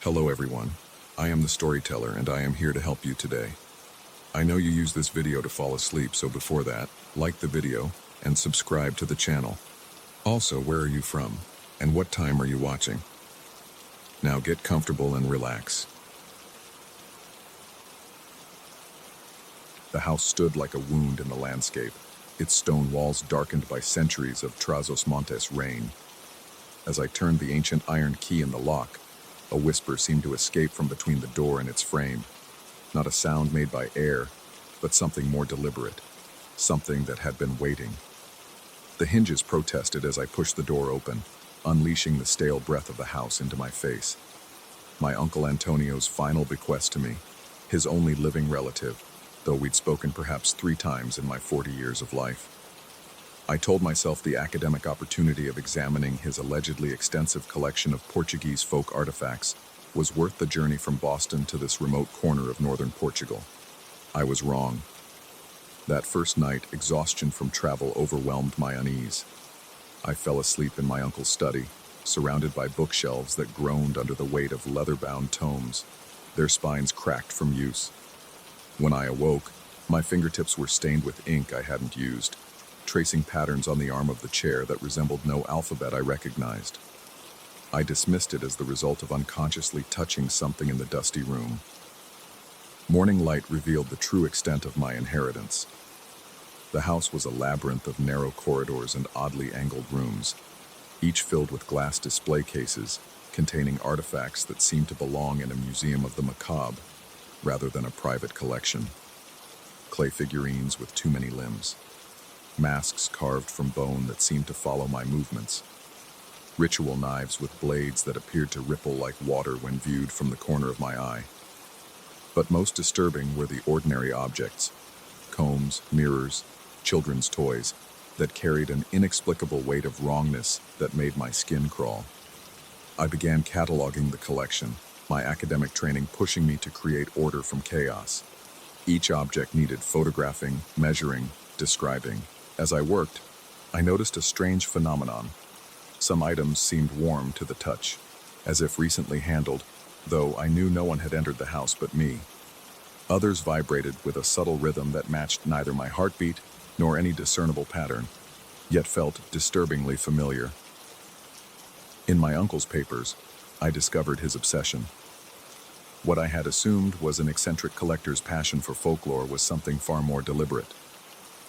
Hello everyone, I am the storyteller and I am here to help you today. I know you use this video to fall asleep, so before that, like the video and subscribe to the channel. Also, where are you from and what time are you watching? Now get comfortable and relax. The house stood like a wound in the landscape, its stone walls darkened by centuries of Trazos Montes rain. As I turned the ancient iron key in the lock, a whisper seemed to escape from between the door and its frame. Not a sound made by air, but something more deliberate, something that had been waiting. The hinges protested as I pushed the door open, unleashing the stale breath of the house into my face. My Uncle Antonio's final bequest to me, his only living relative, though we'd spoken perhaps 3 times in my 40 years of life. I told myself the academic opportunity of examining his allegedly extensive collection of Portuguese folk artifacts was worth the journey from Boston to this remote corner of northern Portugal. I was wrong. That first night, exhaustion from travel overwhelmed my unease. I fell asleep in my uncle's study, surrounded by bookshelves that groaned under the weight of leather-bound tomes, their spines cracked from use. When I awoke, my fingertips were stained with ink I hadn't used, tracing patterns on the arm of the chair that resembled no alphabet I recognized. I dismissed it as the result of unconsciously touching something in the dusty room. Morning light revealed the true extent of my inheritance. The house was a labyrinth of narrow corridors and oddly angled rooms, each filled with glass display cases containing artifacts that seemed to belong in a museum of the macabre rather than a private collection. Clay figurines with too many limbs, masks carved from bone that seemed to follow my movements, ritual knives with blades that appeared to ripple like water when viewed from the corner of my eye. But most disturbing were the ordinary objects, combs, mirrors, children's toys, that carried an inexplicable weight of wrongness that made my skin crawl. I began cataloging the collection, my academic training pushing me to create order from chaos. Each object needed photographing, measuring, describing. As I worked, I noticed a strange phenomenon. Some items seemed warm to the touch, as if recently handled, though I knew no one had entered the house but me. Others vibrated with a subtle rhythm that matched neither my heartbeat nor any discernible pattern, yet felt disturbingly familiar. In my uncle's papers, I discovered his obsession. What I had assumed was an eccentric collector's passion for folklore was something far more deliberate.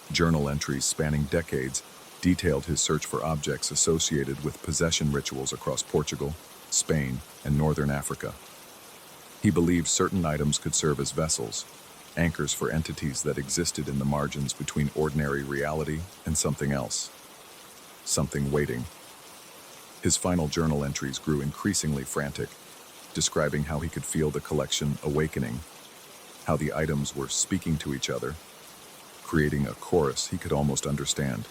Journal entries spanning decades detailed his search for objects associated with possession rituals across Portugal, Spain, and northern Africa. He believed certain items could serve as vessels, anchors for entities that existed in the margins between ordinary reality and something else. Something waiting. His final journal entries grew increasingly frantic, describing how he could feel the collection awakening, how the items were speaking to each other, creating a chorus he could almost understand.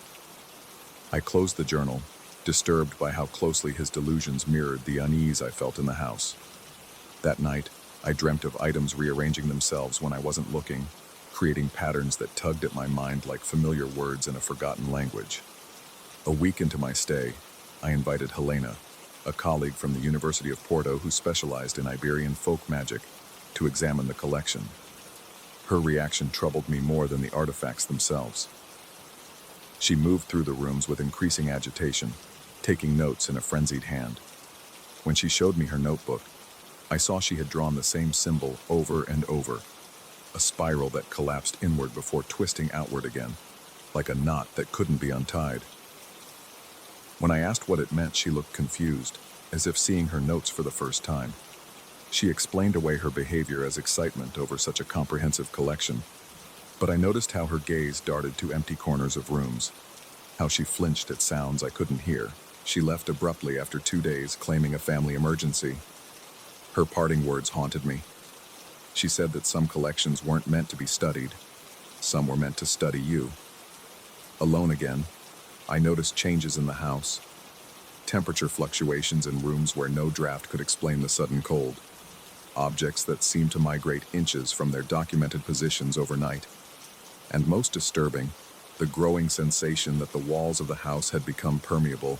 I closed the journal, disturbed by how closely his delusions mirrored the unease I felt in the house. That night, I dreamt of items rearranging themselves when I wasn't looking, creating patterns that tugged at my mind like familiar words in a forgotten language. A week into my stay, I invited Helena, a colleague from the University of Porto who specialized in Iberian folk magic, to examine the collection. Her reaction troubled me more than the artifacts themselves. She moved through the rooms with increasing agitation, taking notes in a frenzied hand. When she showed me her notebook, I saw she had drawn the same symbol over and over, a spiral that collapsed inward before twisting outward again, like a knot that couldn't be untied. When I asked what it meant, she looked confused, as if seeing her notes for the first time. She explained away her behavior as excitement over such a comprehensive collection, but I noticed how her gaze darted to empty corners of rooms, how she flinched at sounds I couldn't hear. She left abruptly after 2 days, claiming a family emergency. Her parting words haunted me. She said that some collections weren't meant to be studied. Some were meant to study you. Alone again, I noticed changes in the house. Temperature fluctuations in rooms where no draft could explain the sudden cold. Objects that seemed to migrate inches from their documented positions overnight. And most disturbing, the growing sensation that the walls of the house had become permeable,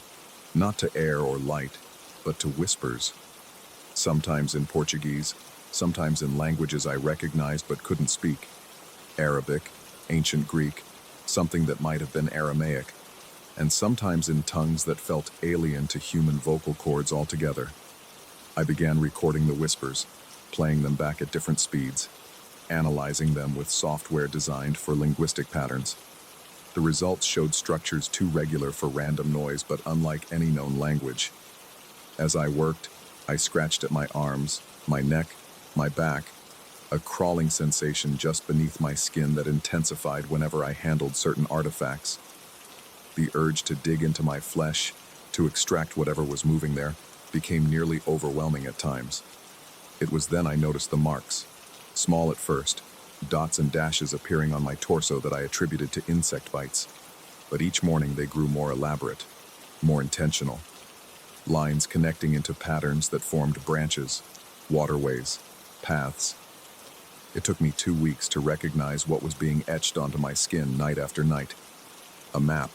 not to air or light, but to whispers. sometimes in Portuguese, sometimes in languages I recognized but couldn't speak. Arabic, ancient Greek, something that might have been Aramaic, and sometimes in tongues that felt alien to human vocal cords altogether. I began recording the whispers, playing them back at different speeds, analyzing them with software designed for linguistic patterns. The results showed structures too regular for random noise but unlike any known language. As I worked, I scratched at my arms, my neck, my back, a crawling sensation just beneath my skin that intensified whenever I handled certain artifacts. The urge to dig into my flesh, to extract whatever was moving there, became nearly overwhelming at times. It was then I noticed the marks, small at first, dots and dashes appearing on my torso that I attributed to insect bites. But each morning they grew more elaborate, more intentional. Lines connecting into patterns that formed branches, waterways, paths. It took me 2 weeks to recognize what was being etched onto my skin night after night. A map.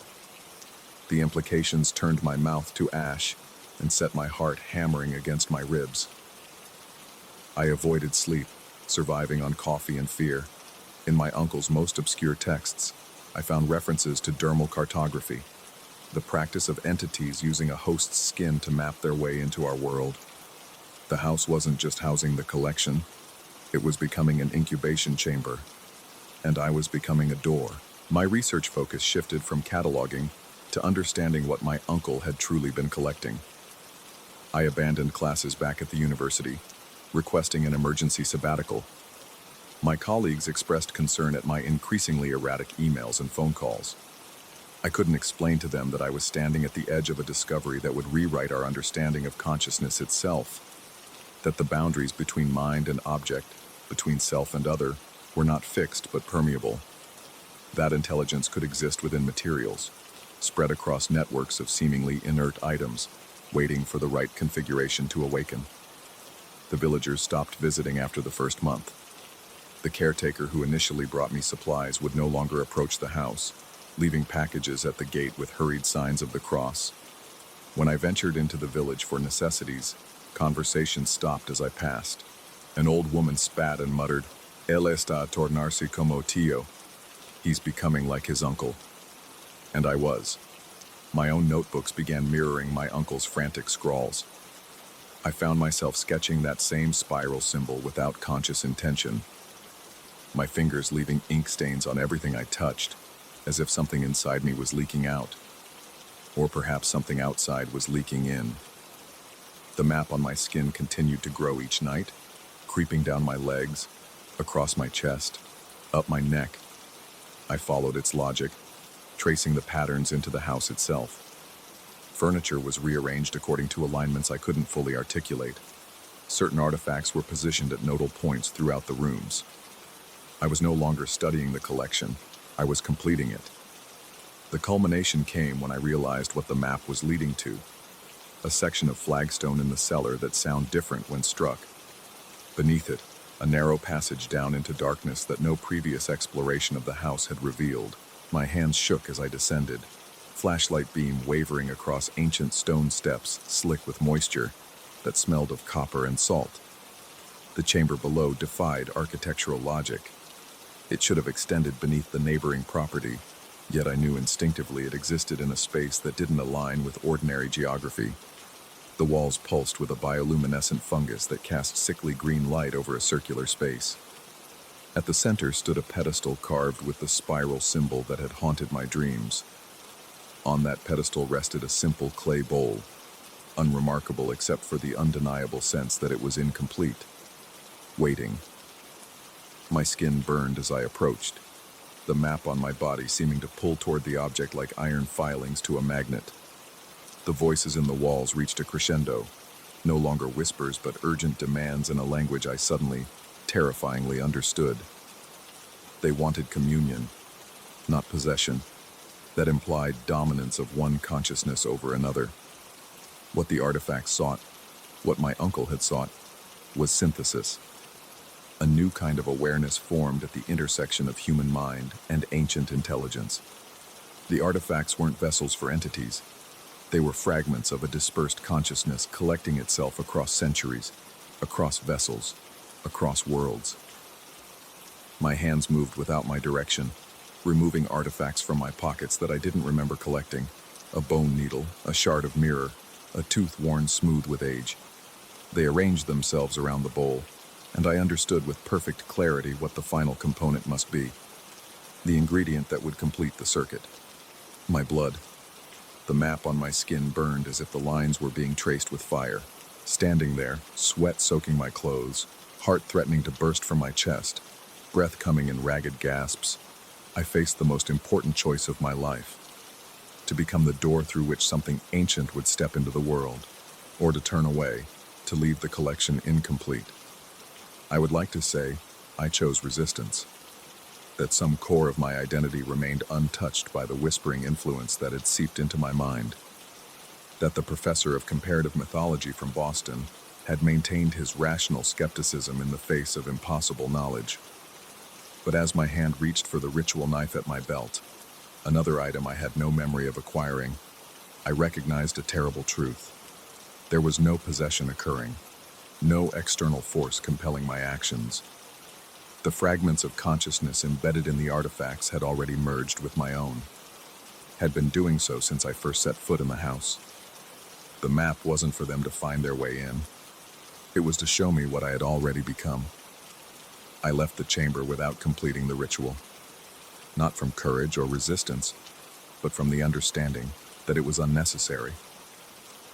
The implications turned my mouth to ash and set my heart hammering against my ribs. I avoided sleep, surviving on coffee and fear. In my uncle's most obscure texts, I found references to dermal cartography, the practice of entities using a host's skin to map their way into our world. The house wasn't just housing the collection, it was becoming an incubation chamber, and I was becoming a door. My research focus shifted from cataloging to understanding what my uncle had truly been collecting. I abandoned classes back at the university, requesting an emergency sabbatical. My colleagues expressed concern at my increasingly erratic emails and phone calls. I couldn't explain to them that I was standing at the edge of a discovery that would rewrite our understanding of consciousness itself, that the boundaries between mind and object, between self and other, were not fixed but permeable. That intelligence could exist within materials, spread across networks of seemingly inert items, waiting for the right configuration to awaken. The villagers stopped visiting after the first month. The caretaker who initially brought me supplies would no longer approach the house, leaving packages at the gate with hurried signs of the cross. When I ventured into the village for necessities, conversation stopped as I passed. An old woman spat and muttered, "Él está a tornarse como tío." He's becoming like his uncle. And I was. My own notebooks began mirroring my uncle's frantic scrawls. I found myself sketching that same spiral symbol without conscious intention, my fingers leaving ink stains on everything I touched, as if something inside me was leaking out. Or perhaps something outside was leaking in. The map on my skin continued to grow each night, creeping down my legs, across my chest, up my neck. I followed its logic, tracing the patterns into the house itself. Furniture was rearranged according to alignments I couldn't fully articulate. Certain artifacts were positioned at nodal points throughout the rooms. I was no longer studying the collection, I was completing it. The culmination came when I realized what the map was leading to. A section of flagstone in the cellar that sounded different when struck. Beneath it, a narrow passage down into darkness that no previous exploration of the house had revealed. My hands shook as I descended, flashlight beam wavering across ancient stone steps slick with moisture that smelled of copper and salt. The chamber below defied architectural logic. It should have extended beneath the neighboring property, yet I knew instinctively it existed in a space that didn't align with ordinary geography. The walls pulsed with a bioluminescent fungus that cast sickly green light over a circular space. At the center stood a pedestal carved with the spiral symbol that had haunted my dreams. On that pedestal rested a simple clay bowl, unremarkable except for the undeniable sense that it was incomplete. Waiting. My skin burned as I approached, the map on my body seeming to pull toward the object like iron filings to a magnet. The voices in the walls reached a crescendo, no longer whispers but urgent demands in a language I suddenly, terrifyingly understood. They wanted communion, not possession. That implied dominance of one consciousness over another. What the artifacts sought, what my uncle had sought, was synthesis. A new kind of awareness formed at the intersection of human mind and ancient intelligence. The artifacts weren't vessels for entities. They were fragments of a dispersed consciousness collecting itself across centuries, across vessels, across worlds. My hands moved without my direction, removing artifacts from my pockets that I didn't remember collecting. A bone needle, a shard of mirror, a tooth worn smooth with age. They arranged themselves around the bowl, and I understood with perfect clarity what the final component must be. The ingredient that would complete the circuit. My blood. The map on my skin burned as if the lines were being traced with fire. Standing there, sweat soaking my clothes, heart threatening to burst from my chest, breath coming in ragged gasps, I faced the most important choice of my life. To become the door through which something ancient would step into the world, or to turn away, to leave the collection incomplete. I would like to say I chose resistance, that some core of my identity remained untouched by the whispering influence that had seeped into my mind, that the professor of comparative mythology from Boston had maintained his rational skepticism in the face of impossible knowledge. But as my hand reached for the ritual knife at my belt, another item I had no memory of acquiring, I recognized a terrible truth. There was no possession occurring, no external force compelling my actions. The fragments of consciousness embedded in the artifacts had already merged with my own, had been doing so since I first set foot in the house. The map wasn't for them to find their way in. It was to show me what I had already become. I left the chamber without completing the ritual, not from courage or resistance, but from the understanding that it was unnecessary.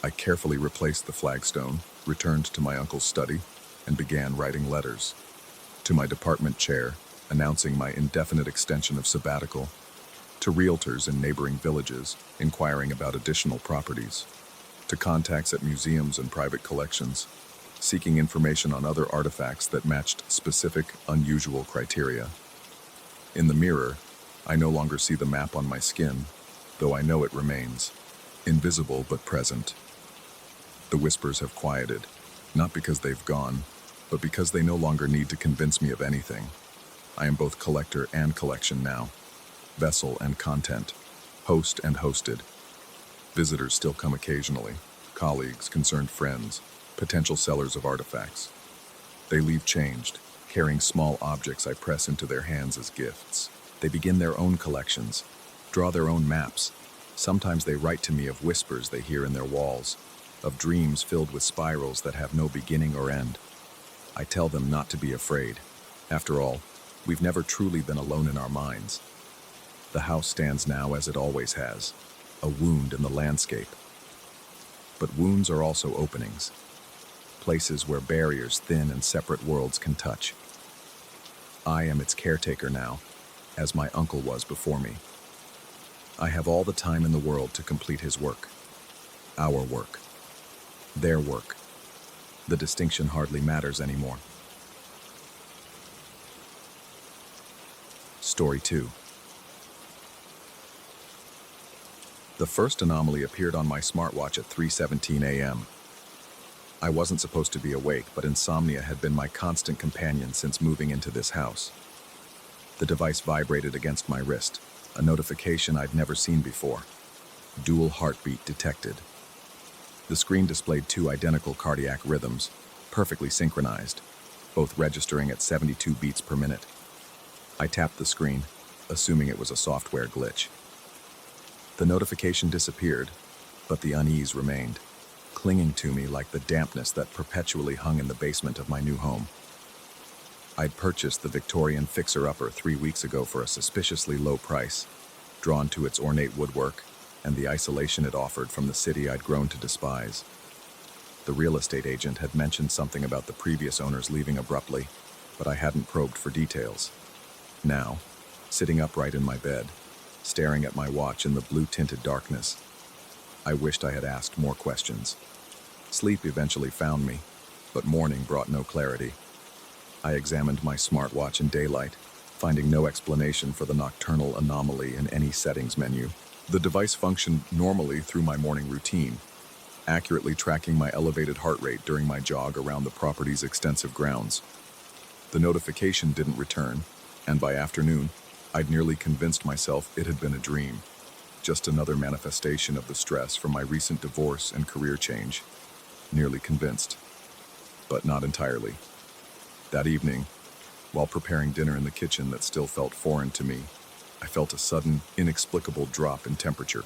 I carefully replaced the flagstone, returned to my uncle's study, and began writing letters. To my department chair, announcing my indefinite extension of sabbatical, to realtors in neighboring villages, inquiring about additional properties, to contacts at museums and private collections, seeking information on other artifacts that matched specific, unusual criteria. In the mirror, I no longer see the map on my skin, though I know it remains, invisible but present. The whispers have quieted, not because they've gone, but because they no longer need to convince me of anything. I am both collector and collection now, vessel and content, host and hosted. Visitors still come occasionally, colleagues, concerned friends, potential sellers of artifacts. They leave changed, carrying small objects I press into their hands as gifts. They begin their own collections, draw their own maps. Sometimes they write to me of whispers they hear in their walls, of dreams filled with spirals that have no beginning or end. I tell them not to be afraid. After all, we've never truly been alone in our minds. The house stands now as it always has, a wound in the landscape. But wounds are also openings, places where barriers thin and separate worlds can touch. I am its caretaker now, as my uncle was before me. I have all the time in the world to complete his work. Our work. Their work. The distinction hardly matters anymore. Story 2. The first anomaly appeared on my smartwatch at 3:17 a.m. I wasn't supposed to be awake, but insomnia had been my constant companion since moving into this house. The device vibrated against my wrist, a notification I'd never seen before. Dual heartbeat detected. The screen displayed 2 identical cardiac rhythms, perfectly synchronized, both registering at 72 beats per minute. I tapped the screen, assuming it was a software glitch. The notification disappeared, but the unease remained, clinging to me like the dampness that perpetually hung in the basement of my new home. I'd purchased the Victorian fixer-upper 3 weeks ago for a suspiciously low price, drawn to its ornate woodwork and the isolation it offered from the city I'd grown to despise. The real estate agent had mentioned something about the previous owners leaving abruptly, but I hadn't probed for details. Now, sitting upright in my bed, staring at my watch in the blue-tinted darkness, I wished I had asked more questions. Sleep eventually found me, but morning brought no clarity. I examined my smartwatch in daylight, finding no explanation for the nocturnal anomaly in any settings menu. The device functioned normally through my morning routine, accurately tracking my elevated heart rate during my jog around the property's extensive grounds. The notification didn't return, and by afternoon, I'd nearly convinced myself it had been a dream, just another manifestation of the stress from my recent divorce and career change. Nearly convinced. but not entirely. That evening, while preparing dinner in the kitchen that still felt foreign to me, I felt a sudden, inexplicable drop in temperature.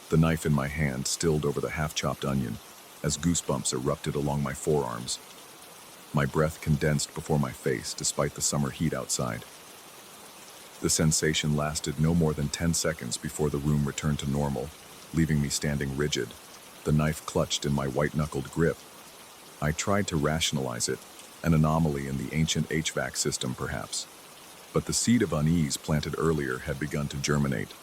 The knife in my hand stilled over the half-chopped onion as goosebumps erupted along my forearms. My breath condensed before my face despite the summer heat outside. The sensation lasted no more than 10 seconds before the room returned to normal, leaving me standing rigid, the knife clutched in my white-knuckled grip. I tried to rationalize it, an anomaly in the ancient HVAC system perhaps. But the seed of unease planted earlier had begun to germinate.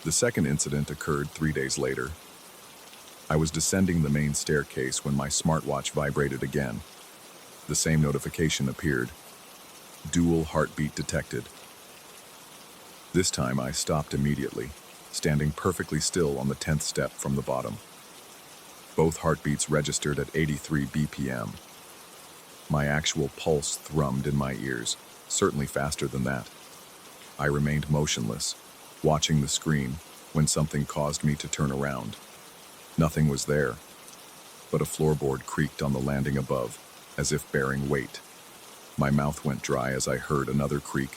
The second incident occurred 3 days later. I was descending the main staircase when my smartwatch vibrated again. The same notification appeared. Dual heartbeat detected. This time I stopped immediately, standing perfectly still on the 10th step from the bottom. Both heartbeats registered at 83 BPM. My actual pulse thrummed in my ears, certainly faster than that. I remained motionless, watching the screen, when something caused me to turn around. Nothing was there, but a floorboard creaked on the landing above, as if bearing weight. My mouth went dry as I heard another creak,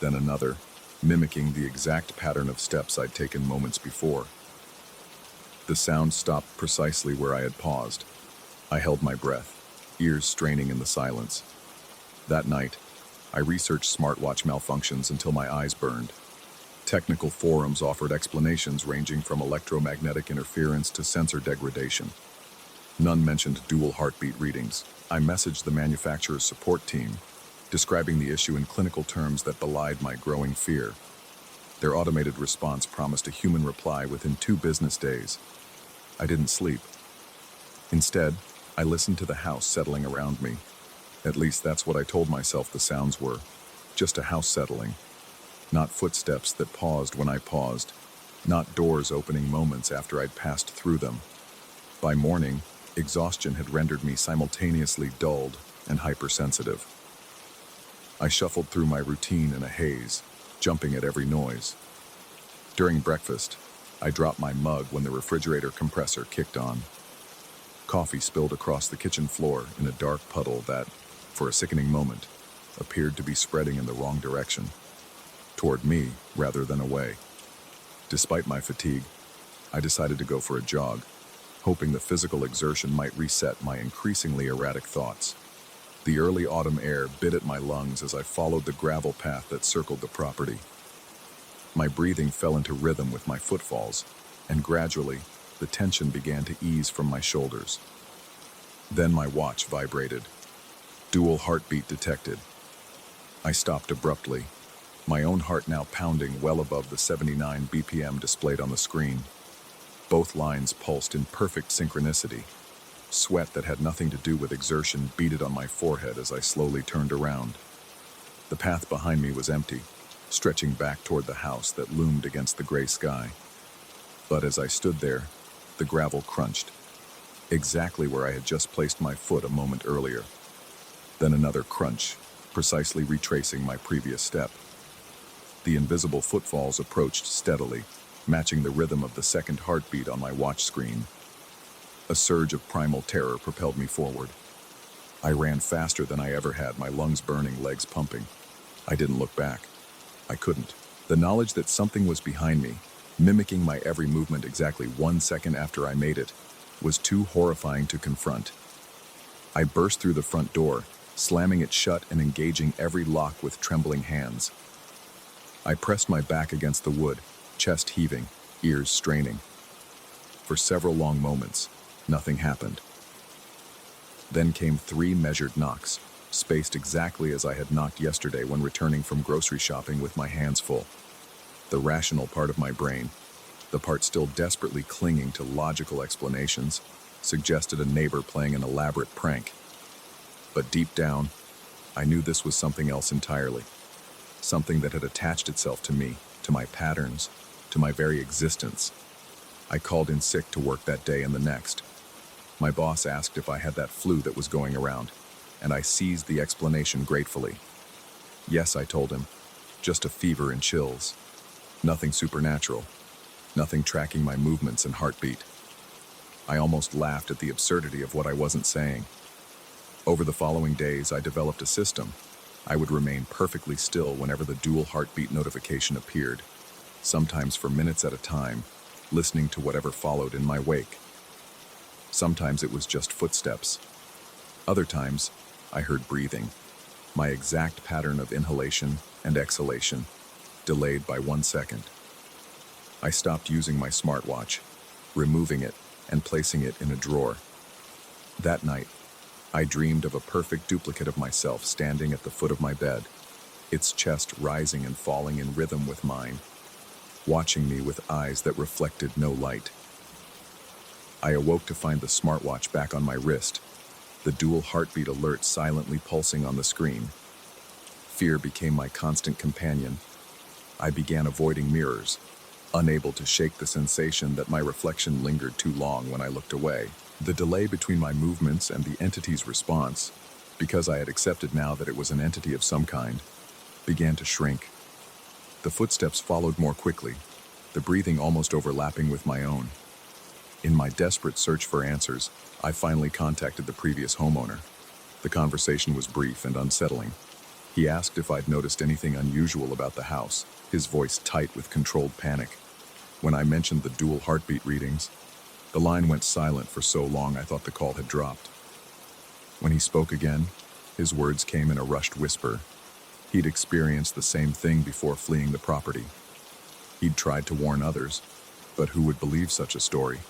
then another, mimicking the exact pattern of steps I'd taken moments before. The sound stopped precisely where I had paused. I held my breath, ears straining in the silence. That night, I researched smartwatch malfunctions until my eyes burned. Technical forums offered explanations ranging from electromagnetic interference to sensor degradation. None mentioned dual heartbeat readings. I messaged the manufacturer's support team, describing the issue in clinical terms that belied my growing fear. Their automated response promised a human reply within 2 business days. I didn't sleep. Instead, I listened to the house settling around me. At least that's what I told myself the sounds were. Just a house settling. Not footsteps that paused when I paused. Not doors opening moments after I'd passed through them. By morning, exhaustion had rendered me simultaneously dulled and hypersensitive. I shuffled through my routine in a haze, jumping at every noise. During breakfast, I dropped my mug when the refrigerator compressor kicked on. Coffee spilled across the kitchen floor in a dark puddle that, for a sickening moment, appeared to be spreading in the wrong direction, toward me rather than away. Despite my fatigue, I decided to go for a jog, hoping the physical exertion might reset my increasingly erratic thoughts. The early autumn air bit at my lungs as I followed the gravel path that circled the property. My breathing fell into rhythm with my footfalls, and gradually, the tension began to ease from my shoulders. Then my watch vibrated. Dual heartbeat detected. I stopped abruptly, my own heart now pounding well above the 79 BPM displayed on the screen. Both lines pulsed in perfect synchronicity. Sweat that had nothing to do with exertion beaded on my forehead as I slowly turned around. The path behind me was empty, stretching back toward the house that loomed against the gray sky. But as I stood there, the gravel crunched, exactly where I had just placed my foot a moment earlier. Then another crunch, precisely retracing my previous step. The invisible footfalls approached steadily, matching the rhythm of the second heartbeat on my watch screen. A surge of primal terror propelled me forward. I ran faster than I ever had, my lungs burning, legs pumping. I didn't look back. I couldn't. The knowledge that something was behind me, mimicking my every movement exactly 1 second after I made it, was too horrifying to confront. I burst through the front door, slamming it shut and engaging every lock with trembling hands. I pressed my back against the wood, chest heaving, ears straining. For several long moments, nothing happened. Then came 3 measured knocks, spaced exactly as I had knocked yesterday when returning from grocery shopping with my hands full. The rational part of my brain, the part still desperately clinging to logical explanations, suggested a neighbor playing an elaborate prank. But deep down, I knew this was something else entirely. Something that had attached itself to me, to my patterns, to my very existence. I called in sick to work that day and the next. My boss asked if I had that flu that was going around, and I seized the explanation gratefully. Yes, I told him, just a fever and chills. Nothing supernatural, nothing tracking my movements and heartbeat. I almost laughed at the absurdity of what I wasn't saying. Over the following days, I developed a system. I would remain perfectly still whenever the dual heartbeat notification appeared, sometimes for minutes at a time, listening to whatever followed in my wake. Sometimes it was just footsteps. Other times, I heard breathing, my exact pattern of inhalation and exhalation, delayed by 1 second. I stopped using my smartwatch, removing it and placing it in a drawer. That night, I dreamed of a perfect duplicate of myself standing at the foot of my bed, its chest rising and falling in rhythm with mine, watching me with eyes that reflected no light. I awoke to find the smartwatch back on my wrist, the dual heartbeat alert silently pulsing on the screen. Fear became my constant companion. I began avoiding mirrors, unable to shake the sensation that my reflection lingered too long when I looked away. The delay between my movements and the entity's response, because I had accepted now that it was an entity of some kind, began to shrink. The footsteps followed more quickly, the breathing almost overlapping with my own. In my desperate search for answers, I finally contacted the previous homeowner. The conversation was brief and unsettling. He asked if I'd noticed anything unusual about the house, his voice tight with controlled panic. When I mentioned the dual heartbeat readings, the line went silent for so long I thought the call had dropped. When he spoke again, his words came in a rushed whisper. He'd experienced the same thing before fleeing the property. He'd tried to warn others, but who would believe such a story?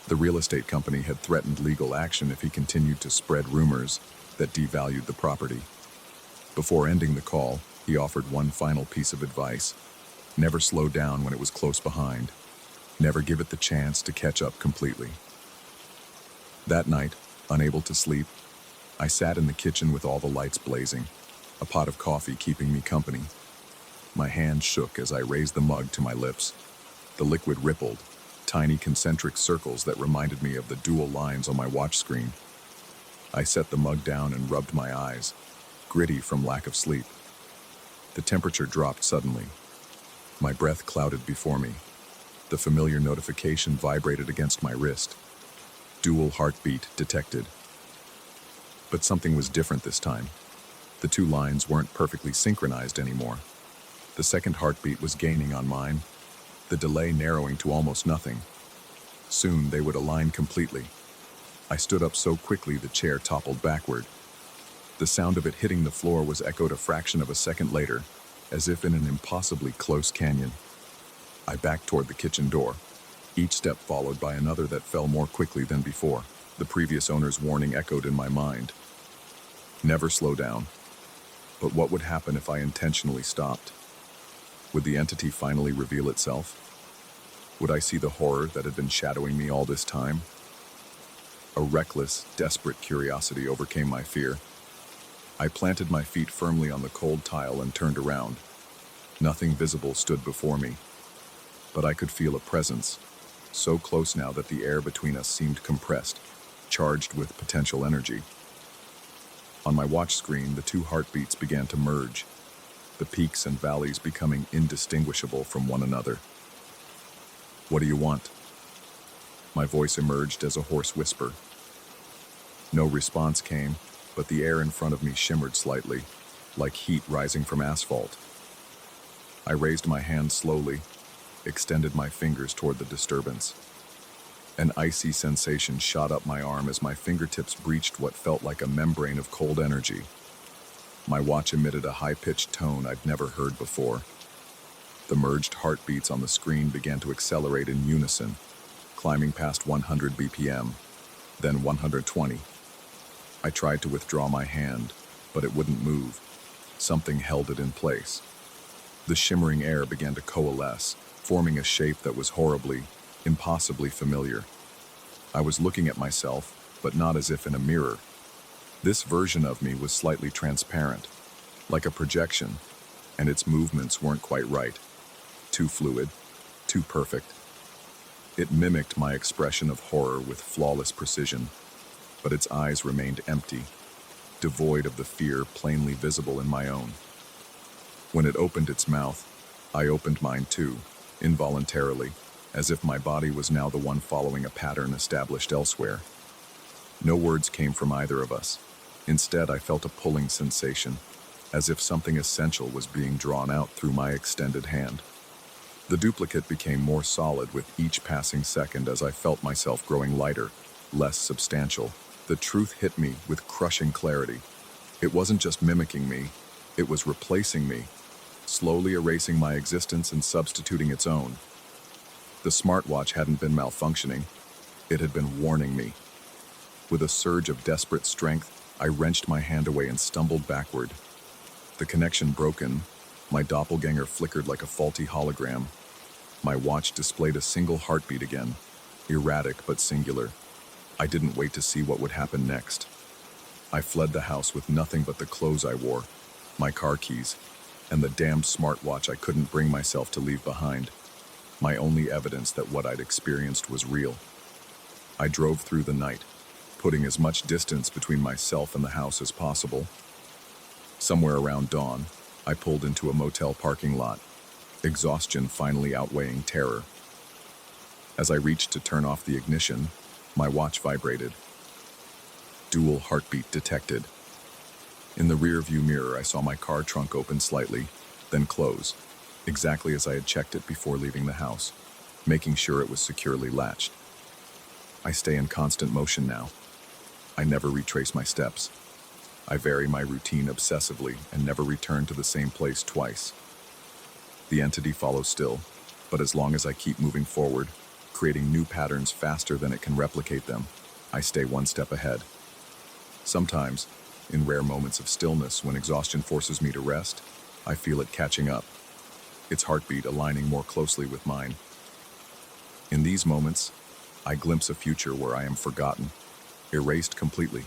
The real estate company had threatened legal action if he continued to spread rumors that devalued the property. Before ending the call, he offered one final piece of advice. Never slow down when it was close behind. Never give it the chance to catch up completely. That night, unable to sleep, I sat in the kitchen with all the lights blazing, a pot of coffee keeping me company. My hand shook as I raised the mug to my lips. The liquid rippled, tiny concentric circles that reminded me of the dual lines on my watch screen. I set the mug down and rubbed my eyes, gritty from lack of sleep. The temperature dropped suddenly. My breath clouded before me. The familiar notification vibrated against my wrist. Dual heartbeat detected. But something was different this time. The two lines weren't perfectly synchronized anymore. The second heartbeat was gaining on mine, the delay narrowing to almost nothing. Soon they would align completely. I stood up so quickly the chair toppled backward. The sound of it hitting the floor was echoed a fraction of a second later, as if in an impossibly close canyon. I backed toward the kitchen door, each step followed by another that fell more quickly than before. The previous owner's warning echoed in my mind. Never slow down. But what would happen if I intentionally stopped? Would the entity finally reveal itself? Would I see the horror that had been shadowing me all this time? A reckless, desperate curiosity overcame my fear. I planted my feet firmly on the cold tile and turned around. Nothing visible stood before me, but I could feel a presence, so close now that the air between us seemed compressed, charged with potential energy. On my watch screen, the two heartbeats began to merge, the peaks and valleys becoming indistinguishable from one another. "What do you want?" My voice emerged as a hoarse whisper. No response came, but the air in front of me shimmered slightly, like heat rising from asphalt. I raised my hand slowly, extended my fingers toward the disturbance. An icy sensation shot up my arm as my fingertips breached what felt like a membrane of cold energy. My watch emitted a high-pitched tone I'd never heard before. The merged heartbeats on the screen began to accelerate in unison, climbing past 100 BPM, then 120. I tried to withdraw my hand, but it wouldn't move. Something held it in place. The shimmering air began to coalesce, forming a shape that was horribly, impossibly familiar. I was looking at myself, but not as if in a mirror. This version of me was slightly transparent, like a projection, and its movements weren't quite right. Too fluid, too perfect. It mimicked my expression of horror with flawless precision, but its eyes remained empty, devoid of the fear plainly visible in my own. When it opened its mouth, I opened mine too, involuntarily, as if my body was now the one following a pattern established elsewhere. No words came from either of us. Instead, I felt a pulling sensation, as if something essential was being drawn out through my extended hand. The duplicate became more solid with each passing second as I felt myself growing lighter, less substantial. The truth hit me with crushing clarity. It wasn't just mimicking me, it was replacing me, slowly erasing my existence and substituting its own. The smartwatch hadn't been malfunctioning, it had been warning me. With a surge of desperate strength, I wrenched my hand away and stumbled backward. The connection broken, my doppelganger flickered like a faulty hologram. My watch displayed a single heartbeat again, erratic but singular. I didn't wait to see what would happen next. I fled the house with nothing but the clothes I wore, my car keys, and the damned smartwatch I couldn't bring myself to leave behind. My only evidence that what I'd experienced was real. I drove through the night, putting as much distance between myself and the house as possible. Somewhere around dawn, I pulled into a motel parking lot, exhaustion finally outweighing terror. As I reached to turn off the ignition, my watch vibrated. Dual heartbeat detected. In the rear-view mirror, I saw my car trunk open slightly, then close, exactly as I had checked it before leaving the house, making sure it was securely latched. I stay in constant motion now. I never retrace my steps. I vary my routine obsessively and never return to the same place twice. The entity follows still, but as long as I keep moving forward, creating new patterns faster than it can replicate them, I stay one step ahead. Sometimes, in rare moments of stillness when exhaustion forces me to rest, I feel it catching up, its heartbeat aligning more closely with mine. In these moments, I glimpse a future where I am forgotten, erased completely,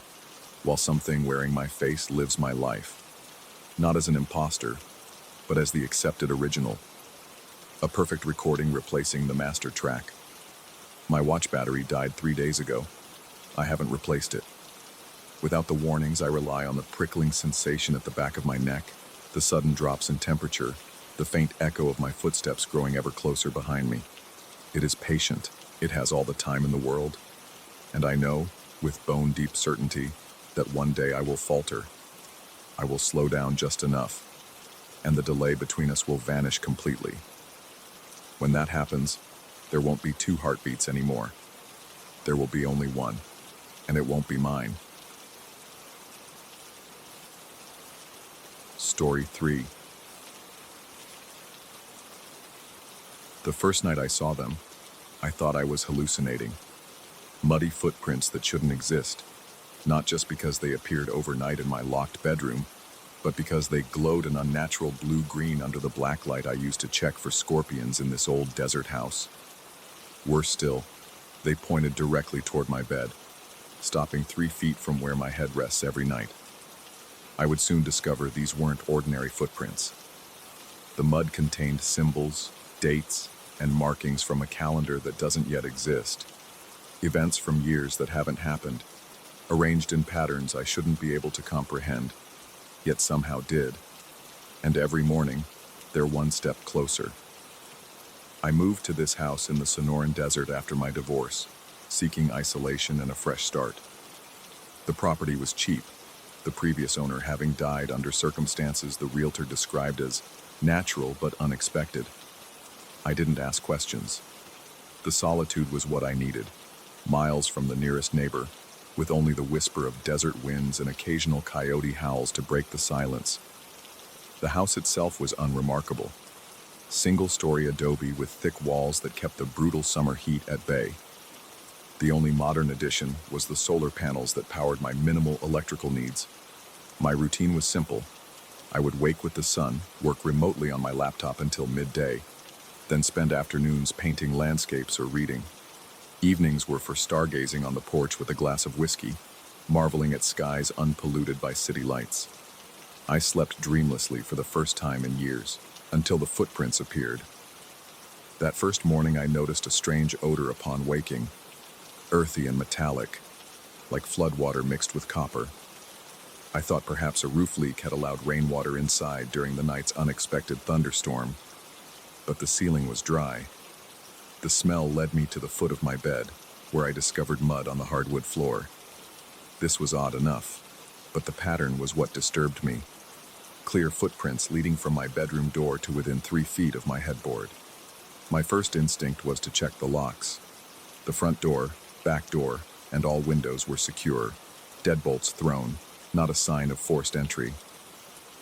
while something wearing my face lives my life. Not as an imposter, but as the accepted original. A perfect recording replacing the master track. My watch battery died 3 days ago. I haven't replaced it. Without the warnings, I rely on the prickling sensation at the back of my neck, the sudden drops in temperature, the faint echo of my footsteps growing ever closer behind me. It is patient. It has all the time in the world. And I know, with bone-deep certainty, that one day I will falter. I will slow down just enough, and the delay between us will vanish completely. When that happens, there won't be 2 heartbeats anymore. There will be only one, and it won't be mine. Story 3. The first night I saw them, I thought I was hallucinating. Muddy footprints that shouldn't exist, not just because they appeared overnight in my locked bedroom, but because they glowed an unnatural blue-green under the black light I used to check for scorpions in this old desert house. Worse still, they pointed directly toward my bed, stopping 3 feet from where my head rests every night. I would soon discover these weren't ordinary footprints. The mud contained symbols, dates, and markings from a calendar that doesn't yet exist. Events from years that haven't happened, arranged in patterns I shouldn't be able to comprehend, yet somehow did. And every morning, they're one step closer. I moved to this house in the Sonoran Desert after my divorce, seeking isolation and a fresh start. The property was cheap, the previous owner having died under circumstances the realtor described as natural but unexpected. I didn't ask questions. The solitude was what I needed, miles from the nearest neighbor, with only the whisper of desert winds and occasional coyote howls to break the silence. The house itself was unremarkable. Single-story adobe with thick walls that kept the brutal summer heat at bay. The only modern addition was the solar panels that powered my minimal electrical needs. My routine was simple. I would wake with the sun, work remotely on my laptop until midday, then spend afternoons painting landscapes or reading. Evenings were for stargazing on the porch with a glass of whiskey, marveling at skies unpolluted by city lights. I slept dreamlessly for the first time in years, until the footprints appeared. That first morning I noticed a strange odor upon waking, earthy and metallic, like floodwater mixed with copper. I thought perhaps a roof leak had allowed rainwater inside during the night's unexpected thunderstorm, but the ceiling was dry. The smell led me to the foot of my bed, where I discovered mud on the hardwood floor. This was odd enough, but the pattern was what disturbed me. Clear footprints leading from my bedroom door to within 3 feet of my headboard. My first instinct was to check the locks. The front door, back door, and all windows were secure, deadbolts thrown, not a sign of forced entry.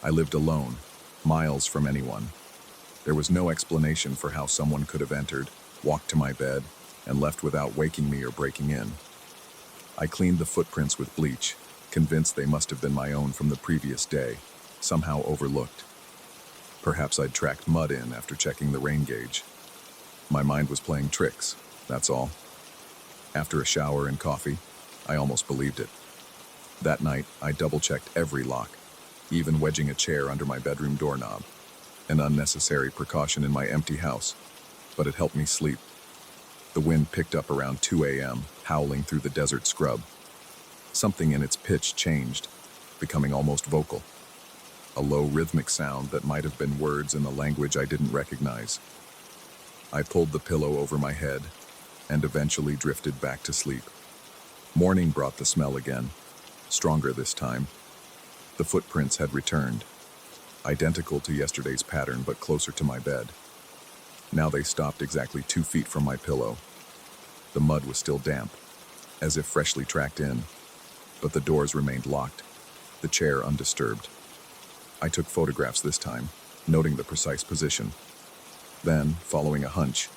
I lived alone, miles from anyone. There was no explanation for how someone could have entered, walked to my bed, and left without waking me or breaking in. I cleaned the footprints with bleach, convinced they must have been my own from the previous day, somehow overlooked. Perhaps I'd tracked mud in after checking the rain gauge. My mind was playing tricks, that's all. After a shower and coffee, I almost believed it. That night, I double-checked every lock, even wedging a chair under my bedroom doorknob. An unnecessary precaution in my empty house, but it helped me sleep. The wind picked up around 2 a.m., howling through the desert scrub. Something in its pitch changed, becoming almost vocal. A low rhythmic sound that might have been words in the language I didn't recognize. I pulled the pillow over my head and eventually drifted back to sleep. Morning brought the smell again, stronger this time. The footprints had returned, identical to yesterday's pattern but closer to my bed. Now they stopped exactly 2 feet from my pillow. The mud was still damp, as if freshly tracked in, but the doors remained locked, the chair undisturbed. I took photographs this time, noting the precise position. Then, following a hunch,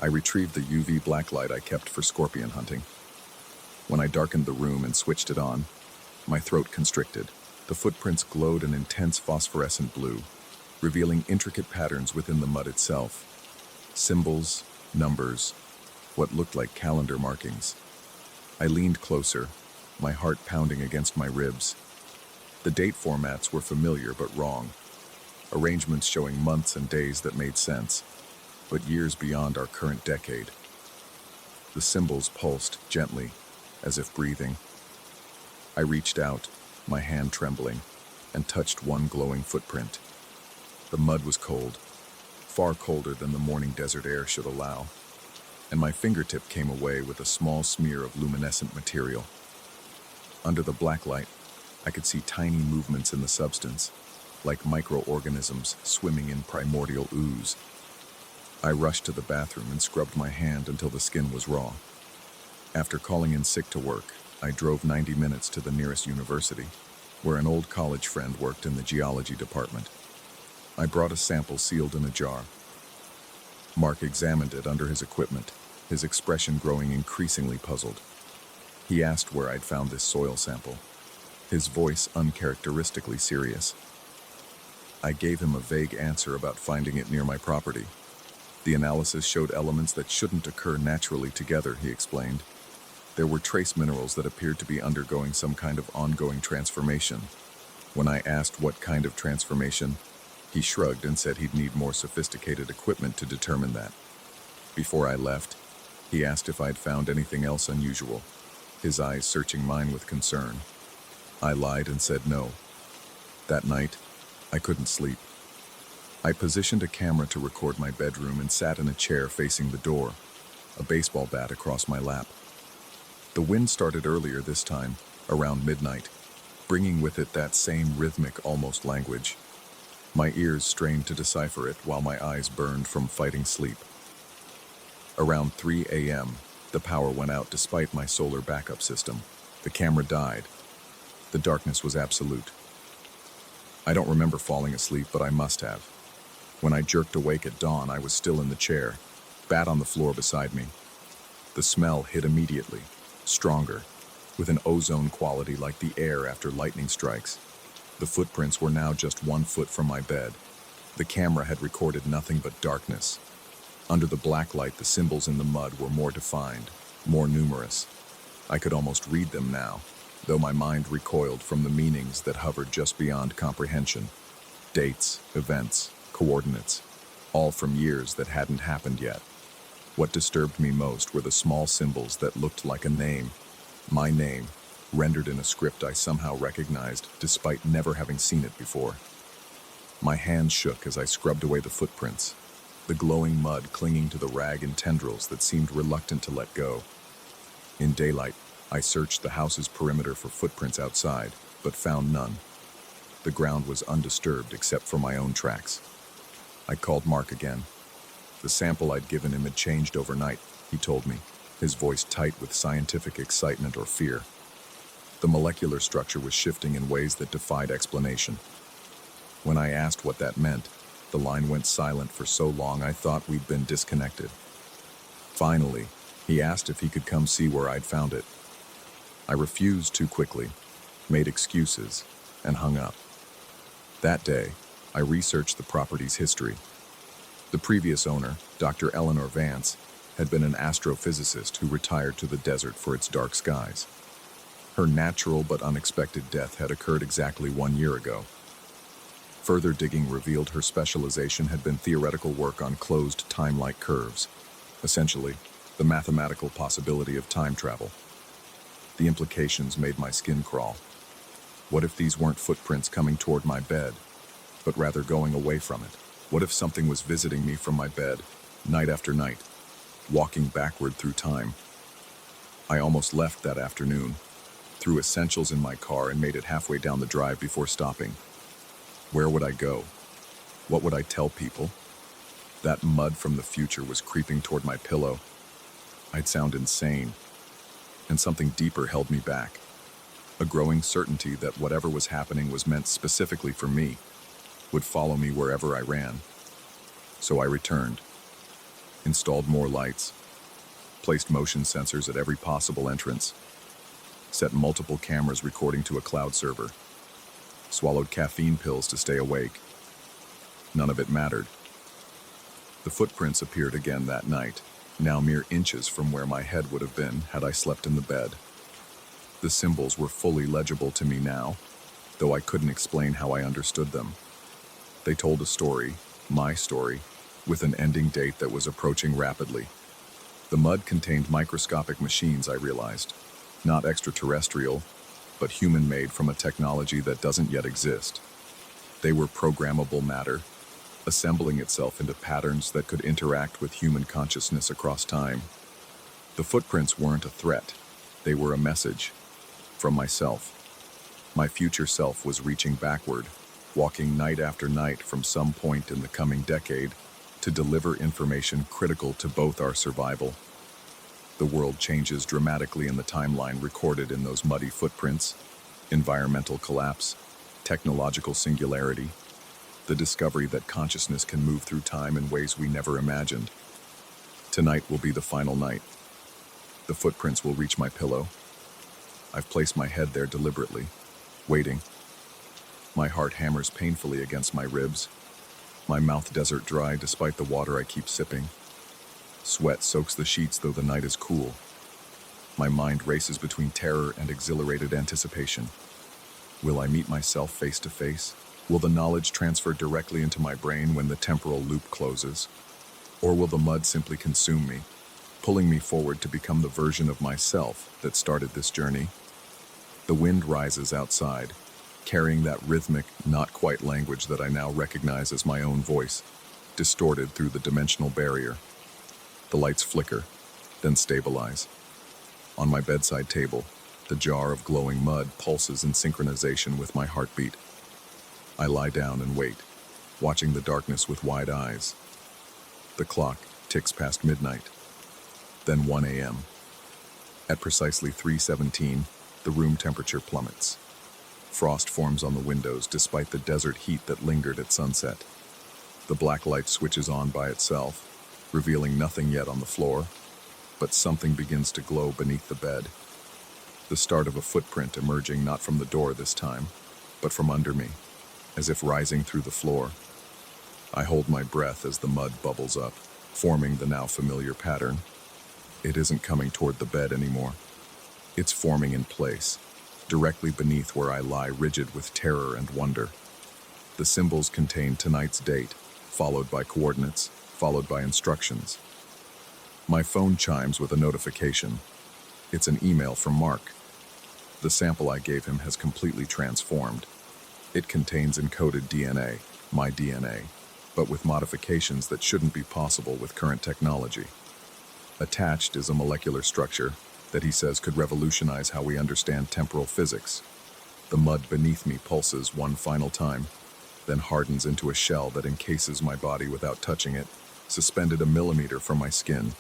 I retrieved the UV blacklight I kept for scorpion hunting. When I darkened the room and switched it on, my throat constricted. The footprints glowed an intense phosphorescent blue, revealing intricate patterns within the mud itself. Symbols, numbers, what looked like calendar markings. I leaned closer, my heart pounding against my ribs. The date formats were familiar but wrong. Arrangements showing months and days that made sense, but years beyond our current decade. The symbols pulsed gently, as if breathing. I reached out, my hand trembling, and touched one glowing footprint. The mud was cold, far colder than the morning desert air should allow, and my fingertip came away with a small smear of luminescent material. Under the black light, I could see tiny movements in the substance, like microorganisms swimming in primordial ooze. I rushed to the bathroom and scrubbed my hand until the skin was raw. After calling in sick to work, I drove 90 minutes to the nearest university, where an old college friend worked in the geology department. I brought a sample sealed in a jar. Mark examined it under his equipment, his expression growing increasingly puzzled. He asked where I'd found this soil sample, his voice uncharacteristically serious. I gave him a vague answer about finding it near my property. The analysis showed elements that shouldn't occur naturally together, he explained. There were trace minerals that appeared to be undergoing some kind of ongoing transformation. When I asked what kind of transformation, he shrugged and said he'd need more sophisticated equipment to determine that. Before I left, he asked if I'd found anything else unusual, his eyes searching mine with concern. I lied and said no. That night, I couldn't sleep. I positioned a camera to record my bedroom and sat in a chair facing the door, a baseball bat across my lap. The wind started earlier this time, around midnight, bringing with it that same rhythmic, almost language. My ears strained to decipher it while my eyes burned from fighting sleep. Around 3 a.m., the power went out despite my solar backup system. The camera died. The darkness was absolute. I don't remember falling asleep, but I must have. When I jerked awake at dawn, I was still in the chair, bat on the floor beside me. The smell hit immediately, stronger, with an ozone quality like the air after lightning strikes. The footprints were now just 1 foot from my bed. The camera had recorded nothing but darkness. Under the black light, the symbols in the mud were more defined, more numerous. I could almost read them now, though my mind recoiled from the meanings that hovered just beyond comprehension. Dates, events, coordinates, all from years that hadn't happened yet. What disturbed me most were the small symbols that looked like a name, my name, rendered in a script I somehow recognized despite never having seen it before. My hands shook as I scrubbed away the footprints. the glowing mud clinging to the rag and tendrils that seemed reluctant to let go. In daylight, I searched the house's perimeter for footprints outside, but found none. The ground was undisturbed except for my own tracks. I called Mark again. The sample I'd given him had changed overnight, he told me, his voice tight with scientific excitement or fear. The molecular structure was shifting in ways that defied explanation. When I asked what that meant, the line went silent for so long I thought we'd been disconnected. Finally, he asked if he could come see where I'd found it. I refused too quickly, made excuses, and hung up. That day, I researched the property's history. The previous owner, Dr. Eleanor Vance, had been an astrophysicist who retired to the desert for its dark skies. Her natural but unexpected death had occurred exactly 1 year ago. Further digging revealed her specialization had been theoretical work on closed time-like curves, essentially, the mathematical possibility of time travel. The implications made my skin crawl. What if these weren't footprints coming toward my bed, but rather going away from it? What if something was visiting me from my bed, night after night, walking backward through time? I almost left that afternoon, threw essentials in my car and made it halfway down the drive before stopping. Where would I go? What would I tell people? That mud from the future was creeping toward my pillow. I'd sound insane, and something deeper held me back. A growing certainty that whatever was happening was meant specifically for me, would follow me wherever I ran. So I returned, installed more lights, placed motion sensors at every possible entrance, set multiple cameras recording to a cloud server, swallowed caffeine pills to stay awake. None of it mattered. The footprints appeared again that night, now mere inches from where my head would have been had I slept in the bed. The symbols were fully legible to me now, though I couldn't explain how I understood them. They told a story, my story, with an ending date that was approaching rapidly. The mud contained microscopic machines, I realized, not extraterrestrial, but human-made from a technology that doesn't yet exist. They were programmable matter, assembling itself into patterns that could interact with human consciousness across time. The footprints weren't a threat, they were a message. From myself. My future self was reaching backward, walking night after night from some point in the coming decade to deliver information critical to both our survival. The world changes dramatically in the timeline recorded in those muddy footprints: environmental collapse, technological singularity, the discovery that consciousness can move through time in ways we never imagined. Tonight will be the final night. The footprints will reach my pillow. I've placed my head there deliberately, waiting. My heart hammers painfully against my ribs. My mouth desert dry despite the water I keep sipping. Sweat soaks the sheets though the night is cool. My mind races between terror and exhilarated anticipation. Will I meet myself face to face? Will the knowledge transfer directly into my brain when the temporal loop closes? Or will the mud simply consume me, pulling me forward to become the version of myself that started this journey? The wind rises outside, carrying that rhythmic, not-quite language that I now recognize as my own voice, distorted through the dimensional barrier. The lights flicker, then stabilize. On my bedside table, the jar of glowing mud pulses in synchronization with my heartbeat. I lie down and wait, watching the darkness with wide eyes. The clock ticks past midnight, then 1 a.m. At precisely 3:17, the room temperature plummets. Frost forms on the windows despite the desert heat that lingered at sunset. The black light switches on by itself, revealing nothing yet on the floor, but something begins to glow beneath the bed. The start of a footprint emerging not from the door this time, but from under me, as if rising through the floor. I hold my breath as the mud bubbles up, forming the now familiar pattern. It isn't coming toward the bed anymore. It's forming in place, directly beneath where I lie rigid with terror and wonder. The symbols contain tonight's date, followed by coordinates, followed by instructions. My phone chimes with a notification. It's an email from Mark. The sample I gave him has completely transformed. It contains encoded DNA, my DNA. but with modifications that shouldn't be possible with current technology. Attached is a molecular structure that he says could revolutionize how we understand temporal physics. The mud beneath me pulses one final time, then hardens into a shell that encases my body without touching it, suspended a millimeter from my skin.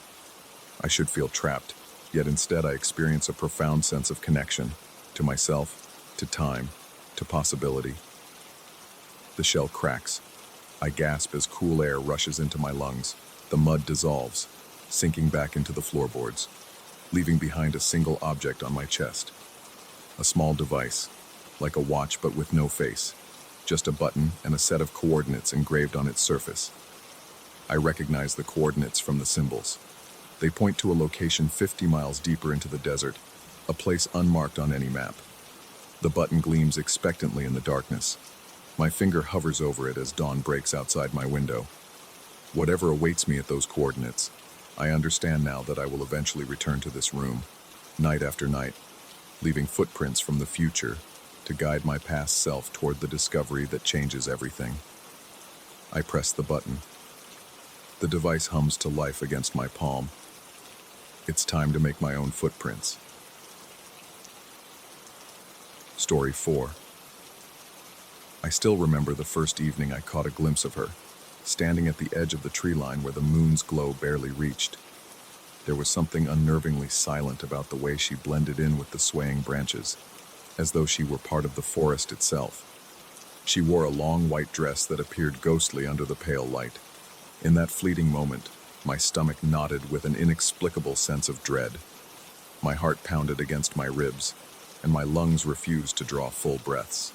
I should feel trapped, yet instead I experience a profound sense of connection to myself, to time, to possibility. The shell cracks. I gasp as cool air rushes into my lungs. The mud dissolves, sinking back into the floorboards, leaving behind a single object on my chest. A small device, like a watch but with no face, just a button and a set of coordinates engraved on its surface. I recognize the coordinates from the symbols. They point to a location 50 miles deeper into the desert, a place unmarked on any map. The button gleams expectantly in the darkness. My finger hovers over it as dawn breaks outside my window. Whatever awaits me at those coordinates, I understand now that I will eventually return to this room, night after night, leaving footprints from the future to guide my past self toward the discovery that changes everything. I press the button. The device hums to life against my palm. It's time to make my own footprints. Story 4. I still remember the first evening I caught a glimpse of her, standing at the edge of the tree line where the moon's glow barely reached. There was something unnervingly silent about the way she blended in with the swaying branches, as though she were part of the forest itself. She wore a long white dress that appeared ghostly under the pale light. In that fleeting moment, my stomach knotted with an inexplicable sense of dread. My heart pounded against my ribs, and my lungs refused to draw full breaths.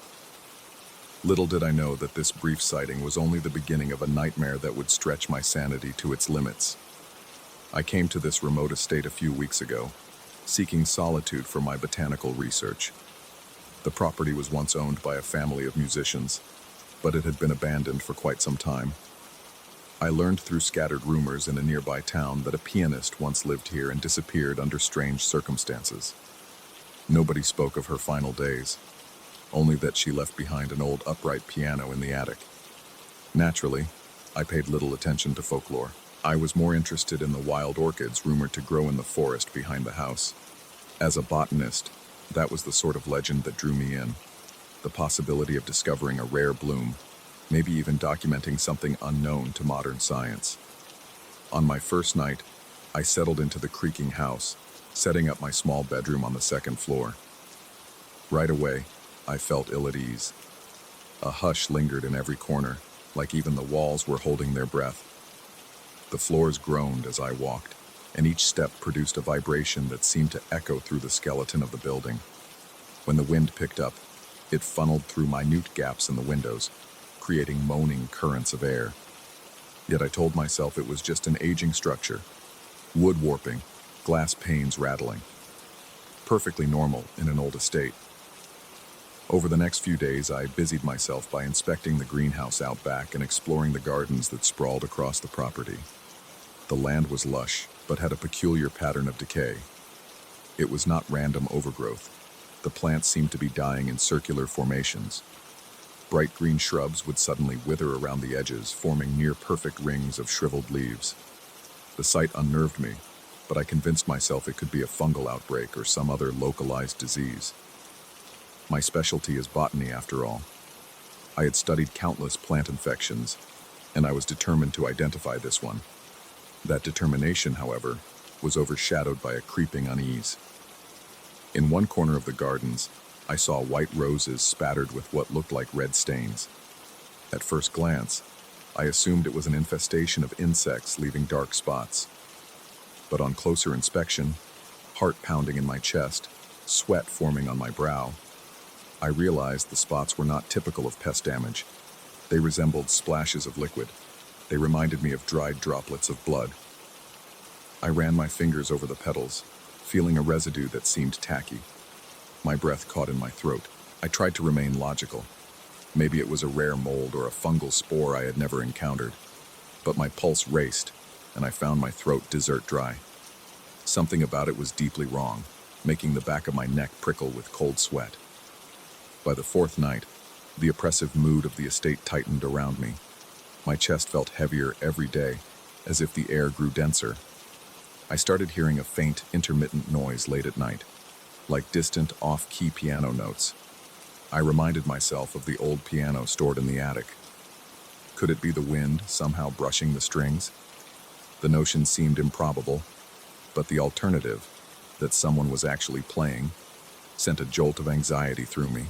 Little did I know that this brief sighting was only the beginning of a nightmare that would stretch my sanity to its limits. I came to this remote estate a few weeks ago, seeking solitude for my botanical research. The property was once owned by a family of musicians, but it had been abandoned for quite some time. I learned through scattered rumors in a nearby town that a pianist once lived here and disappeared under strange circumstances. Nobody spoke of her final days, only that she left behind an old upright piano in the attic. Naturally, I paid little attention to folklore. I was more interested in the wild orchids rumored to grow in the forest behind the house. As a botanist, that was the sort of legend that drew me in. The possibility of discovering a rare bloom, maybe even documenting something unknown to modern science. On my first night, I settled into the creaking house, setting up my small bedroom on the second floor. Right away, I felt ill at ease. A hush lingered in every corner, like even the walls were holding their breath. The floors groaned as I walked, and each step produced a vibration that seemed to echo through the skeleton of the building. When the wind picked up, it funneled through minute gaps in the windows, creating moaning currents of air. Yet I told myself it was just an aging structure, wood warping, glass panes rattling. Perfectly normal in an old estate. Over the next few days, I busied myself by inspecting the greenhouse out back and exploring the gardens that sprawled across the property. The land was lush, but had a peculiar pattern of decay. It was not random overgrowth. The plants seemed to be dying in circular formations. Bright green shrubs would suddenly wither around the edges, forming near-perfect rings of shriveled leaves. The sight unnerved me, but I convinced myself it could be a fungal outbreak or some other localized disease. My specialty is botany, after all. I had studied countless plant infections, and I was determined to identify this one. That determination, however, was overshadowed by a creeping unease. In one corner of the gardens, I saw white roses spattered with what looked like red stains. At first glance, I assumed it was an infestation of insects leaving dark spots. But on closer inspection, heart pounding in my chest, sweat forming on my brow, I realized the spots were not typical of pest damage. They resembled splashes of liquid. They reminded me of dried droplets of blood. I ran my fingers over the petals, feeling a residue that seemed tacky. My breath caught in my throat. I tried to remain logical. Maybe it was a rare mold or a fungal spore I had never encountered. But my pulse raced, and I found my throat desert dry. Something about it was deeply wrong, making the back of my neck prickle with cold sweat. By the fourth night, the oppressive mood of the estate tightened around me. My chest felt heavier every day, as if the air grew denser. I started hearing a faint, intermittent noise late at night, like distant, off-key piano notes. I reminded myself of the old piano stored in the attic. Could it be the wind somehow brushing the strings? The notion seemed improbable, but the alternative, that someone was actually playing, sent a jolt of anxiety through me.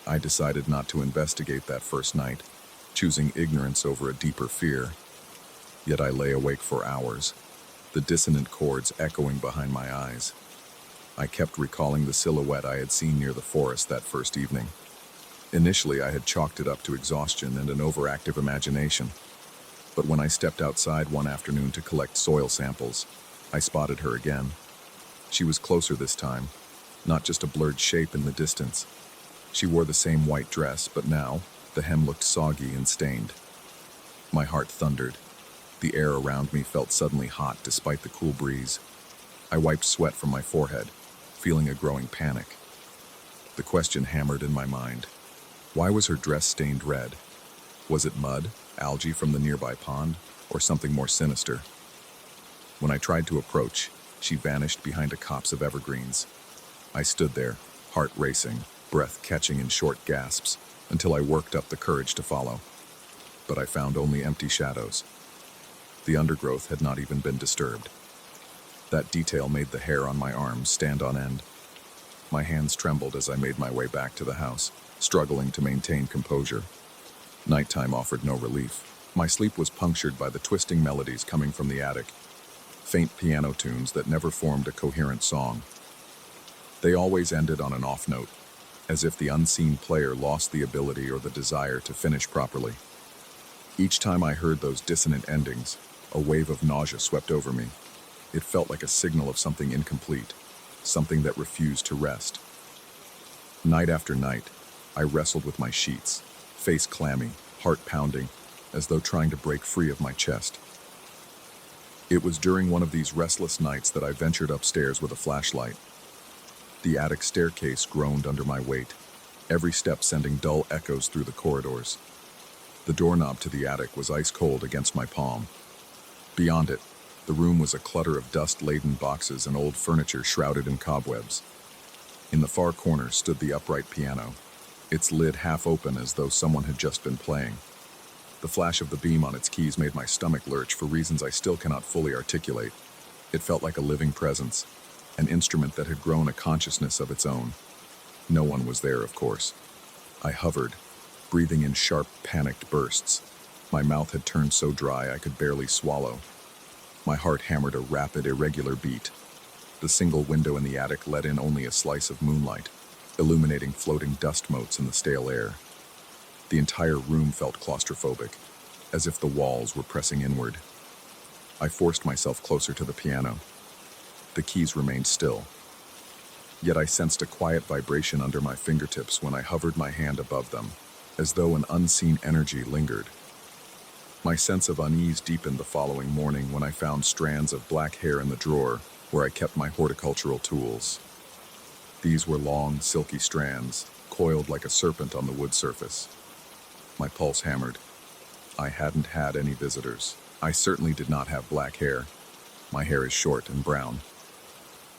I decided not to investigate that first night, choosing ignorance over a deeper fear. Yet I lay awake for hours, the dissonant chords echoing behind my eyes. I kept recalling the silhouette I had seen near the forest that first evening. Initially, I had chalked it up to exhaustion and an overactive imagination. But when I stepped outside one afternoon to collect soil samples, I spotted her again. She was closer this time, not just a blurred shape in the distance. She wore the same white dress, but now the hem looked soggy and stained. My heart thundered. The air around me felt suddenly hot despite the cool breeze. I wiped sweat from my forehead, feeling a growing panic. The question hammered in my mind. Why was her dress stained red? Was it mud, algae from the nearby pond, or something more sinister? When I tried to approach, she vanished behind a copse of evergreens. I stood there, heart racing, breath catching in short gasps, until I worked up the courage to follow. But I found only empty shadows. The undergrowth had not even been disturbed. That detail made the hair on my arms stand on end. My hands trembled as I made my way back to the house, struggling to maintain composure. Nighttime offered no relief. My sleep was punctured by the twisting melodies coming from the attic, faint piano tunes that never formed a coherent song. They always ended on an off note, as if the unseen player lost the ability or the desire to finish properly. Each time I heard those dissonant endings, a wave of nausea swept over me. It felt like a signal of something incomplete, something that refused to rest. Night after night, I wrestled with my sheets, face clammy, heart pounding, as though trying to break free of my chest. It was during one of these restless nights that I ventured upstairs with a flashlight. The attic staircase groaned under my weight, every step sending dull echoes through the corridors. The doorknob to the attic was ice cold against my palm. Beyond it, the room was a clutter of dust-laden boxes and old furniture shrouded in cobwebs. In the far corner stood the upright piano, its lid half open as though someone had just been playing. The flash of the beam on its keys made my stomach lurch for reasons I still cannot fully articulate. It felt like a living presence, an instrument that had grown a consciousness of its own. No one was there, of course. I hovered, breathing in sharp, panicked bursts. My mouth had turned so dry I could barely swallow. My heart hammered a rapid, irregular beat. The single window in the attic let in only a slice of moonlight, illuminating floating dust motes in the stale air. The entire room felt claustrophobic, as if the walls were pressing inward. I forced myself closer to the piano. The keys remained still. Yet I sensed a quiet vibration under my fingertips when I hovered my hand above them, as though an unseen energy lingered. My sense of unease deepened the following morning when I found strands of black hair in the drawer where I kept my horticultural tools. These were long, silky strands, coiled like a serpent on the wood surface. My pulse hammered. I hadn't had any visitors. I certainly did not have black hair. My hair is short and brown.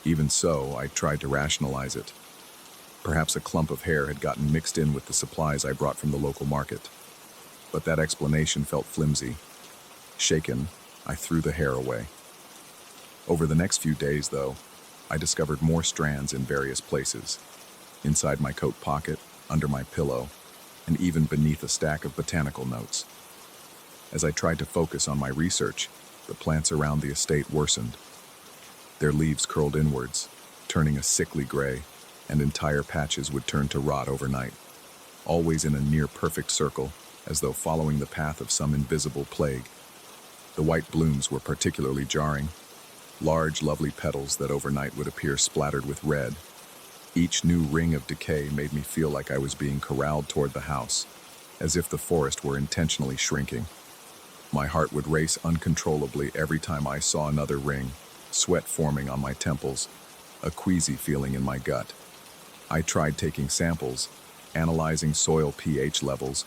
Even so, I tried to rationalize it. Perhaps a clump of hair had gotten mixed in with the supplies I brought from the local market. But that explanation felt flimsy. Shaken, I threw the hair away. Over the next few days, though, I discovered more strands in various places. Inside my coat pocket, under my pillow, and even beneath a stack of botanical notes. As I tried to focus on my research, the plants around the estate worsened. Their leaves curled inwards, turning a sickly gray, and entire patches would turn to rot overnight, always in a near-perfect circle, as though following the path of some invisible plague. The white blooms were particularly jarring, large, lovely petals that overnight would appear splattered with red. Each new ring of decay made me feel like I was being corralled toward the house, as if the forest were intentionally shrinking. My heart would race uncontrollably every time I saw another ring, sweat forming on my temples, a queasy feeling in my gut. I tried taking samples, analyzing soil pH levels,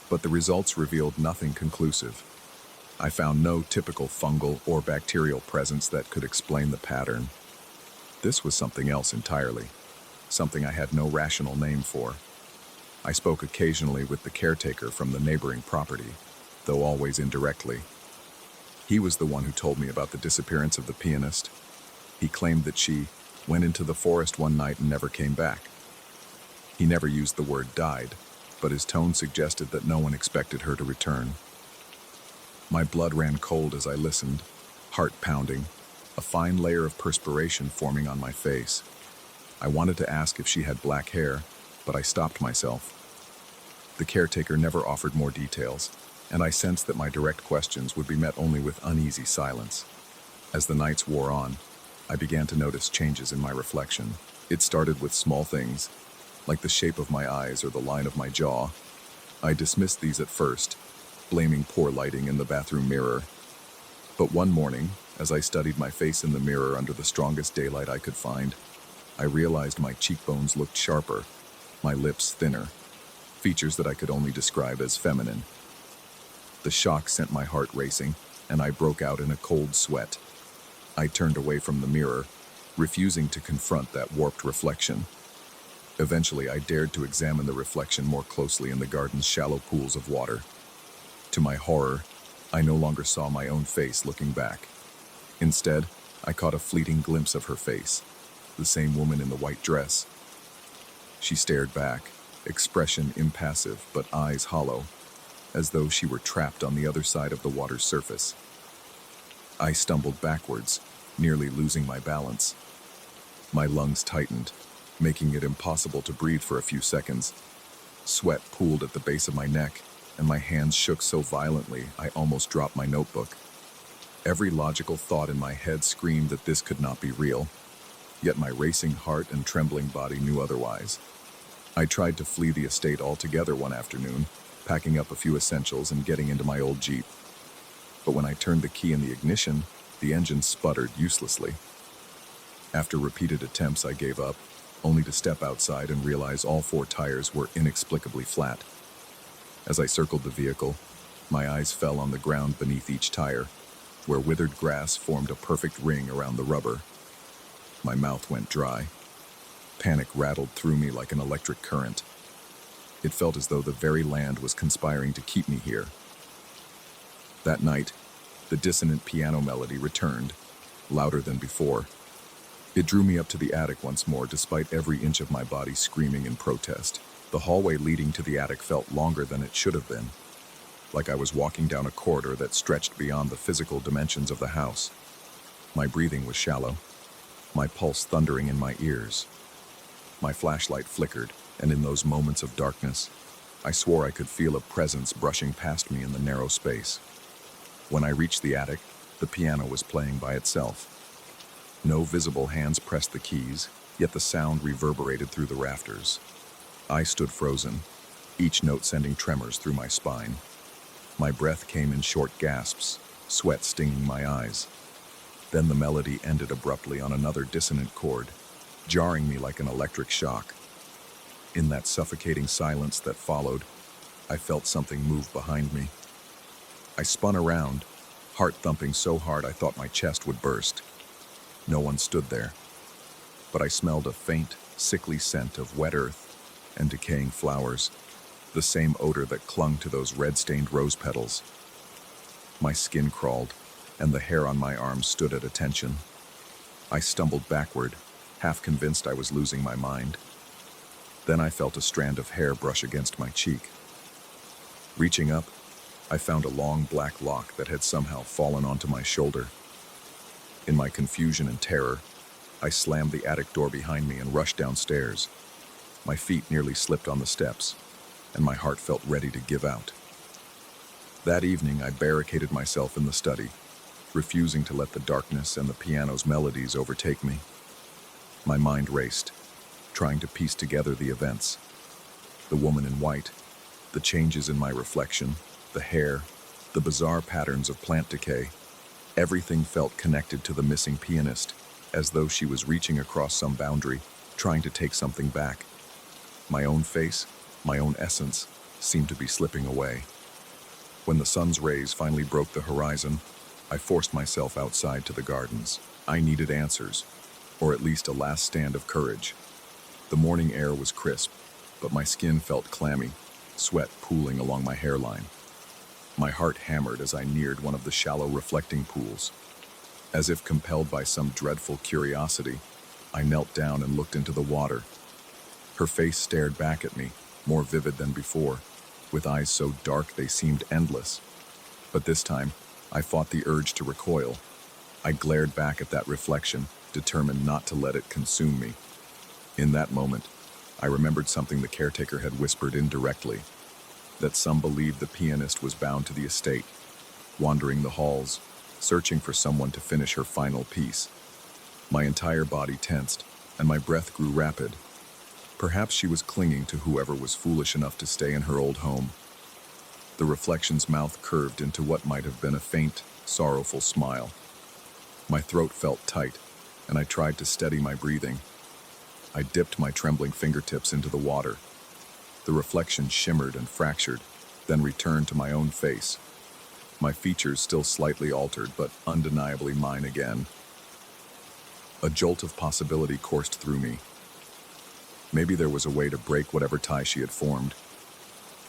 but the results revealed nothing conclusive. I found no typical fungal or bacterial presence that could explain the pattern. This was something else entirely, something I had no rational name for. I spoke occasionally with the caretaker from the neighboring property, though always indirectly. He was the one who told me about the disappearance of the pianist. He claimed that she went into the forest one night and never came back. He never used the word died, but his tone suggested that no one expected her to return. My blood ran cold as I listened, heart pounding, a fine layer of perspiration forming on my face. I wanted to ask if she had black hair, but I stopped myself. The caretaker never offered more details, and I sensed that my direct questions would be met only with uneasy silence. As the nights wore on, I began to notice changes in my reflection. It started with small things, like the shape of my eyes or the line of my jaw. I dismissed these at first, blaming poor lighting in the bathroom mirror. But one morning, as I studied my face in the mirror under the strongest daylight I could find, I realized my cheekbones looked sharper, my lips thinner, features that I could only describe as feminine. The shock sent my heart racing, and I broke out in a cold sweat. I turned away from the mirror, refusing to confront that warped reflection. Eventually, I dared to examine the reflection more closely in the garden's shallow pools of water. To my horror, I no longer saw my own face looking back. Instead, I caught a fleeting glimpse of her face, the same woman in the white dress. She stared back, expression impassive but eyes hollow, as though she were trapped on the other side of the water's surface. I stumbled backwards, nearly losing my balance. My lungs tightened, making it impossible to breathe for a few seconds. Sweat pooled at the base of my neck, and my hands shook so violently I almost dropped my notebook. Every logical thought in my head screamed that this could not be real, yet my racing heart and trembling body knew otherwise. I tried to flee the estate altogether one afternoon, packing up a few essentials and getting into my old Jeep. But when I turned the key in the ignition, the engine sputtered uselessly. After repeated attempts, I gave up, only to step outside and realize all 4 tires were inexplicably flat. As I circled the vehicle, my eyes fell on the ground beneath each tire, where withered grass formed a perfect ring around the rubber. My mouth went dry. Panic rattled through me like an electric current. It felt as though the very land was conspiring to keep me here. That night, the dissonant piano melody returned, louder than before. It drew me up to the attic once more, despite every inch of my body screaming in protest. The hallway leading to the attic felt longer than it should have been, like I was walking down a corridor that stretched beyond the physical dimensions of the house. My breathing was shallow, my pulse thundering in my ears. My flashlight flickered, and in those moments of darkness, I swore I could feel a presence brushing past me in the narrow space. When I reached the attic, the piano was playing by itself. No visible hands pressed the keys, yet the sound reverberated through the rafters. I stood frozen, each note sending tremors through my spine. My breath came in short gasps, sweat stinging my eyes. Then the melody ended abruptly on another dissonant chord, jarring me like an electric shock. In that suffocating silence that followed, I felt something move behind me. I spun around, heart thumping so hard I thought my chest would burst. No one stood there, but I smelled a faint, sickly scent of wet earth and decaying flowers, the same odor that clung to those red-stained rose petals. My skin crawled, and the hair on my arms stood at attention. I stumbled backward, half convinced I was losing my mind. Then I felt a strand of hair brush against my cheek. Reaching up, I found a long black lock that had somehow fallen onto my shoulder. In my confusion and terror, I slammed the attic door behind me and rushed downstairs. My feet nearly slipped on the steps, and my heart felt ready to give out. That evening, I barricaded myself in the study, refusing to let the darkness and the piano's melodies overtake me. My mind raced, trying to piece together the events. The woman in white, the changes in my reflection, the hair, the bizarre patterns of plant decay. Everything felt connected to the missing pianist, as though she was reaching across some boundary, trying to take something back. My own face, my own essence, seemed to be slipping away. When the sun's rays finally broke the horizon, I forced myself outside to the gardens. I needed answers, or at least a last stand of courage. The morning air was crisp, but my skin felt clammy, sweat pooling along my hairline. My heart hammered as I neared one of the shallow reflecting pools. As if compelled by some dreadful curiosity, I knelt down and looked into the water. Her face stared back at me, more vivid than before, with eyes so dark they seemed endless. But this time, I fought the urge to recoil. I glared back at that reflection, determined not to let it consume me. In that moment, I remembered something the caretaker had whispered indirectly, that some believed the pianist was bound to the estate, wandering the halls, searching for someone to finish her final piece. My entire body tensed, and my breath grew rapid. Perhaps she was clinging to whoever was foolish enough to stay in her old home. The reflection's mouth curved into what might have been a faint, sorrowful smile. My throat felt tight, and I tried to steady my breathing. I dipped my trembling fingertips into the water. The reflection shimmered and fractured, then returned to my own face. My features still slightly altered, but undeniably mine again. A jolt of possibility coursed through me. Maybe there was a way to break whatever tie she had formed.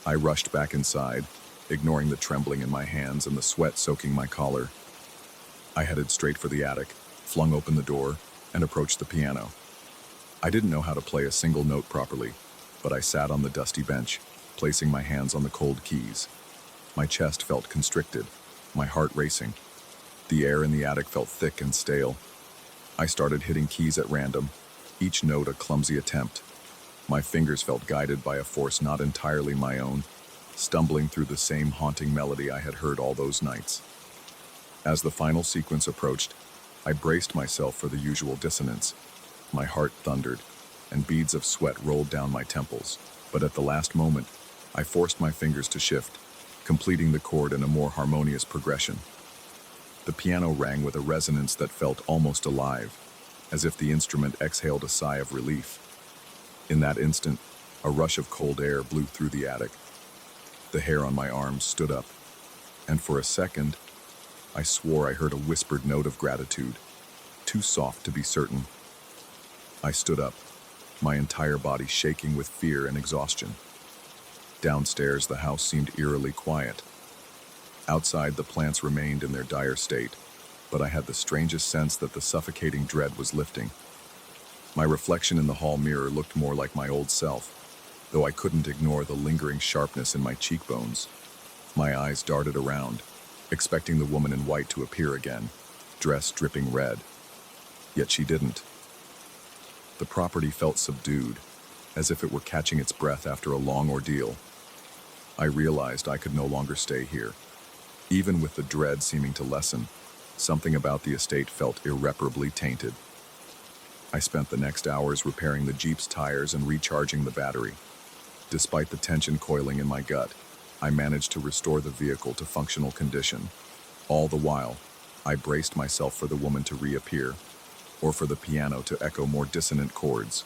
I rushed back inside, ignoring the trembling in my hands and the sweat soaking my collar. I headed straight for the attic, flung open the door, and approached the piano. I didn't know how to play a single note properly, but I sat on the dusty bench, placing my hands on the cold keys. My chest felt constricted, my heart racing. The air in the attic felt thick and stale. I started hitting keys at random, each note a clumsy attempt. My fingers felt guided by a force not entirely my own, stumbling through the same haunting melody I had heard all those nights. As the final sequence approached, I braced myself for the usual dissonance. My heart thundered, and beads of sweat rolled down my temples. But at the last moment, I forced my fingers to shift, completing the chord in a more harmonious progression. The piano rang with a resonance that felt almost alive, as if the instrument exhaled a sigh of relief. In that instant, a rush of cold air blew through the attic. The hair on my arms stood up, and for a second, I swore I heard a whispered note of gratitude, too soft to be certain. I stood up, my entire body shaking with fear and exhaustion. Downstairs, the house seemed eerily quiet. Outside, the plants remained in their dire state, but I had the strangest sense that the suffocating dread was lifting. My reflection in the hall mirror looked more like my old self, though I couldn't ignore the lingering sharpness in my cheekbones. My eyes darted around, expecting the woman in white to appear again, dress dripping red. Yet she didn't. The property felt subdued, as if it were catching its breath after a long ordeal. I realized I could no longer stay here. Even with the dread seeming to lessen, something about the estate felt irreparably tainted. I spent the next hours repairing the Jeep's tires and recharging the battery. Despite the tension coiling in my gut, I managed to restore the vehicle to functional condition. All the while, I braced myself for the woman to reappear, or for the piano to echo more dissonant chords.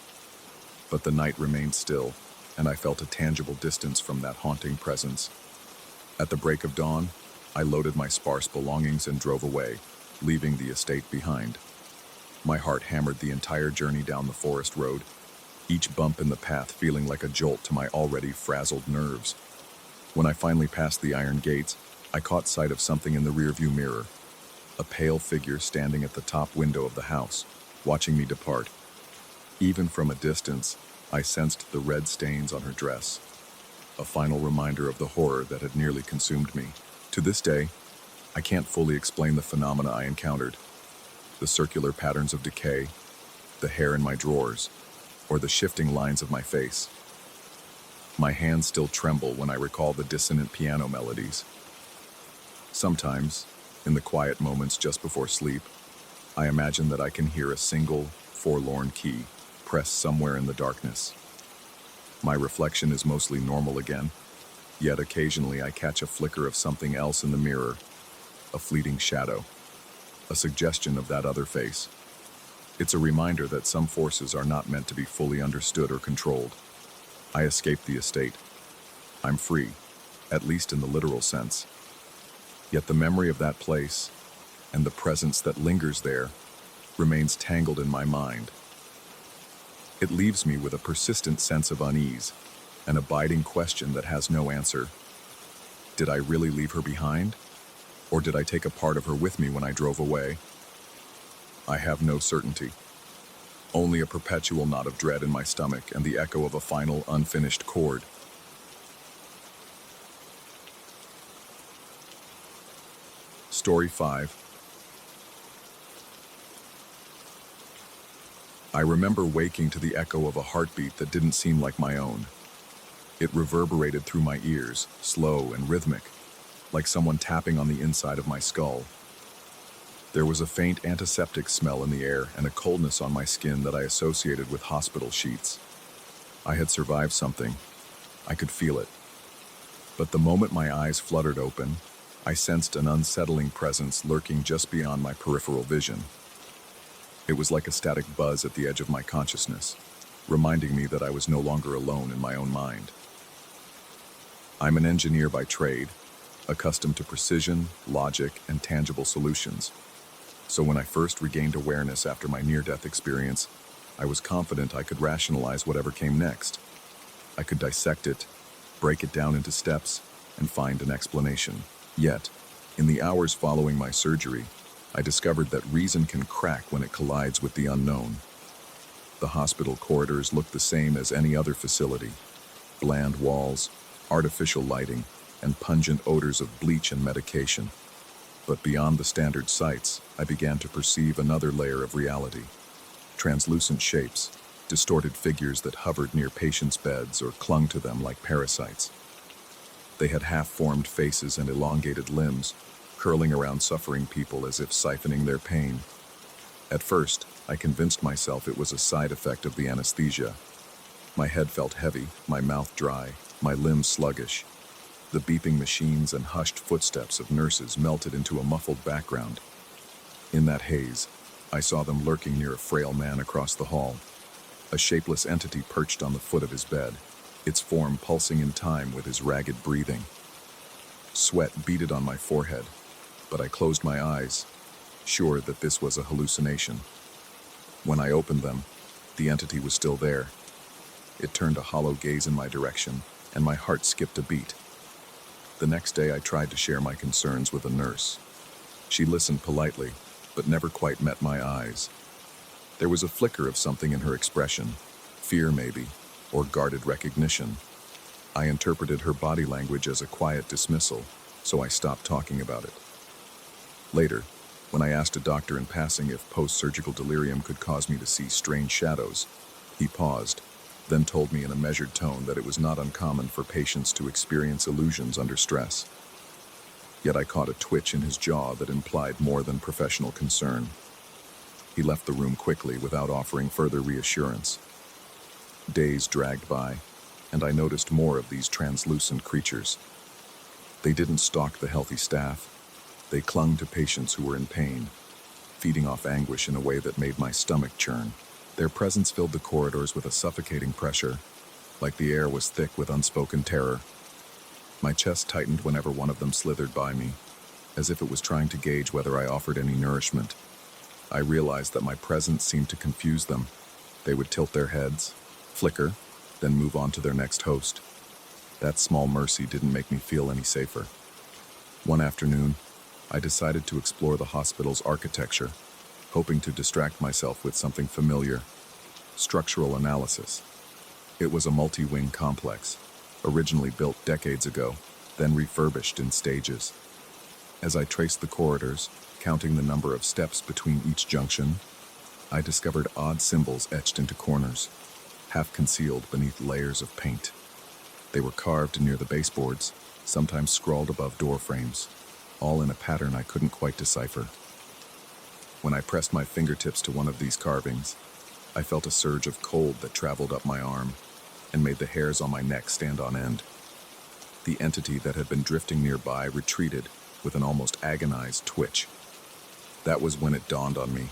But the night remained still, and I felt a tangible distance from that haunting presence. At the break of dawn, I loaded my sparse belongings and drove away, leaving the estate behind. My heart hammered the entire journey down the forest road, each bump in the path feeling like a jolt to my already frazzled nerves. When I finally passed the iron gates, I caught sight of something in the rearview mirror, a pale figure standing at the top window of the house, watching me depart. Even from a distance, I sensed the red stains on her dress, a final reminder of the horror that had nearly consumed me. To this day, I can't fully explain the phenomena I encountered. The circular patterns of decay, the hair in my drawers, or the shifting lines of my face. My hands still tremble when I recall the dissonant piano melodies. Sometimes, in the quiet moments just before sleep, I imagine that I can hear a single, forlorn key pressed somewhere in the darkness. My reflection is mostly normal again, yet occasionally I catch a flicker of something else in the mirror, a fleeting shadow, a suggestion of that other face. It's a reminder that some forces are not meant to be fully understood or controlled. I escaped the estate, I'm free, at least in the literal sense. Yet the memory of that place, and the presence that lingers there, remains tangled in my mind. It leaves me with a persistent sense of unease, an abiding question that has no answer. Did I really leave her behind? Or did I take a part of her with me when I drove away? I have no certainty. Only a perpetual knot of dread in my stomach and the echo of a final, unfinished chord. Story 5. I remember waking to the echo of a heartbeat that didn't seem like my own. It reverberated through my ears, slow and rhythmic, like someone tapping on the inside of my skull. There was a faint antiseptic smell in the air and a coldness on my skin that I associated with hospital sheets. I had survived something. I could feel it. But the moment my eyes fluttered open, I sensed an unsettling presence lurking just beyond my peripheral vision. It was like a static buzz at the edge of my consciousness, reminding me that I was no longer alone in my own mind. I'm an engineer by trade, accustomed to precision, logic, and tangible solutions. So when I first regained awareness after my near-death experience, I was confident I could rationalize whatever came next. I could dissect it, break it down into steps, and find an explanation. Yet, in the hours following my surgery, I discovered that reason can crack when it collides with the unknown. The hospital corridors looked the same as any other facility: bland walls, artificial lighting, and pungent odors of bleach and medication. But beyond the standard sights, I began to perceive another layer of reality. Translucent shapes, distorted figures that hovered near patients' beds or clung to them like parasites. They had half-formed faces and elongated limbs, curling around suffering people as if siphoning their pain. At first, I convinced myself it was a side effect of the anesthesia. My head felt heavy, my mouth dry, my limbs sluggish. The beeping machines and hushed footsteps of nurses melted into a muffled background. In that haze, I saw them lurking near a frail man across the hall, a shapeless entity perched on the foot of his bed, its form pulsing in time with his ragged breathing. Sweat beaded on my forehead, but I closed my eyes, sure that this was a hallucination. When I opened them, the entity was still there. It turned a hollow gaze in my direction, and my heart skipped a beat. The next day I tried to share my concerns with a nurse. She listened politely, but never quite met my eyes. There was a flicker of something in her expression, fear maybe, or guarded recognition. I interpreted her body language as a quiet dismissal, so I stopped talking about it. Later, when I asked a doctor in passing if post-surgical delirium could cause me to see strange shadows, he paused, then told me in a measured tone that it was not uncommon for patients to experience illusions under stress. Yet I caught a twitch in his jaw that implied more than professional concern. He left the room quickly without offering further reassurance. Days dragged by, and I noticed more of these translucent creatures. They didn't stalk the healthy staff. They clung to patients who were in pain, feeding off anguish in a way that made my stomach churn. Their presence filled the corridors with a suffocating pressure, like the air was thick with unspoken terror. My chest tightened whenever one of them slithered by me, as if it was trying to gauge whether I offered any nourishment. I realized that my presence seemed to confuse them. They would tilt their heads, flicker, then move on to their next host. That small mercy didn't make me feel any safer. One afternoon, I decided to explore the hospital's architecture, hoping to distract myself with something familiar: structural analysis. It was a multi-wing complex, originally built decades ago, then refurbished in stages. As I traced the corridors, counting the number of steps between each junction, I discovered odd symbols etched into corners, half concealed beneath layers of paint. They were carved near the baseboards, sometimes scrawled above door frames, all in a pattern I couldn't quite decipher. When I pressed my fingertips to one of these carvings, I felt a surge of cold that traveled up my arm and made the hairs on my neck stand on end. The entity that had been drifting nearby retreated with an almost agonized twitch. That was when it dawned on me.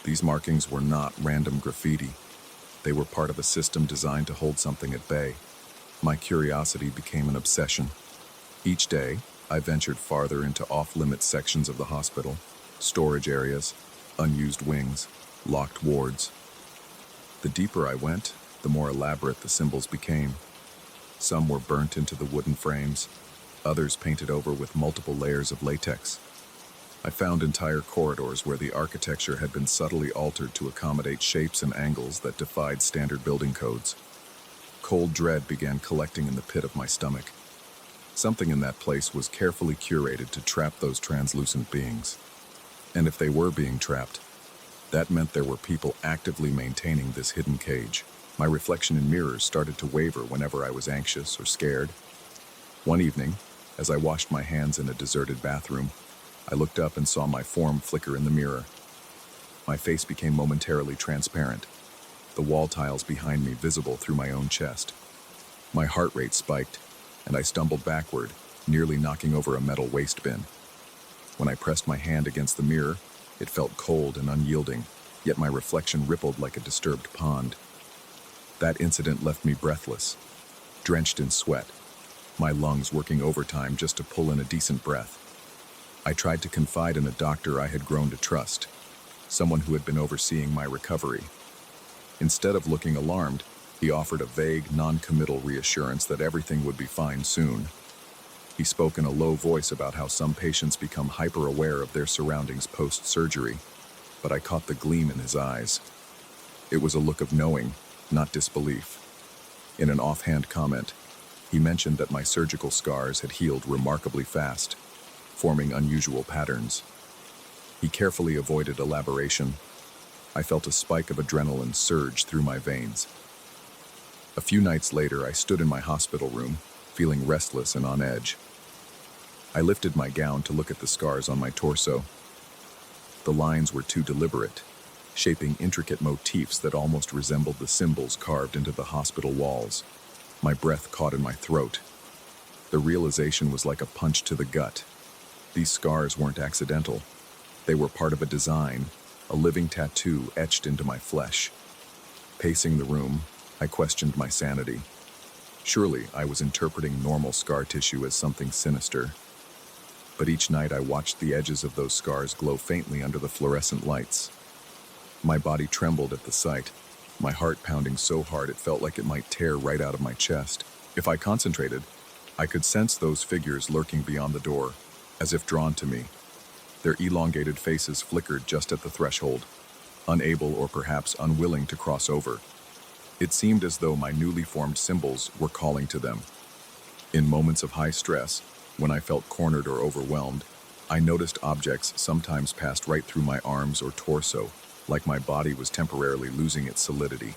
These markings were not random graffiti. They were part of a system designed to hold something at bay. My curiosity became an obsession. Each day, I ventured farther into off-limits sections of the hospital, storage areas, unused wings, locked wards. The deeper I went, the more elaborate the symbols became. Some were burnt into the wooden frames, others painted over with multiple layers of latex. I found entire corridors where the architecture had been subtly altered to accommodate shapes and angles that defied standard building codes. Cold dread began collecting in the pit of my stomach. Something in that place was carefully curated to trap those translucent beings. And if they were being trapped, that meant there were people actively maintaining this hidden cage. My reflection in mirrors started to waver whenever I was anxious or scared. One evening, as I washed my hands in a deserted bathroom, I looked up and saw my form flicker in the mirror. My face became momentarily transparent, the wall tiles behind me visible through my own chest. My heart rate spiked, and I stumbled backward, nearly knocking over a metal waste bin. When I pressed my hand against the mirror, it felt cold and unyielding, yet my reflection rippled like a disturbed pond. That incident left me breathless, drenched in sweat, my lungs working overtime just to pull in a decent breath. I tried to confide in a doctor I had grown to trust, someone who had been overseeing my recovery. Instead of looking alarmed, he offered a vague, non-committal reassurance that everything would be fine soon. He spoke in a low voice about how some patients become hyper-aware of their surroundings post-surgery, but I caught the gleam in his eyes. It was a look of knowing, not disbelief. In an offhand comment, he mentioned that my surgical scars had healed remarkably fast, forming unusual patterns. He carefully avoided elaboration. I felt a spike of adrenaline surge through my veins. A few nights later, I stood in my hospital room, feeling restless and on edge. I lifted my gown to look at the scars on my torso. The lines were too deliberate, shaping intricate motifs that almost resembled the symbols carved into the hospital walls. My breath caught in my throat. The realization was like a punch to the gut. These scars weren't accidental. They were part of a design, a living tattoo etched into my flesh. Pacing the room, I questioned my sanity. Surely I was interpreting normal scar tissue as something sinister. But each night I watched the edges of those scars glow faintly under the fluorescent lights. My body trembled at the sight, my heart pounding so hard it felt like it might tear right out of my chest. If I concentrated, I could sense those figures lurking beyond the door, as if drawn to me. Their elongated faces flickered just at the threshold, unable or perhaps unwilling to cross over. It seemed as though my newly formed symbols were calling to them. In moments of high stress, when I felt cornered or overwhelmed, I noticed objects sometimes passed right through my arms or torso, like my body was temporarily losing its solidity.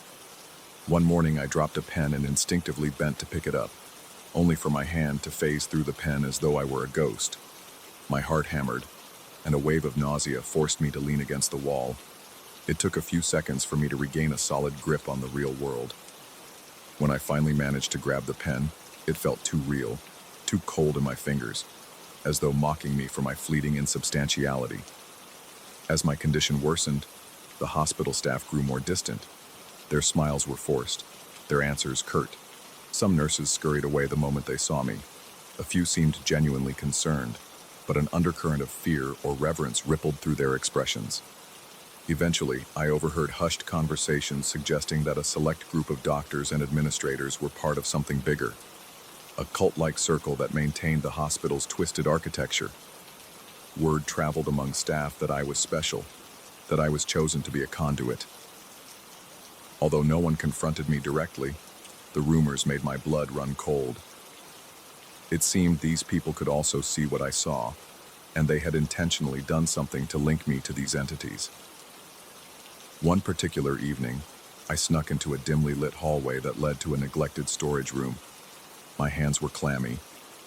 One morning I dropped a pen and instinctively bent to pick it up, only for my hand to phase through the pen as though I were a ghost. My heart hammered, and a wave of nausea forced me to lean against the wall. It took a few seconds for me to regain a solid grip on the real world. When I finally managed to grab the pen, it felt too real, too cold in my fingers, as though mocking me for my fleeting insubstantiality. As my condition worsened, the hospital staff grew more distant. Their smiles were forced, their answers curt. Some nurses scurried away the moment they saw me. A few seemed genuinely concerned, but an undercurrent of fear or reverence rippled through their expressions. Eventually, I overheard hushed conversations suggesting that a select group of doctors and administrators were part of something bigger, a cult-like circle that maintained the hospital's twisted architecture. Word traveled among staff that I was special, that I was chosen to be a conduit. Although no one confronted me directly, the rumors made my blood run cold. It seemed these people could also see what I saw, and they had intentionally done something to link me to these entities. One particular evening, I snuck into a dimly lit hallway that led to a neglected storage room. My hands were clammy,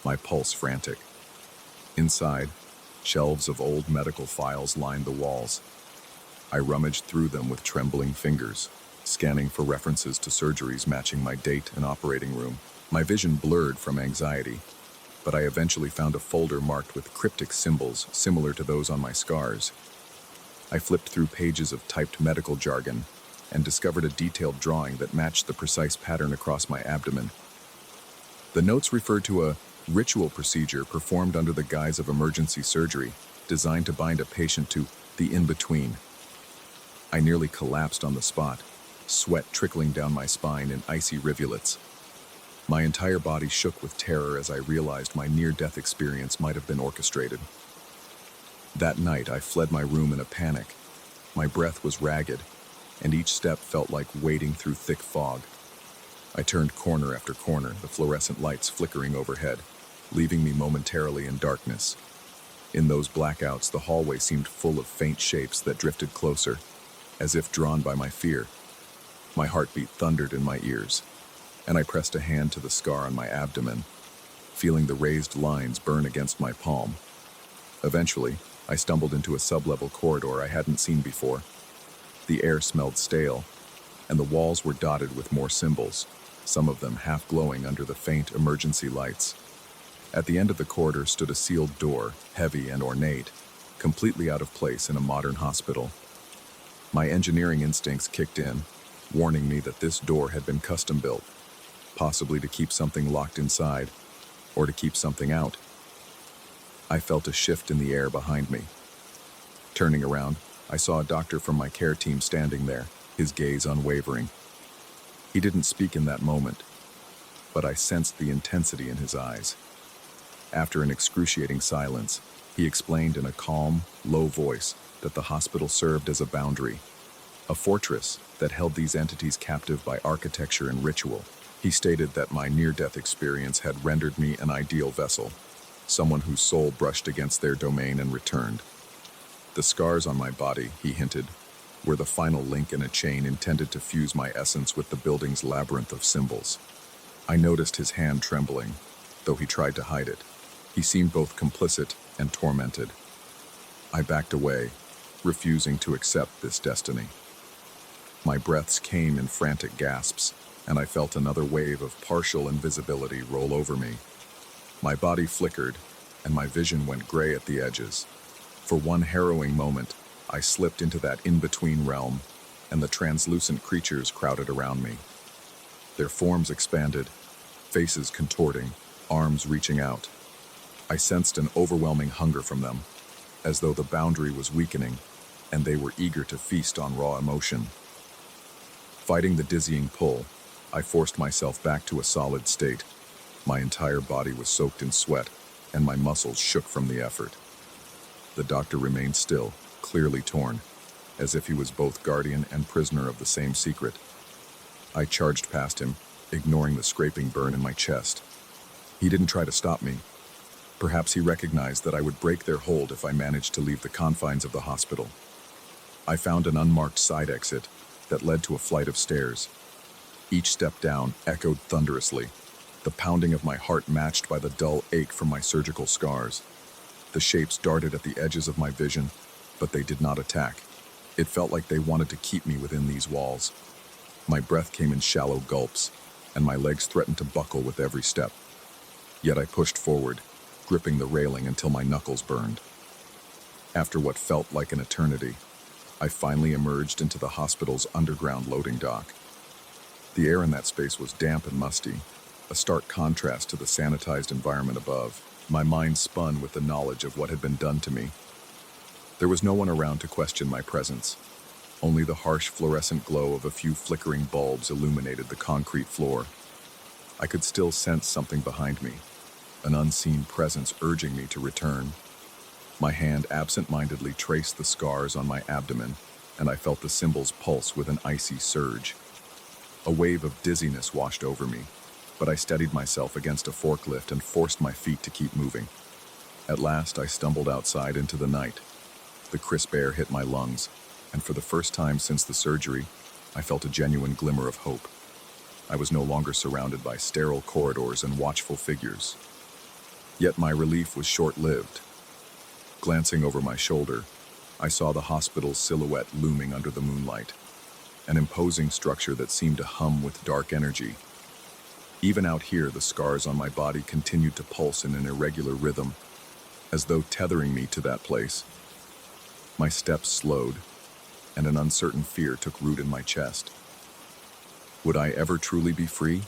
my pulse frantic. Inside, shelves of old medical files lined the walls. I rummaged through them with trembling fingers, scanning for references to surgeries matching my date and operating room. My vision blurred from anxiety, but I eventually found a folder marked with cryptic symbols similar to those on my scars. I flipped through pages of typed medical jargon and discovered a detailed drawing that matched the precise pattern across my abdomen. The notes referred to a ritual procedure performed under the guise of emergency surgery, designed to bind a patient to the in-between. I nearly collapsed on the spot, sweat trickling down my spine in icy rivulets. My entire body shook with terror as I realized my near-death experience might have been orchestrated. That night, I fled my room in a panic. My breath was ragged, and each step felt like wading through thick fog. I turned corner after corner, the fluorescent lights flickering overhead, leaving me momentarily in darkness. In those blackouts, the hallway seemed full of faint shapes that drifted closer, as if drawn by my fear. My heartbeat thundered in my ears, and I pressed a hand to the scar on my abdomen, feeling the raised lines burn against my palm. Eventually, I stumbled into a sublevel corridor I hadn't seen before. The air smelled stale, and the walls were dotted with more symbols, some of them half glowing under the faint emergency lights. At the end of the corridor stood a sealed door, heavy and ornate, completely out of place in a modern hospital. My engineering instincts kicked in, warning me that this door had been custom built, possibly to keep something locked inside, or to keep something out. I felt a shift in the air behind me. Turning around, I saw a doctor from my care team standing there, his gaze unwavering. He didn't speak in that moment, but I sensed the intensity in his eyes. After an excruciating silence, he explained in a calm, low voice that the hospital served as a boundary, a fortress that held these entities captive by architecture and ritual. He stated that my near-death experience had rendered me an ideal vessel, someone whose soul brushed against their domain and returned. The scars on my body, he hinted, were the final link in a chain intended to fuse my essence with the building's labyrinth of symbols. I noticed his hand trembling, though he tried to hide it. He seemed both complicit and tormented. I backed away, refusing to accept this destiny. My breaths came in frantic gasps, and I felt another wave of partial invisibility roll over me. My body flickered, and my vision went gray at the edges. For one harrowing moment, I slipped into that in-between realm, and the translucent creatures crowded around me. Their forms expanded, faces contorting, arms reaching out. I sensed an overwhelming hunger from them, as though the boundary was weakening, and they were eager to feast on raw emotion. Fighting the dizzying pull, I forced myself back to a solid state. My entire body was soaked in sweat, and my muscles shook from the effort. The doctor remained still, clearly torn, as if he was both guardian and prisoner of the same secret. I charged past him, ignoring the scraping burn in my chest. He didn't try to stop me. Perhaps he recognized that I would break their hold if I managed to leave the confines of the hospital. I found an unmarked side exit that led to a flight of stairs. Each step down echoed thunderously, the pounding of my heart matched by the dull ache from my surgical scars. The shapes darted at the edges of my vision, but they did not attack. It felt like they wanted to keep me within these walls. My breath came in shallow gulps, and my legs threatened to buckle with every step. Yet I pushed forward, gripping the railing until my knuckles burned. After what felt like an eternity, I finally emerged into the hospital's underground loading dock. The air in that space was damp and musty, a stark contrast to the sanitized environment above. My mind spun with the knowledge of what had been done to me. There was no one around to question my presence. Only the harsh fluorescent glow of a few flickering bulbs illuminated the concrete floor. I could still sense something behind me, an unseen presence urging me to return. My hand absent-mindedly traced the scars on my abdomen, and I felt the symbols pulse with an icy surge. A wave of dizziness washed over me, but I steadied myself against a forklift and forced my feet to keep moving. At last, I stumbled outside into the night. The crisp air hit my lungs, and for the first time since the surgery, I felt a genuine glimmer of hope. I was no longer surrounded by sterile corridors and watchful figures. Yet my relief was short-lived. Glancing over my shoulder, I saw the hospital's silhouette looming under the moonlight, an imposing structure that seemed to hum with dark energy. Even out here, the scars on my body continued to pulse in an irregular rhythm, as though tethering me to that place. My steps slowed, and an uncertain fear took root in my chest. Would I ever truly be free?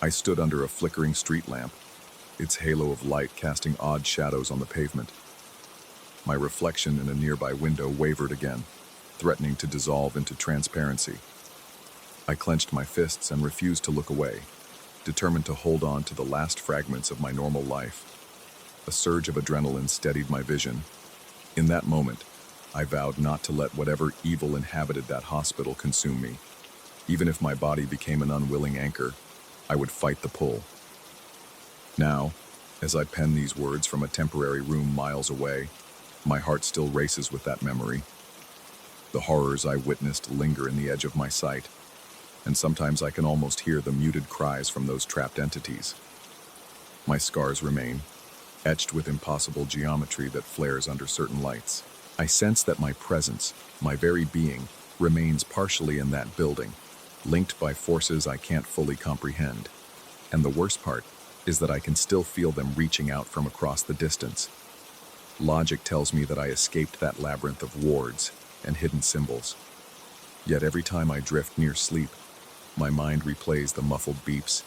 I stood under a flickering street lamp, its halo of light casting odd shadows on the pavement. My reflection in a nearby window wavered again, threatening to dissolve into transparency. I clenched my fists and refused to look away, determined to hold on to the last fragments of my normal life. A surge of adrenaline steadied my vision. In that moment, I vowed not to let whatever evil inhabited that hospital consume me. Even if my body became an unwilling anchor, I would fight the pull. Now, as I pen these words from a temporary room miles away, my heart still races with that memory. The horrors I witnessed linger in the edge of my sight, and sometimes I can almost hear the muted cries from those trapped entities. My scars remain, etched with impossible geometry that flares under certain lights. I sense that my presence, my very being, remains partially in that building, linked by forces I can't fully comprehend. And the worst part is that I can still feel them reaching out from across the distance. Logic tells me that I escaped that labyrinth of wards and hidden symbols. Yet every time I drift near sleep, my mind replays the muffled beeps,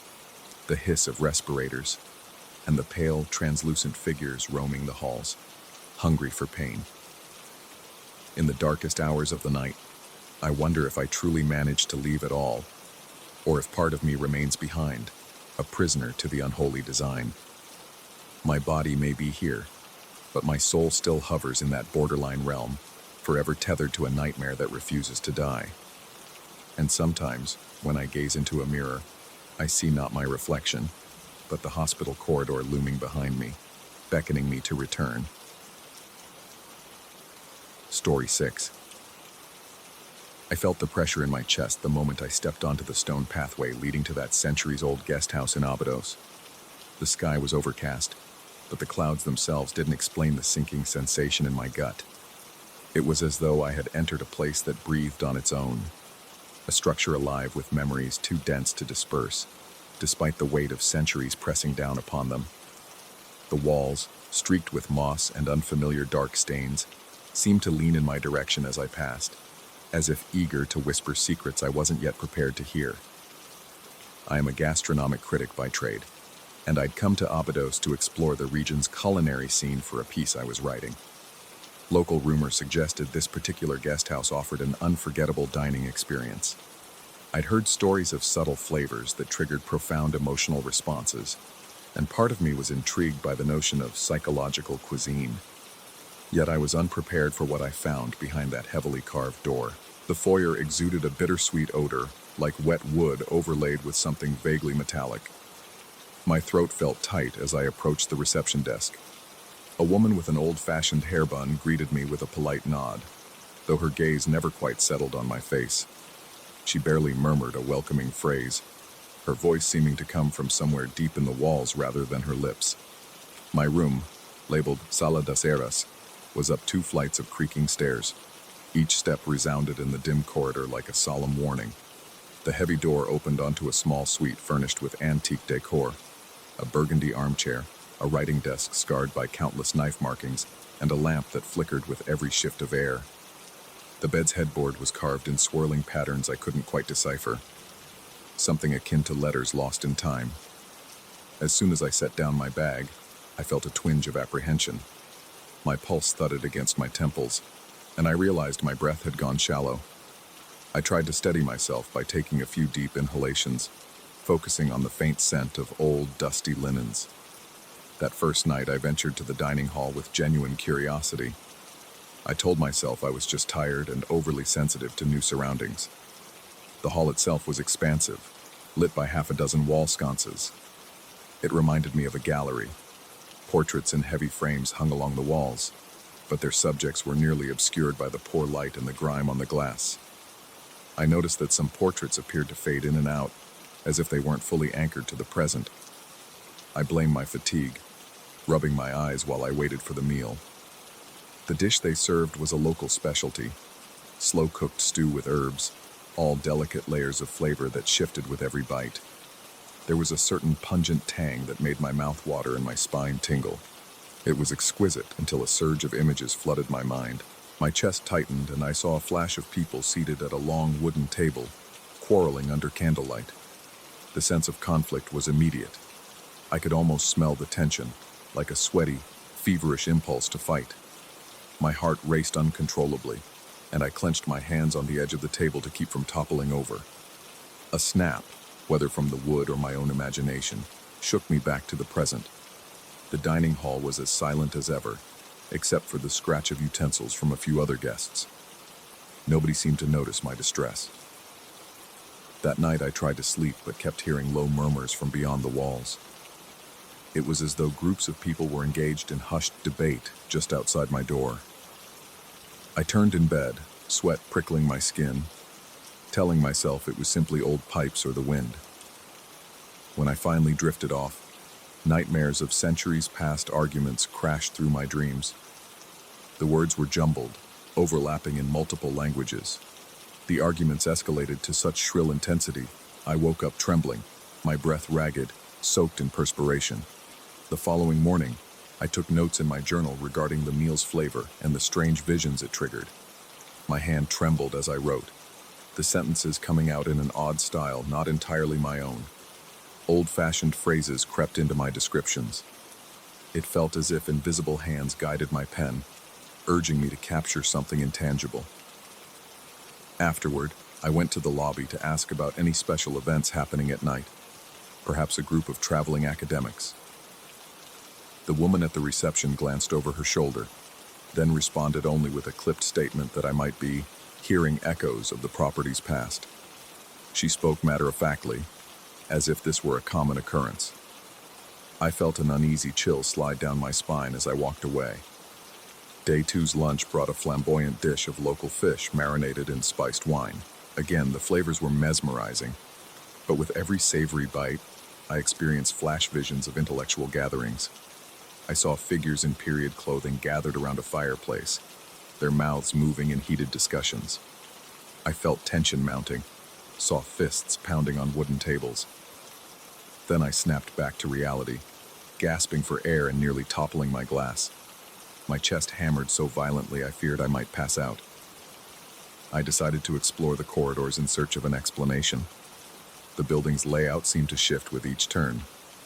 the hiss of respirators, and the pale, translucent figures roaming the halls, hungry for pain. In the darkest hours of the night, I wonder if I truly managed to leave at all, or if part of me remains behind, a prisoner to the unholy design. My body may be here, but my soul still hovers in that borderline realm, forever tethered to a nightmare that refuses to die. And sometimes, when I gaze into a mirror, I see not my reflection, but the hospital corridor looming behind me, beckoning me to return. Story 6. I felt the pressure in my chest the moment I stepped onto the stone pathway leading to that centuries-old guest house in Abydos. The sky was overcast, but the clouds themselves didn't explain the sinking sensation in my gut. It was as though I had entered a place that breathed on its own, a structure alive with memories too dense to disperse, despite the weight of centuries pressing down upon them. The walls, streaked with moss and unfamiliar dark stains, seemed to lean in my direction as I passed, as if eager to whisper secrets I wasn't yet prepared to hear. I am a gastronomic critic by trade, and I'd come to Abydos to explore the region's culinary scene for a piece I was writing. Local rumor suggested this particular guest house offered an unforgettable dining experience. I'd heard stories of subtle flavors that triggered profound emotional responses, and part of me was intrigued by the notion of psychological cuisine. Yet I was unprepared for what I found behind that heavily carved door. The foyer exuded a bittersweet odor, like wet wood overlaid with something vaguely metallic. My throat felt tight as I approached the reception desk. A woman with an old-fashioned hair bun greeted me with a polite nod, though her gaze never quite settled on my face. She barely murmured a welcoming phrase, her voice seeming to come from somewhere deep in the walls rather than her lips. My room, labeled Sala das Eras, was up 2 flights of creaking stairs. Each step resounded in the dim corridor like a solemn warning. The heavy door opened onto a small suite furnished with antique decor, a burgundy armchair, a writing desk scarred by countless knife markings, and a lamp that flickered with every shift of air. The bed's headboard was carved in swirling patterns I couldn't quite decipher, something akin to letters lost in time. As soon as I set down my bag, I felt a twinge of apprehension. My pulse thudded against my temples, and I realized my breath had gone shallow. I tried to steady myself by taking a few deep inhalations, focusing on the faint scent of old, dusty linens. That first night, I ventured to the dining hall with genuine curiosity. I told myself I was just tired and overly sensitive to new surroundings. The hall itself was expansive, lit by half a dozen wall sconces. It reminded me of a gallery. Portraits in heavy frames hung along the walls, but their subjects were nearly obscured by the poor light and the grime on the glass. I noticed that some portraits appeared to fade in and out, as if they weren't fully anchored to the present. I blamed my fatigue, rubbing my eyes while I waited for the meal. The dish they served was a local specialty, slow-cooked stew with herbs, all delicate layers of flavor that shifted with every bite. There was a certain pungent tang that made my mouth water and my spine tingle. It was exquisite until a surge of images flooded my mind. My chest tightened and I saw a flash of people seated at a long wooden table, quarreling under candlelight. The sense of conflict was immediate. I could almost smell the tension, like a sweaty, feverish impulse to fight. My heart raced uncontrollably, and I clenched my hands on the edge of the table to keep from toppling over. A snap, whether from the wood or my own imagination, shook me back to the present. The dining hall was as silent as ever, except for the scratch of utensils from a few other guests. Nobody seemed to notice my distress. That night I tried to sleep but kept hearing low murmurs from beyond the walls. It was as though groups of people were engaged in hushed debate just outside my door. I turned in bed, sweat prickling my skin, telling myself it was simply old pipes or the wind. When I finally drifted off, nightmares of centuries-past arguments crashed through my dreams. The words were jumbled, overlapping in multiple languages. The arguments escalated to such shrill intensity, I woke up trembling, my breath ragged, soaked in perspiration. The following morning, I took notes in my journal regarding the meal's flavor and the strange visions it triggered. My hand trembled as I wrote, the sentences coming out in an odd style not entirely my own. Old-fashioned phrases crept into my descriptions. It felt as if invisible hands guided my pen, urging me to capture something intangible. Afterward, I went to the lobby to ask about any special events happening at night, perhaps a group of traveling academics. The woman at the reception glanced over her shoulder, then responded only with a clipped statement that I might be hearing echoes of the property's past. She spoke matter-of-factly, as if this were a common occurrence. I felt an uneasy chill slide down my spine as I walked away. Day two's lunch brought a flamboyant dish of local fish marinated in spiced wine. Again, the flavors were mesmerizing, but with every savory bite, I experienced flash visions of intellectual gatherings. I saw figures in period clothing gathered around a fireplace, their mouths moving in heated discussions. I felt tension mounting, saw fists pounding on wooden tables. Then I snapped back to reality, gasping for air and nearly toppling my glass. My chest hammered so violently I feared I might pass out. I decided to explore the corridors in search of an explanation. The building's layout seemed to shift with each turn.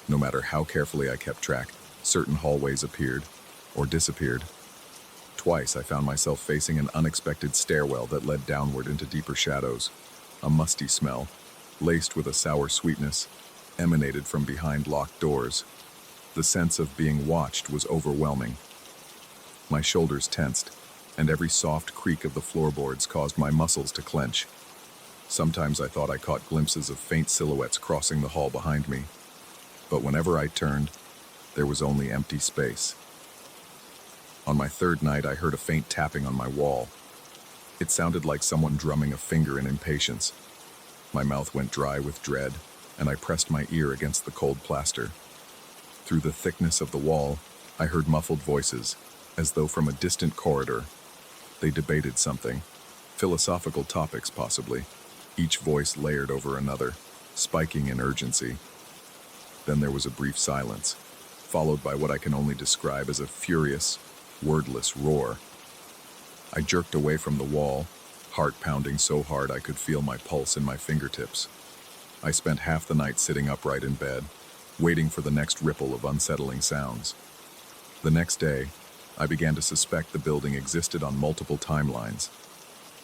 No matter how carefully I kept track, certain hallways appeared or disappeared. Twice I found myself facing an unexpected stairwell that led downward into deeper shadows. A musty smell, laced with a sour sweetness, emanated from behind locked doors. The sense of being watched was overwhelming. My shoulders tensed, and every soft creak of the floorboards caused my muscles to clench. Sometimes I thought I caught glimpses of faint silhouettes crossing the hall behind me, but whenever I turned, there was only empty space. On my third night, I heard a faint tapping on my wall. It sounded like someone drumming a finger in impatience. My mouth went dry with dread, and I pressed my ear against the cold plaster. Through the thickness of the wall, I heard muffled voices, as though from a distant corridor. They debated something, philosophical topics possibly, each voice layered over another, spiking in urgency. Then there was a brief silence, followed by what I can only describe as a furious, wordless roar. I jerked away from the wall, heart pounding so hard I could feel my pulse in my fingertips. I spent half the night sitting upright in bed, waiting for the next ripple of unsettling sounds. The next day, I began to suspect the building existed on multiple timelines.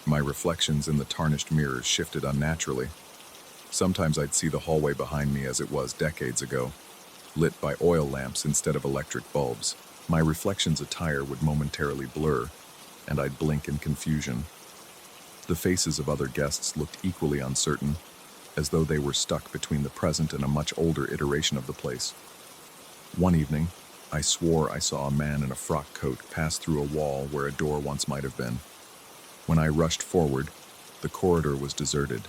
My reflections in the tarnished mirrors shifted unnaturally. Sometimes I'd see the hallway behind me as it was decades ago, lit by oil lamps instead of electric bulbs. My reflection's attire would momentarily blur, and I'd blink in confusion. The faces of other guests looked equally uncertain, as though they were stuck between the present and a much older iteration of the place. One evening, I swore I saw a man in a frock coat pass through a wall where a door once might have been. When I rushed forward, the corridor was deserted.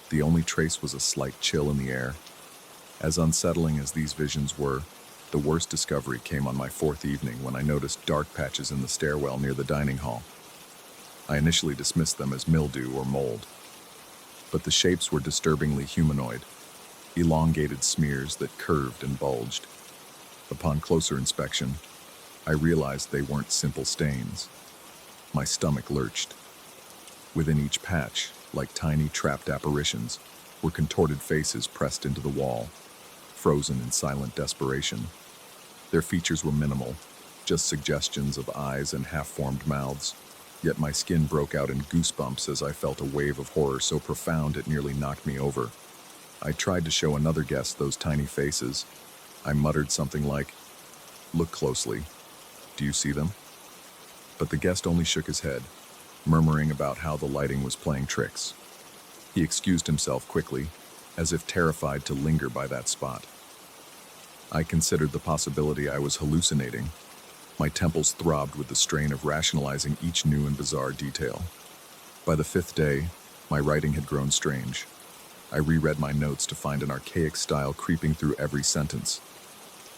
The only trace was a slight chill in the air. As unsettling as these visions were, the worst discovery came on my fourth evening when I noticed dark patches in the stairwell near the dining hall. I initially dismissed them as mildew or mold, but the shapes were disturbingly humanoid, elongated smears that curved and bulged. Upon closer inspection, I realized they weren't simple stains. My stomach lurched. Within each patch, like tiny trapped apparitions, were contorted faces pressed into the wall, frozen in silent desperation. Their features were minimal, just suggestions of eyes and half-formed mouths, yet my skin broke out in goosebumps as I felt a wave of horror so profound it nearly knocked me over. I tried to show another guest those tiny faces. I muttered something like, "Look closely. Do you see them?" But the guest only shook his head, murmuring about how the lighting was playing tricks. He excused himself quickly, as if terrified to linger by that spot. I considered the possibility I was hallucinating. My temples throbbed with the strain of rationalizing each new and bizarre detail. By the fifth day, my writing had grown strange. I reread my notes to find an archaic style creeping through every sentence.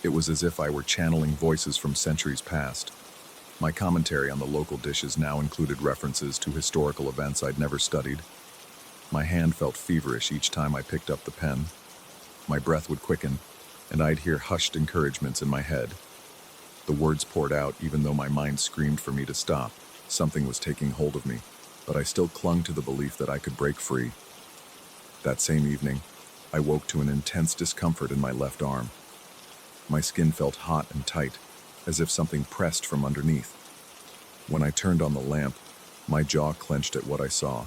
It was as if I were channeling voices from centuries past. My commentary on the local dishes now included references to historical events I'd never studied. My hand felt feverish each time I picked up the pen. My breath would quicken, and I'd hear hushed encouragements in my head. The words poured out even though my mind screamed for me to stop. Something was taking hold of me, but I still clung to the belief that I could break free. That same evening, I woke to an intense discomfort in my left arm. My skin felt hot and tight, as if something pressed from underneath. When I turned on the lamp, my jaw clenched at what I saw.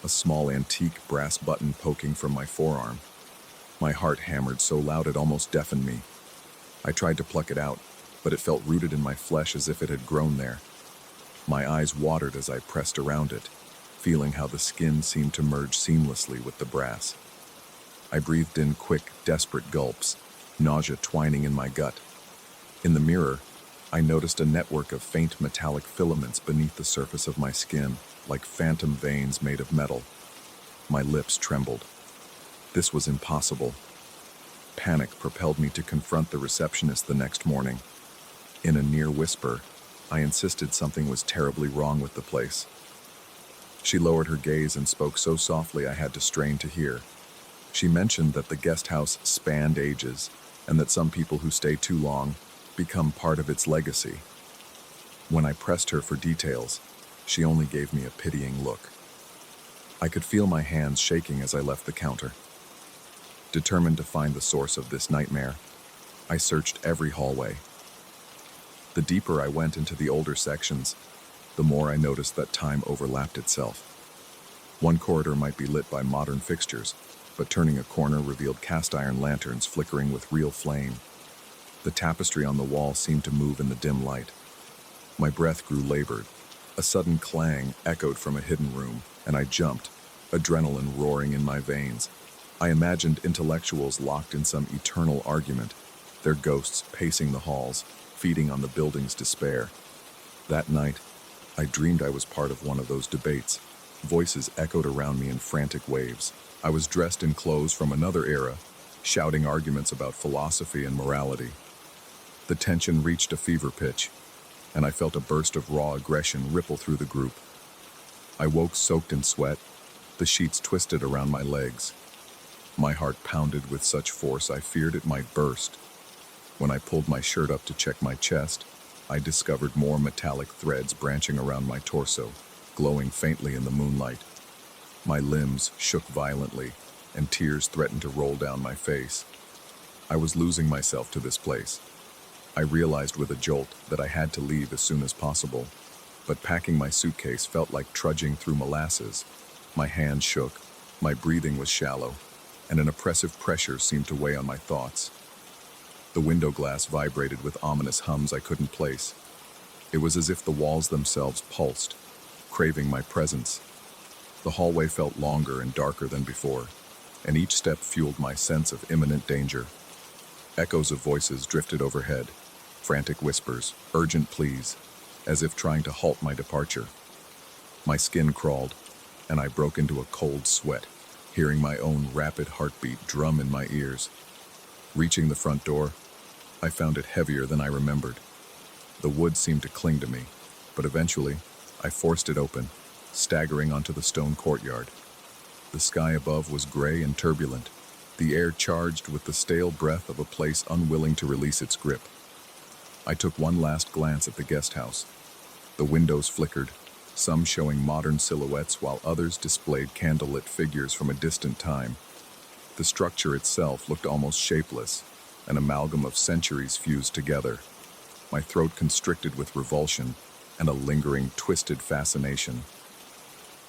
A small antique brass button poking from my forearm. My heart hammered so loud it almost deafened me. I tried to pluck it out, but it felt rooted in my flesh as if it had grown there. My eyes watered as I pressed around it, feeling how the skin seemed to merge seamlessly with the brass. I breathed in quick, desperate gulps, nausea twining in my gut. In the mirror, I noticed a network of faint metallic filaments beneath the surface of my skin, like phantom veins made of metal. My lips trembled. This was impossible. Panic propelled me to confront the receptionist the next morning. In a near whisper, I insisted something was terribly wrong with the place. She lowered her gaze and spoke so softly I had to strain to hear. She mentioned that the guest house spanned ages, and that some people who stay too long become part of its legacy. When I pressed her for details, she only gave me a pitying look. I could feel my hands shaking as I left the counter. Determined to find the source of this nightmare, I searched every hallway. The deeper I went into the older sections, the more I noticed that time overlapped itself. One corridor might be lit by modern fixtures, but turning a corner revealed cast iron lanterns flickering with real flame. The tapestry on the wall seemed to move in the dim light. My breath grew labored. A sudden clang echoed from a hidden room, and I jumped, adrenaline roaring in my veins. I imagined intellectuals locked in some eternal argument, their ghosts pacing the halls, feeding on the building's despair. That night, I dreamed I was part of one of those debates. Voices echoed around me in frantic waves. I was dressed in clothes from another era, shouting arguments about philosophy and morality. The tension reached a fever pitch, and I felt a burst of raw aggression ripple through the group. I woke soaked in sweat, the sheets twisted around my legs. My heart pounded with such force I feared it might burst. When I pulled my shirt up to check my chest, I discovered more metallic threads branching around my torso, glowing faintly in the moonlight. My limbs shook violently, and tears threatened to roll down my face. I was losing myself to this place. I realized with a jolt that I had to leave as soon as possible, but packing my suitcase felt like trudging through molasses. My hands shook, my breathing was shallow, and an oppressive pressure seemed to weigh on my thoughts. The window glass vibrated with ominous hums I couldn't place. It was as if the walls themselves pulsed, craving my presence. The hallway felt longer and darker than before, and each step fueled my sense of imminent danger. Echoes of voices drifted overhead, frantic whispers, urgent pleas, as if trying to halt my departure. My skin crawled, and I broke into a cold sweat, hearing my own rapid heartbeat drum in my ears. Reaching the front door, I found it heavier than I remembered. The wood seemed to cling to me, but eventually, I forced it open, staggering onto the stone courtyard. The sky above was gray and turbulent, the air charged with the stale breath of a place unwilling to release its grip. I took one last glance at the guest house. The windows flickered, some showing modern silhouettes while others displayed candlelit figures from a distant time. The structure itself looked almost shapeless, an amalgam of centuries fused together. My throat constricted with revulsion and a lingering, twisted fascination.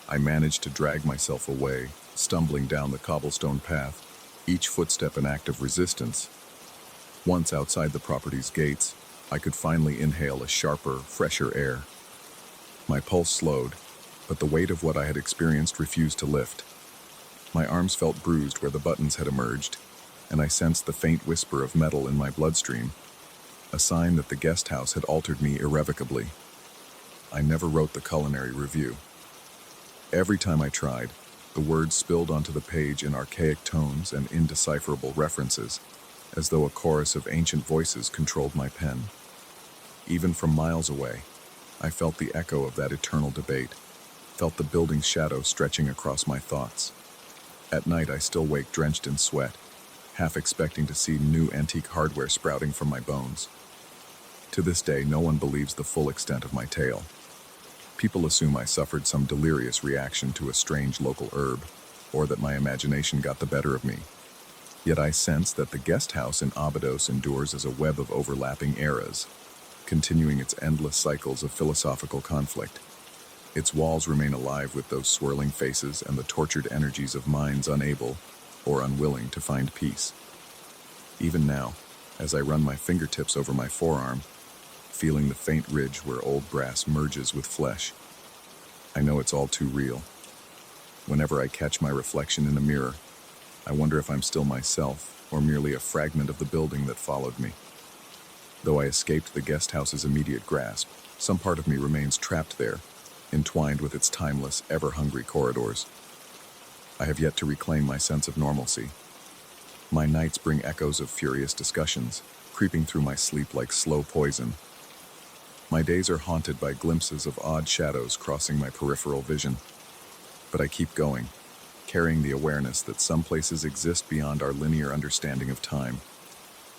I managed to drag myself away, stumbling down the cobblestone path, each footstep an act of resistance. Once outside the property's gates, I could finally inhale a sharper, fresher air. My pulse slowed, but the weight of what I had experienced refused to lift. My arms felt bruised where the buttons had emerged, and I sensed the faint whisper of metal in my bloodstream, a sign that the guest house had altered me irrevocably. I never wrote the culinary review. Every time I tried, the words spilled onto the page in archaic tones and indecipherable references, as though a chorus of ancient voices controlled my pen. Even from miles away, I felt the echo of that eternal debate, felt the building's shadow stretching across my thoughts. At night, I still wake drenched in sweat, half expecting to see new antique hardware sprouting from my bones. To this day, no one believes the full extent of my tale. People assume I suffered some delirious reaction to a strange local herb, or that my imagination got the better of me. Yet I sense that the guest house in Abydos endures as a web of overlapping eras, continuing its endless cycles of philosophical conflict. Its walls remain alive with those swirling faces and the tortured energies of minds unable or unwilling to find peace. Even now, as I run my fingertips over my forearm, feeling the faint ridge where old brass merges with flesh, I know it's all too real. Whenever I catch my reflection in a mirror, I wonder if I'm still myself or merely a fragment of the building that followed me. Though I escaped the guest house's immediate grasp, some part of me remains trapped there, entwined with its timeless, ever-hungry corridors. I have yet to reclaim my sense of normalcy. My nights bring echoes of furious discussions, creeping through my sleep like slow poison. My days are haunted by glimpses of odd shadows crossing my peripheral vision. But I keep going, carrying the awareness that some places exist beyond our linear understanding of time,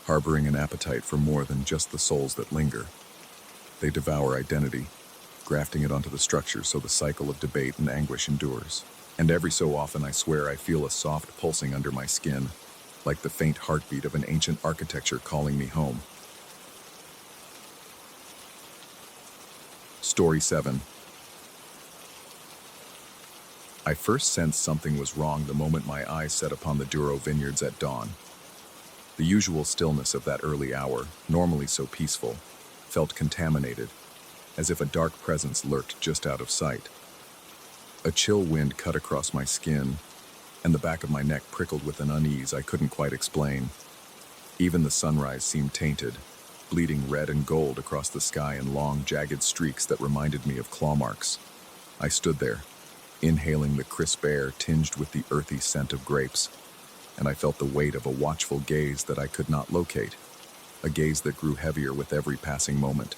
harboring an appetite for more than just the souls that linger. They devour identity, grafting it onto the structure so the cycle of debate and anguish endures. And every so often I swear I feel a soft pulsing under my skin, like the faint heartbeat of an ancient architecture calling me home. Story 7. I first sensed something was wrong the moment my eyes set upon the Douro vineyards at dawn. The usual stillness of that early hour, normally so peaceful, felt contaminated, as if a dark presence lurked just out of sight. A chill wind cut across my skin, and the back of my neck prickled with an unease I couldn't quite explain. Even the sunrise seemed tainted, bleeding red and gold across the sky in long, jagged streaks that reminded me of claw marks. I stood there, inhaling the crisp air tinged with the earthy scent of grapes, and I felt the weight of a watchful gaze that I could not locate, a gaze that grew heavier with every passing moment.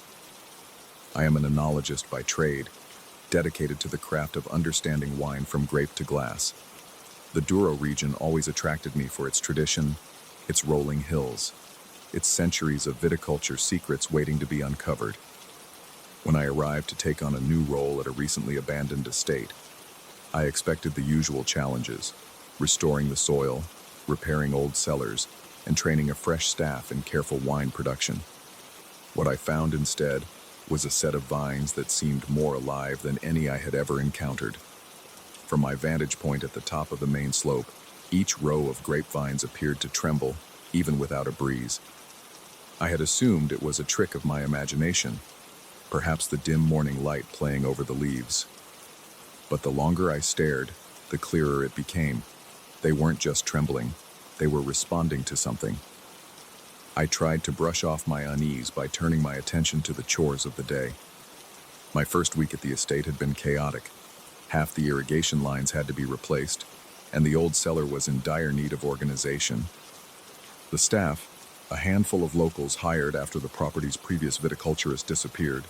I am an enologist by trade, dedicated to the craft of understanding wine from grape to glass. The Douro region always attracted me for its tradition, its rolling hills, its centuries of viticulture secrets waiting to be uncovered. When I arrived to take on a new role at a recently abandoned estate, I expected the usual challenges: restoring the soil, repairing old cellars, and training a fresh staff in careful wine production. What I found instead was a set of vines that seemed more alive than any I had ever encountered. From my vantage point at the top of the main slope, each row of grapevines appeared to tremble, even without a breeze. I had assumed it was a trick of my imagination, perhaps the dim morning light playing over the leaves. But the longer I stared, the clearer it became. They weren't just trembling, they were responding to something. I tried to brush off my unease by turning my attention to the chores of the day. My first week at the estate had been chaotic. Half the irrigation lines had to be replaced, and the old cellar was in dire need of organization. The staff, a handful of locals hired after the property's previous viticulturist disappeared,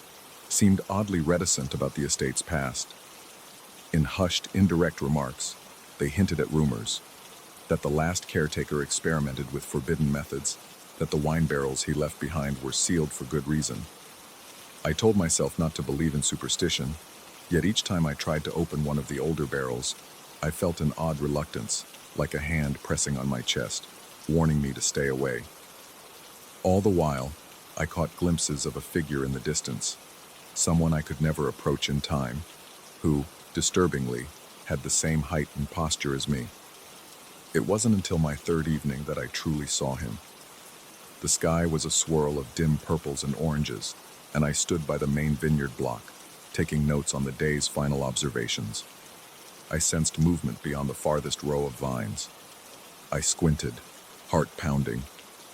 seemed oddly reticent about the estate's past. In hushed, indirect remarks, they hinted at rumors that the last caretaker experimented with forbidden methods, that the wine barrels he left behind were sealed for good reason. I told myself not to believe in superstition, yet each time I tried to open one of the older barrels, I felt an odd reluctance, like a hand pressing on my chest, warning me to stay away. All the while, I caught glimpses of a figure in the distance, someone I could never approach in time, who, disturbingly, had the same height and posture as me. It wasn't until my third evening that I truly saw him. The sky was a swirl of dim purples and oranges, and I stood by the main vineyard block, taking notes on the day's final observations. I sensed movement beyond the farthest row of vines. I squinted, heart pounding,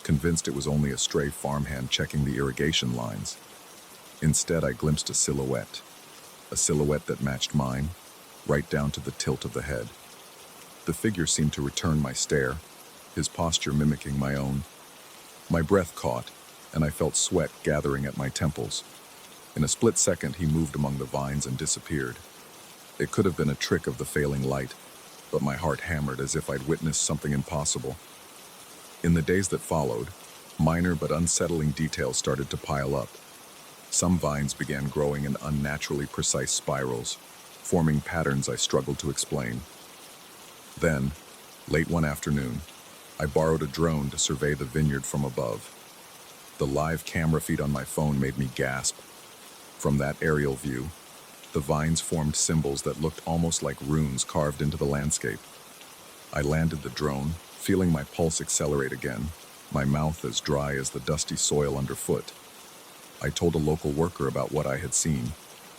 convinced it was only a stray farmhand checking the irrigation lines. Instead, I glimpsed a silhouette that matched mine, right down to the tilt of the head. The figure seemed to return my stare, his posture mimicking my own. My breath caught, and I felt sweat gathering at my temples. In a split second, he moved among the vines and disappeared. It could have been a trick of the failing light, but my heart hammered as if I'd witnessed something impossible. In the days that followed, minor but unsettling details started to pile up. Some vines began growing in unnaturally precise spirals, forming patterns I struggled to explain. Then, late one afternoon, I borrowed a drone to survey the vineyard from above. The live camera feed on my phone made me gasp. From that aerial view, the vines formed symbols that looked almost like runes carved into the landscape. I landed the drone, feeling my pulse accelerate again, my mouth as dry as the dusty soil underfoot. I told a local worker about what I had seen,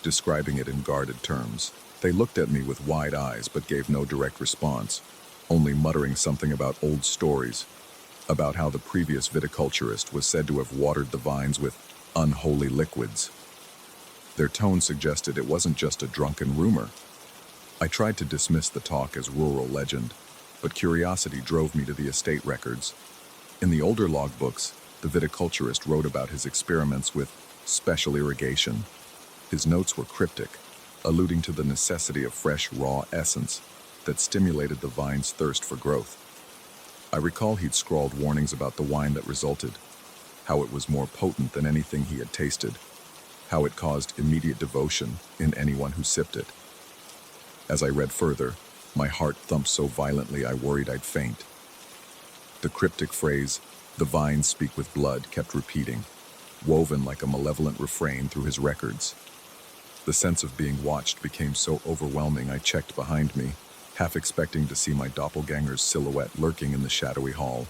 describing it in guarded terms. They looked at me with wide eyes but gave no direct response, only muttering something about old stories, about how the previous viticulturist was said to have watered the vines with unholy liquids. Their tone suggested it wasn't just a drunken rumor. I tried to dismiss the talk as rural legend, but curiosity drove me to the estate records. In the older logbooks, the viticulturist wrote about his experiments with special irrigation. His notes were cryptic, alluding to the necessity of fresh, raw essence that stimulated the vine's thirst for growth. I recall he'd scrawled warnings about the wine that resulted, how it was more potent than anything he had tasted, how it caused immediate devotion in anyone who sipped it. As I read further, my heart thumped so violently I worried I'd faint. The cryptic phrase, "The vines speak with blood," kept repeating, woven like a malevolent refrain through his records. The sense of being watched became so overwhelming I checked behind me, half expecting to see my doppelganger's silhouette lurking in the shadowy hall.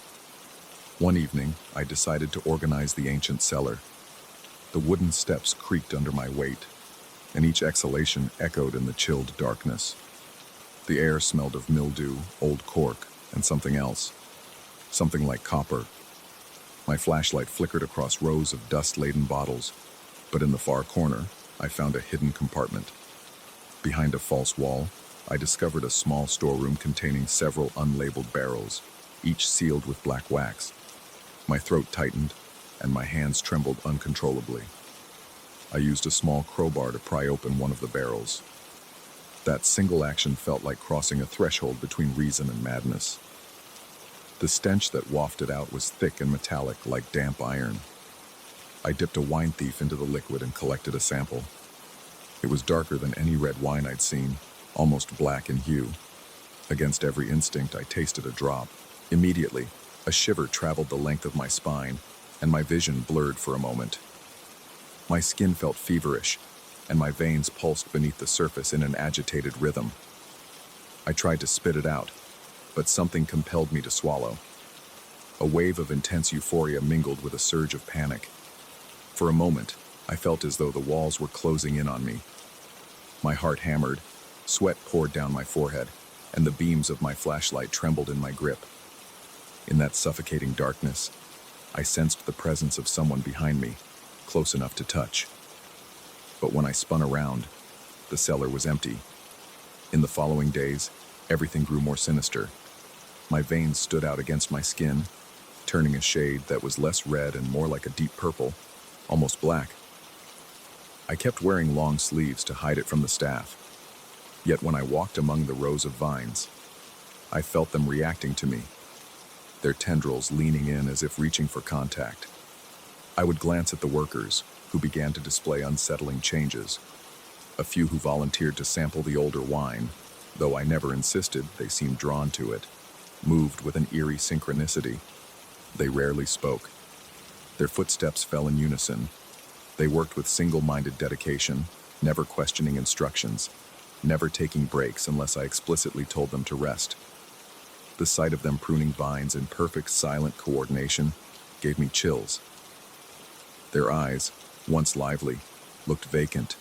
One evening, I decided to organize the ancient cellar. The wooden steps creaked under my weight, and each exhalation echoed in the chilled darkness. The air smelled of mildew, old cork, and something else, something like copper. My flashlight flickered across rows of dust-laden bottles, but in the far corner, I found a hidden compartment. Behind a false wall, I discovered a small storeroom containing several unlabeled barrels, each sealed with black wax. My throat tightened, and my hands trembled uncontrollably. I used a small crowbar to pry open one of the barrels. That single action felt like crossing a threshold between reason and madness. The stench that wafted out was thick and metallic, like damp iron. I dipped a wine thief into the liquid and collected a sample. It was darker than any red wine I'd seen, almost black in hue. Against every instinct, I tasted a drop. Immediately, a shiver traveled the length of my spine, and my vision blurred for a moment. My skin felt feverish, and my veins pulsed beneath the surface in an agitated rhythm. I tried to spit it out, but something compelled me to swallow. A wave of intense euphoria mingled with a surge of panic. For a moment, I felt as though the walls were closing in on me. My heart hammered, sweat poured down my forehead, and the beams of my flashlight trembled in my grip. In that suffocating darkness, I sensed the presence of someone behind me, close enough to touch. But when I spun around, the cellar was empty. In the following days, everything grew more sinister. My veins stood out against my skin, turning a shade that was less red and more like a deep purple, almost black. I kept wearing long sleeves to hide it from the staff. Yet when I walked among the rows of vines, I felt them reacting to me, their tendrils leaning in as if reaching for contact. I would glance at the workers, who began to display unsettling changes. A few who volunteered to sample the older wine, though I never insisted, they seemed drawn to it. moved with an eerie synchronicity. They rarely spoke. Their footsteps fell in unison. They worked with single-minded dedication, never questioning instructions, never taking breaks unless I explicitly told them to rest. The sight of them pruning vines in perfect silent coordination gave me chills. Their eyes, once lively, looked vacant,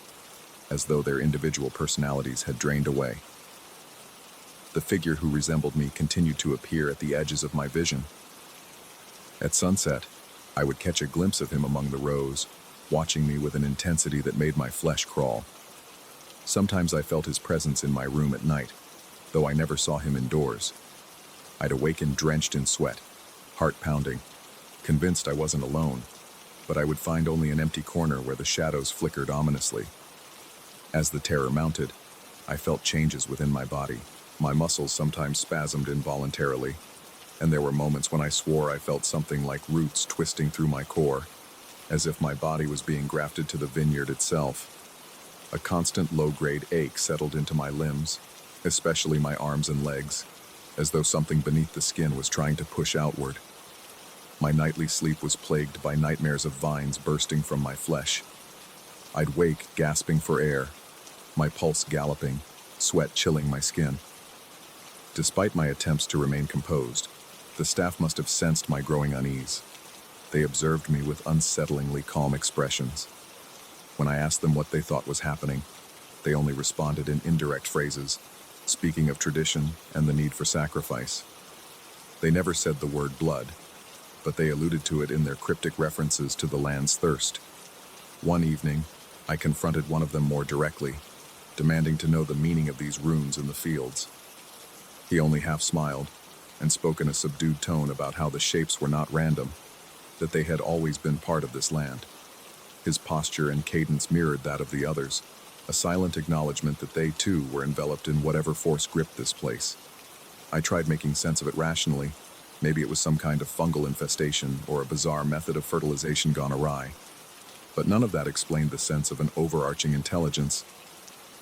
as though their individual personalities had drained away. The figure who resembled me continued to appear at the edges of my vision. At sunset, I would catch a glimpse of him among the rows, watching me with an intensity that made my flesh crawl. Sometimes I felt his presence in my room at night, though I never saw him indoors. I'd awaken drenched in sweat, heart pounding, convinced I wasn't alone, but I would find only an empty corner where the shadows flickered ominously. As the terror mounted, I felt changes within my body. My muscles sometimes spasmed involuntarily, and there were moments when I swore I felt something like roots twisting through my core, as if my body was being grafted to the vineyard itself. A constant low-grade ache settled into my limbs, especially my arms and legs, as though something beneath the skin was trying to push outward. My nightly sleep was plagued by nightmares of vines bursting from my flesh. I'd wake gasping for air, my pulse galloping, sweat chilling my skin. Despite my attempts to remain composed, the staff must have sensed my growing unease. They observed me with unsettlingly calm expressions. When I asked them what they thought was happening, they only responded in indirect phrases, speaking of tradition and the need for sacrifice. They never said the word blood, but they alluded to it in their cryptic references to the land's thirst. One evening, I confronted one of them more directly, demanding to know the meaning of these runes in the fields. He only half smiled and spoke in a subdued tone about how the shapes were not random, that they had always been part of this land. His posture and cadence mirrored that of the others, a silent acknowledgement that they too were enveloped in whatever force gripped this place. I tried making sense of it rationally. Maybe it was some kind of fungal infestation or a bizarre method of fertilization gone awry. But none of that explained the sense of an overarching intelligence.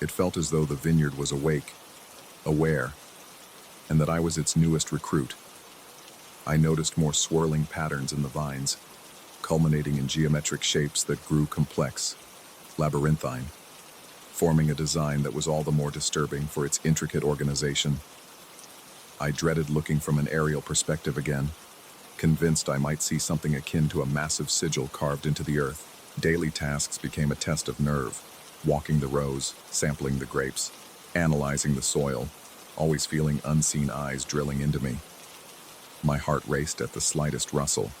It felt as though the vineyard was awake, aware, and that I was its newest recruit. I noticed more swirling patterns in the vines, culminating in geometric shapes that grew complex, labyrinthine, forming a design that was all the more disturbing for its intricate organization. I dreaded looking from an aerial perspective again, convinced I might see something akin to a massive sigil carved into the earth. Daily tasks became a test of nerve, walking the rows, sampling the grapes, analyzing the soil, always feeling unseen eyes drilling into me. My heart raced at the slightest rustle.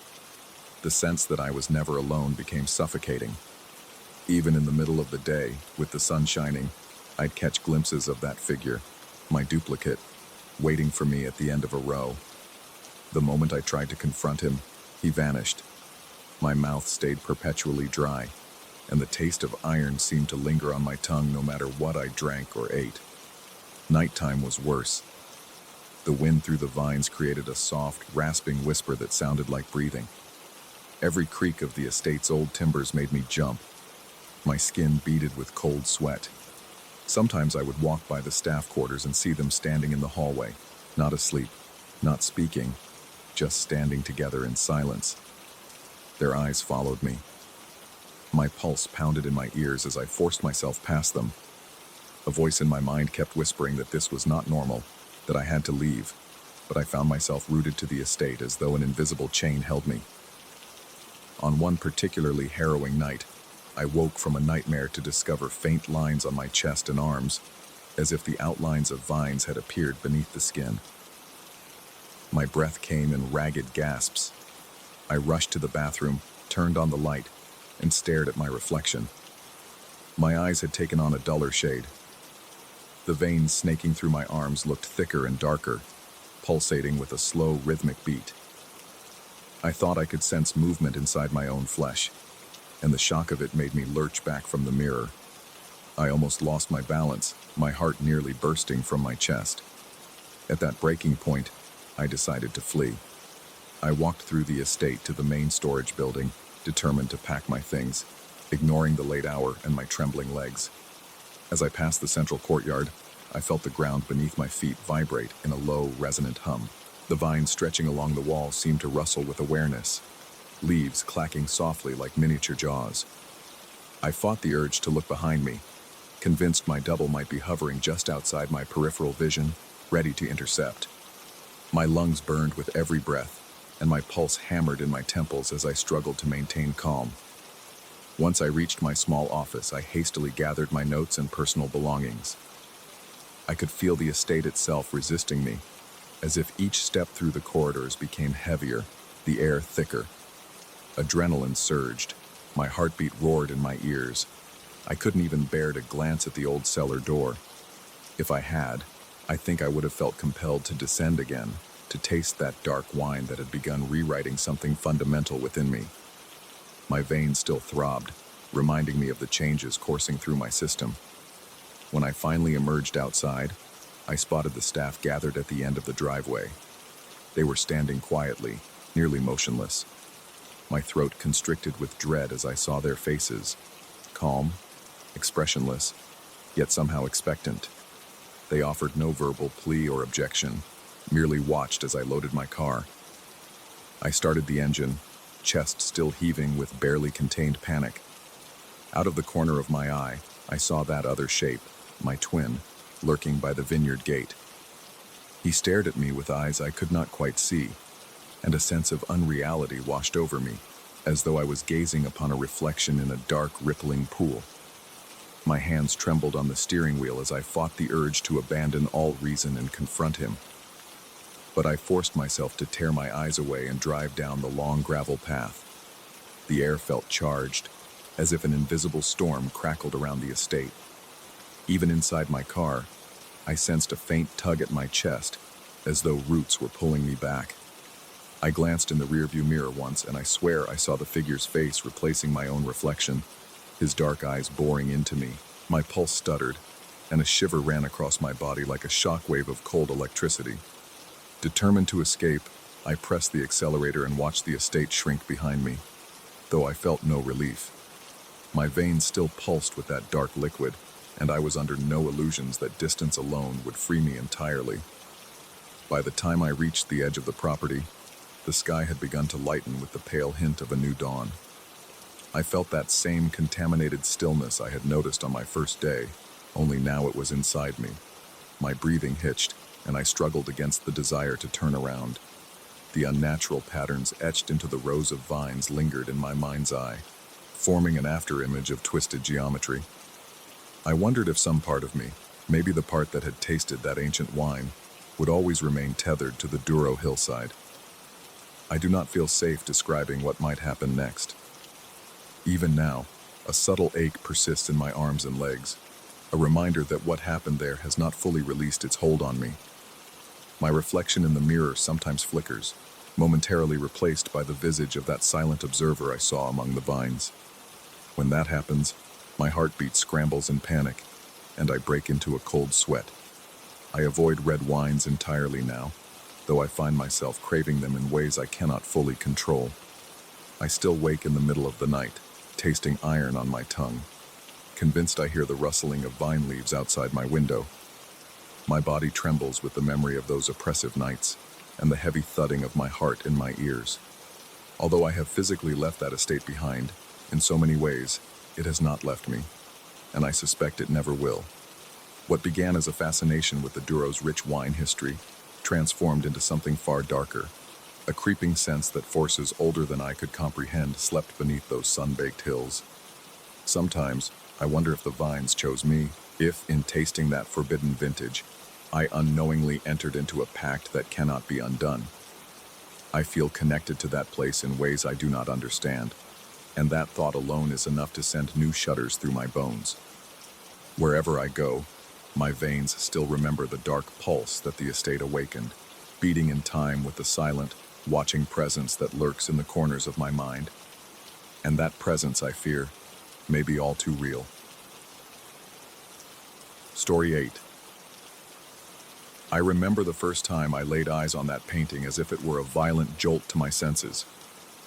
The sense that I was never alone became suffocating. Even in the middle of the day, with the sun shining, I'd catch glimpses of that figure, my duplicate, waiting for me at the end of a row. The moment I tried to confront him, he vanished. My mouth stayed perpetually dry, and the taste of iron seemed to linger on my tongue no matter what I drank or ate. Nighttime was worse. The wind through the vines created a soft, rasping whisper that sounded like breathing. Every creak of the estate's old timbers made me jump, my skin beaded with cold sweat. Sometimes I would walk by the staff quarters and see them standing in the hallway, not asleep, not speaking, just standing together in silence. Their eyes followed me. My pulse pounded in my ears as I forced myself past them. A voice in my mind kept whispering that this was not normal, that I had to leave, but I found myself rooted to the estate as though an invisible chain held me. On one particularly harrowing night, I woke from a nightmare to discover faint lines on my chest and arms, as if the outlines of vines had appeared beneath the skin. My breath came in ragged gasps. I rushed to the bathroom, turned on the light, and stared at my reflection. My eyes had taken on a duller shade. The veins snaking through my arms looked thicker and darker, pulsating with a slow, rhythmic beat. I thought I could sense movement inside my own flesh, and the shock of it made me lurch back from the mirror. I almost lost my balance, my heart nearly bursting from my chest. At that breaking point, I decided to flee. I walked through the estate to the main storage building, determined to pack my things, ignoring the late hour and my trembling legs. As I passed the central courtyard, I felt the ground beneath my feet vibrate in a low, resonant hum. The vines stretching along the wall seemed to rustle with awareness, leaves clacking softly like miniature jaws. I fought the urge to look behind me, convinced my double might be hovering just outside my peripheral vision, ready to intercept. My lungs burned with every breath, and my pulse hammered in my temples as I struggled to maintain calm. Once I reached my small office, I hastily gathered my notes and personal belongings. I could feel the estate itself resisting me, as if each step through the corridors became heavier, the air thicker. Adrenaline surged, my heartbeat roared in my ears. I couldn't even bear to glance at the old cellar door. If I had, I think I would have felt compelled to descend again, to taste that dark wine that had begun rewriting something fundamental within me. My veins still throbbed, reminding me of the changes coursing through my system. When I finally emerged outside, I spotted the staff gathered at the end of the driveway. They were standing quietly, nearly motionless. My throat constricted with dread as I saw their faces, calm, expressionless, yet somehow expectant. They offered no verbal plea or objection, merely watched as I loaded my car. I started the engine, chest still heaving with barely contained panic. Out of the corner of my eye, I saw that other shape, my twin, lurking by the vineyard gate. He stared at me with eyes I could not quite see, and a sense of unreality washed over me, as though I was gazing upon a reflection in a dark, rippling pool. My hands trembled on the steering wheel as I fought the urge to abandon all reason and confront him. But I forced myself to tear my eyes away and drive down the long gravel path. The air felt charged, as if an invisible storm crackled around the estate. Even inside my car, I sensed a faint tug at my chest, as though roots were pulling me back. I glanced in the rearview mirror once, and I swear I saw the figure's face replacing my own reflection, his dark eyes boring into me. My pulse stuttered, and a shiver ran across my body like a shockwave of cold electricity. Determined to escape, I pressed the accelerator and watched the estate shrink behind me, though I felt no relief. My veins still pulsed with that dark liquid, and I was under no illusions that distance alone would free me entirely. By the time I reached the edge of the property, the sky had begun to lighten with the pale hint of a new dawn. I felt that same contaminated stillness I had noticed on my first day, only now it was inside me. My breathing hitched, and I struggled against the desire to turn around. The unnatural patterns etched into the rows of vines lingered in my mind's eye, forming an afterimage of twisted geometry. I wondered if some part of me, maybe the part that had tasted that ancient wine, would always remain tethered to the Douro hillside. I do not feel safe describing what might happen next. Even now, a subtle ache persists in my arms and legs, a reminder that what happened there has not fully released its hold on me. My reflection in the mirror sometimes flickers, momentarily replaced by the visage of that silent observer I saw among the vines. When that happens, my heartbeat scrambles in panic, and I break into a cold sweat. I avoid red wines entirely now, though I find myself craving them in ways I cannot fully control. I still wake in the middle of the night, tasting iron on my tongue, convinced I hear the rustling of vine leaves outside my window. My body trembles with the memory of those oppressive nights, and the heavy thudding of my heart in my ears. Although I have physically left that estate behind, in so many ways, it has not left me, and I suspect it never will. What began as a fascination with the Douro's rich wine history transformed into something far darker, a creeping sense that forces older than I could comprehend slept beneath those sun-baked hills. Sometimes, I wonder if the vines chose me, if, in tasting that forbidden vintage, I unknowingly entered into a pact that cannot be undone. I feel connected to that place in ways I do not understand, and that thought alone is enough to send new shudders through my bones. Wherever I go, my veins still remember the dark pulse that the estate awakened, beating in time with the silent, watching presence that lurks in the corners of my mind. And that presence, I fear, may be all too real. Story 8. I remember the first time I laid eyes on that painting as if it were a violent jolt to my senses,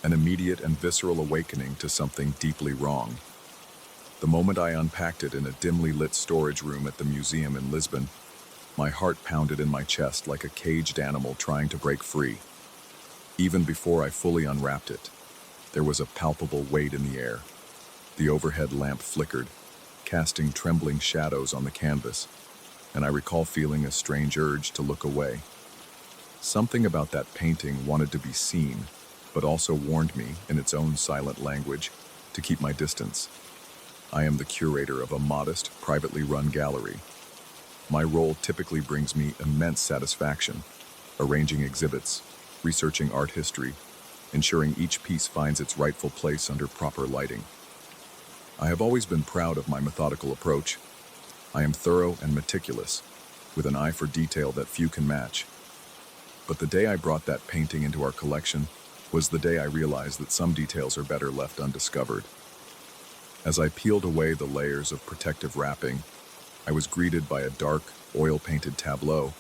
an immediate and visceral awakening to something deeply wrong. The moment I unpacked it in a dimly lit storage room at the museum in Lisbon, My heart pounded in my chest like a caged animal trying to break free. Even before I fully unwrapped it, there was a palpable weight in the air. The overhead lamp flickered, casting trembling shadows on the canvas, and I recall feeling a strange urge to look away. Something about that painting wanted to be seen, but also warned me, in its own silent language, to keep my distance. I am the curator of a modest, privately run gallery. My role typically brings me immense satisfaction, arranging exhibits, researching art history, ensuring each piece finds its rightful place under proper lighting. I have always been proud of my methodical approach. I am thorough and meticulous, with an eye for detail that few can match. But the day I brought that painting into our collection was the day I realized that some details are better left undiscovered. As I peeled away the layers of protective wrapping, I was greeted by a dark, oil-painted tableau.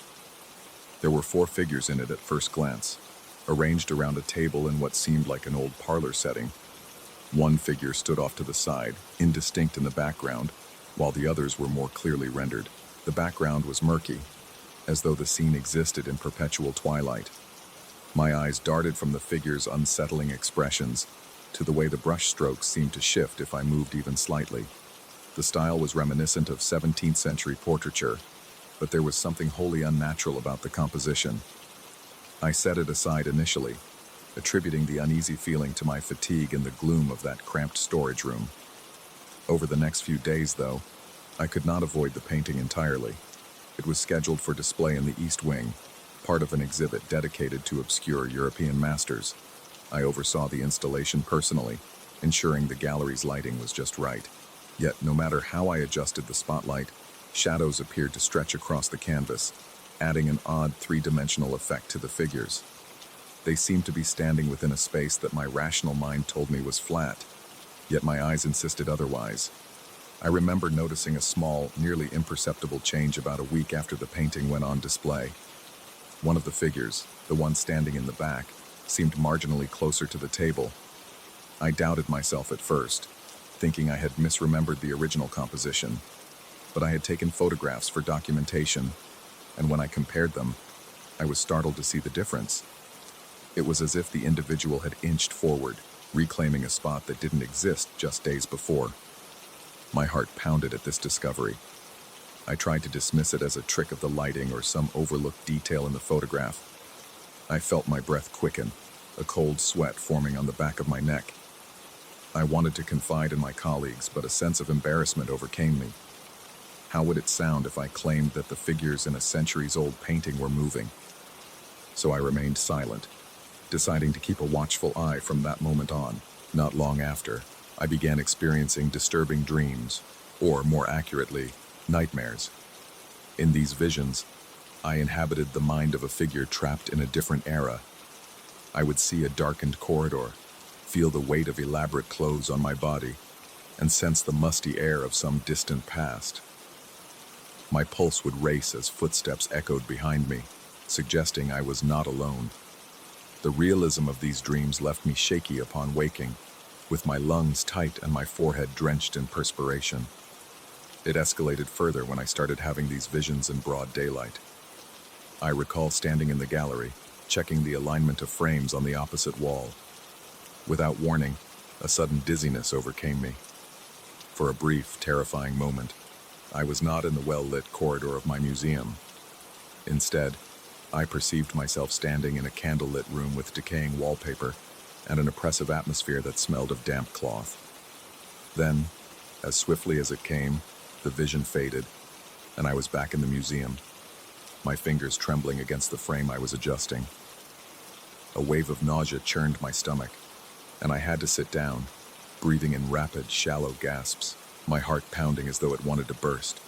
There were 4 figures in it at first glance, arranged around a table in what seemed like an old parlor setting. One figure stood off to the side, indistinct in the background, while the others were more clearly rendered. The background was murky, as though the scene existed in perpetual twilight. My eyes darted from the figures' unsettling expressions to the way the brushstrokes seemed to shift if I moved even slightly. The style was reminiscent of 17th century portraiture, but there was something wholly unnatural about the composition. I set it aside initially, attributing the uneasy feeling to my fatigue and the gloom of that cramped storage room. Over the next few days, though, I could not avoid the painting entirely. It was scheduled for display in the East Wing, part of an exhibit dedicated to obscure European masters. I oversaw the installation personally, ensuring the gallery's lighting was just right. Yet, no matter how I adjusted the spotlight, shadows appeared to stretch across the canvas, adding an odd 3-dimensional effect to the figures. They seemed to be standing within a space that my rational mind told me was flat, yet my eyes insisted otherwise. I remember noticing a small, nearly imperceptible change about a week after the painting went on display. One of the figures, the one standing in the back, seemed marginally closer to the table. I doubted myself at first, thinking I had misremembered the original composition, but I had taken photographs for documentation, and when I compared them, I was startled to see the difference. It was as if the individual had inched forward, reclaiming a spot that didn't exist just days before. My heart pounded at this discovery. I tried to dismiss it as a trick of the lighting or some overlooked detail in the photograph. I felt my breath quicken, a cold sweat forming on the back of my neck. I wanted to confide in my colleagues, but a sense of embarrassment overcame me. How would it sound if I claimed that the figures in a centuries-old painting were moving? So I remained silent, deciding to keep a watchful eye from that moment on. Not long after, I began experiencing disturbing dreams, or more accurately, nightmares. In these visions, I inhabited the mind of a figure trapped in a different era. I would see a darkened corridor, feel the weight of elaborate clothes on my body, and sense the musty air of some distant past. My pulse would race as footsteps echoed behind me, suggesting I was not alone. The realism of these dreams left me shaky upon waking, with my lungs tight and my forehead drenched in perspiration. It escalated further when I started having these visions in broad daylight. I recall standing in the gallery, checking the alignment of frames on the opposite wall. Without warning, a sudden dizziness overcame me. For a brief, terrifying moment, I was not in the well-lit corridor of my museum. Instead, I perceived myself standing in a candle-lit room with decaying wallpaper and an oppressive atmosphere that smelled of damp cloth. Then, as swiftly as it came, the vision faded, and I was back in the museum, my fingers trembling against the frame I was adjusting. A wave of nausea churned my stomach, and I had to sit down, breathing in rapid, shallow gasps, my heart pounding as though it wanted to burst.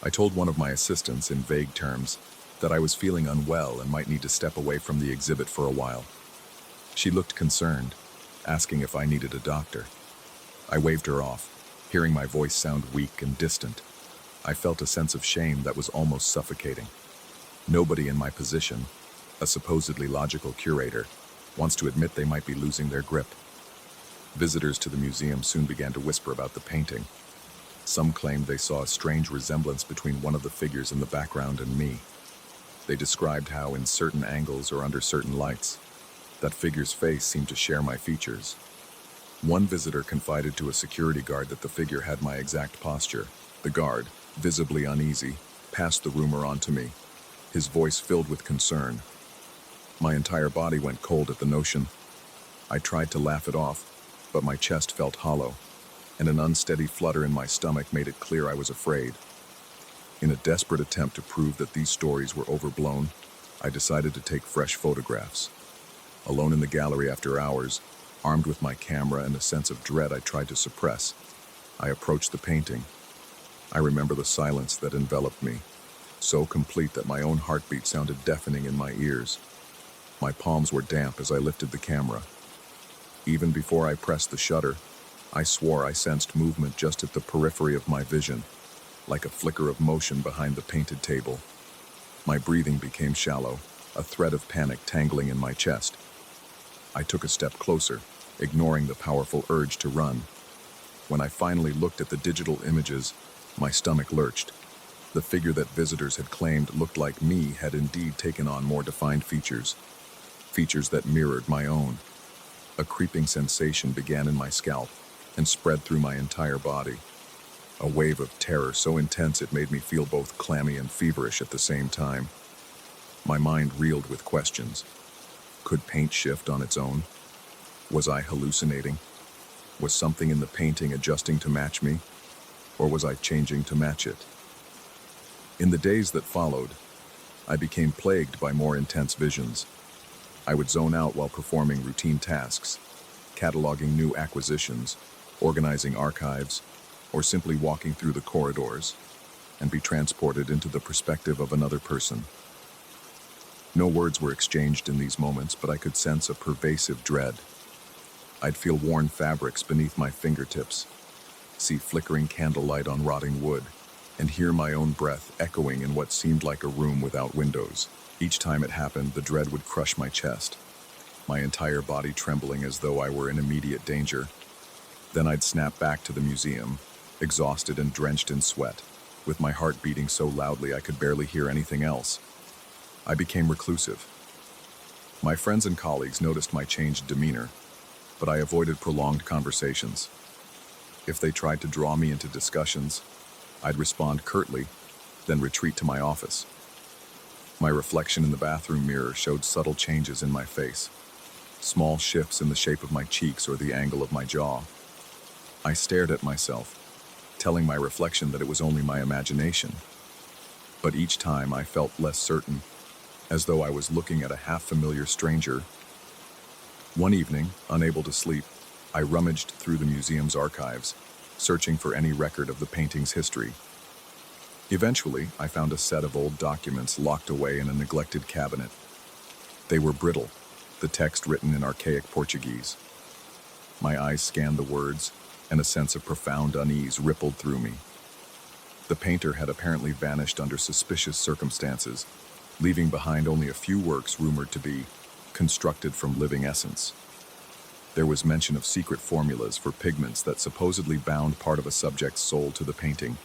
I told one of my assistants in vague terms that I was feeling unwell and might need to step away from the exhibit for a while. She looked concerned, asking if I needed a doctor. I waved her off, hearing my voice sound weak and distant. I felt a sense of shame that was almost suffocating. Nobody in my position, a supposedly logical curator, wants to admit they might be losing their grip. Visitors to the museum soon began to whisper about the painting. Some claimed they saw a strange resemblance between one of the figures in the background and me. They described how, in certain angles or under certain lights, that figure's face seemed to share my features. One visitor confided to a security guard that the figure had my exact posture. The guard, visibly uneasy, passed the rumor on to me, his voice filled with concern. My entire body went cold at the notion. I tried to laugh it off, but my chest felt hollow, and an unsteady flutter in my stomach made it clear I was afraid. In a desperate attempt to prove that these stories were overblown, I decided to take fresh photographs. Alone in the gallery after hours, armed with my camera and a sense of dread I tried to suppress, I approached the painting. I remember the silence that enveloped me, so complete that my own heartbeat sounded deafening in my ears. My palms were damp as I lifted the camera. Even before I pressed the shutter, I swore I sensed movement just at the periphery of my vision, like a flicker of motion behind the painted table. My breathing became shallow, a thread of panic tangling in my chest. I took a step closer, ignoring the powerful urge to run. When I finally looked at the digital images, my stomach lurched. The figure that visitors had claimed looked like me had indeed taken on more defined features that mirrored my own. A creeping sensation began in my scalp and spread through my entire body. A wave of terror so intense it made me feel both clammy and feverish at the same time. My mind reeled with questions. Could paint shift on its own? Was I hallucinating? Was something in the painting adjusting to match me? Or was I changing to match it? In the days that followed, I became plagued by more intense visions. I would zone out while performing routine tasks, cataloging new acquisitions, organizing archives, or simply walking through the corridors, and be transported into the perspective of another person. No words were exchanged in these moments, but I could sense a pervasive dread. I'd feel worn fabrics beneath my fingertips, see flickering candlelight on rotting wood, and hear my own breath echoing in what seemed like a room without windows. Each time it happened, the dread would crush my chest, my entire body trembling as though I were in immediate danger. Then I'd snap back to the museum, exhausted and drenched in sweat, with my heart beating so loudly I could barely hear anything else. I became reclusive. My friends and colleagues noticed my changed demeanor, but I avoided prolonged conversations. If they tried to draw me into discussions, I'd respond curtly, then retreat to my office. My reflection in the bathroom mirror showed subtle changes in my face, small shifts in the shape of my cheeks or the angle of my jaw. I stared at myself, telling my reflection that it was only my imagination. But each time I felt less certain, as though I was looking at a half-familiar stranger. One evening, unable to sleep, I rummaged through the museum's archives, searching for any record of the painting's history. Eventually, I found a set of old documents locked away in a neglected cabinet. They were brittle, the text written in archaic Portuguese. My eyes scanned the words, and a sense of profound unease rippled through me. The painter had apparently vanished under suspicious circumstances, leaving behind only a few works rumored to be constructed from living essence. There was mention of secret formulas for pigments that supposedly bound part of a subject's soul to the painting.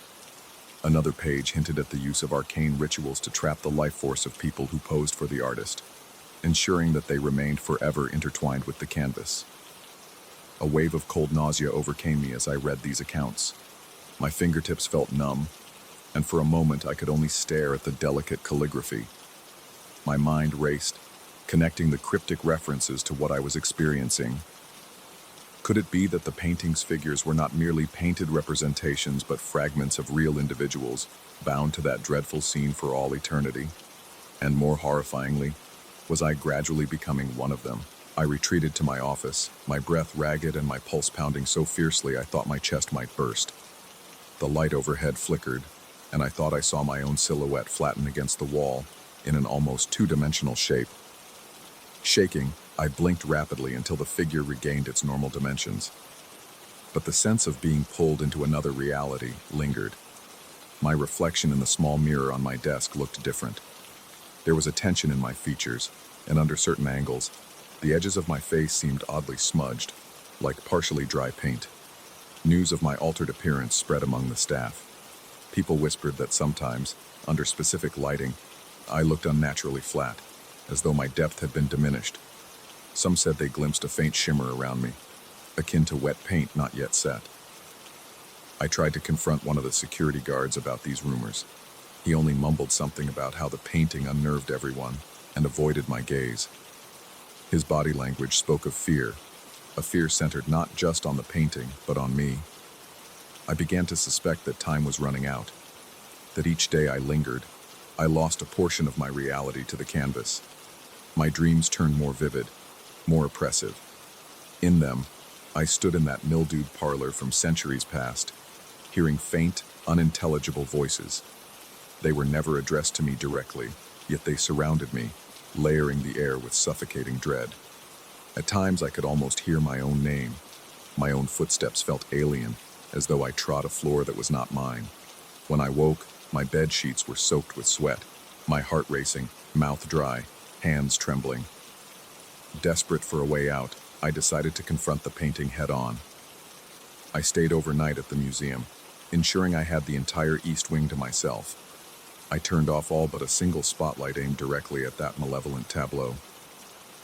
Another page hinted at the use of arcane rituals to trap the life force of people who posed for the artist, ensuring that they remained forever intertwined with the canvas. A wave of cold nausea overcame me as I read these accounts. My fingertips felt numb, and for a moment I could only stare at the delicate calligraphy. My mind raced, connecting the cryptic references to what I was experiencing. Could it be that the painting's figures were not merely painted representations but fragments of real individuals, bound to that dreadful scene for all eternity? And more horrifyingly, was I gradually becoming one of them? I retreated to my office, my breath ragged and my pulse pounding so fiercely I thought my chest might burst. The light overhead flickered, and I thought I saw my own silhouette flatten against the wall in an almost two-dimensional shape. Shaking, I blinked rapidly until the figure regained its normal dimensions. But the sense of being pulled into another reality lingered. My reflection in the small mirror on my desk looked different. There was a tension in my features, and under certain angles, the edges of my face seemed oddly smudged, like partially dry paint. News of my altered appearance spread among the staff. People whispered that sometimes, under specific lighting, I looked unnaturally flat, as though my depth had been diminished. Some said they glimpsed a faint shimmer around me, akin to wet paint not yet set. I tried to confront one of the security guards about these rumors. He only mumbled something about how the painting unnerved everyone and avoided my gaze. His body language spoke of fear, a fear centered not just on the painting, but on me. I began to suspect that time was running out, that each day I lingered, I lost a portion of my reality to the canvas. My dreams turned more vivid, more oppressive. In them, I stood in that mildewed parlor from centuries past, hearing faint, unintelligible voices. They were never addressed to me directly, yet they surrounded me, layering the air with suffocating dread. At times I could almost hear my own name. My own footsteps felt alien, as though I trod a floor that was not mine. When I woke, my bed sheets were soaked with sweat, my heart racing, mouth dry, hands trembling. Desperate for a way out, I decided to confront the painting head-on. I stayed overnight at the museum, ensuring I had the entire east wing to myself. I turned off all but a single spotlight aimed directly at that malevolent tableau.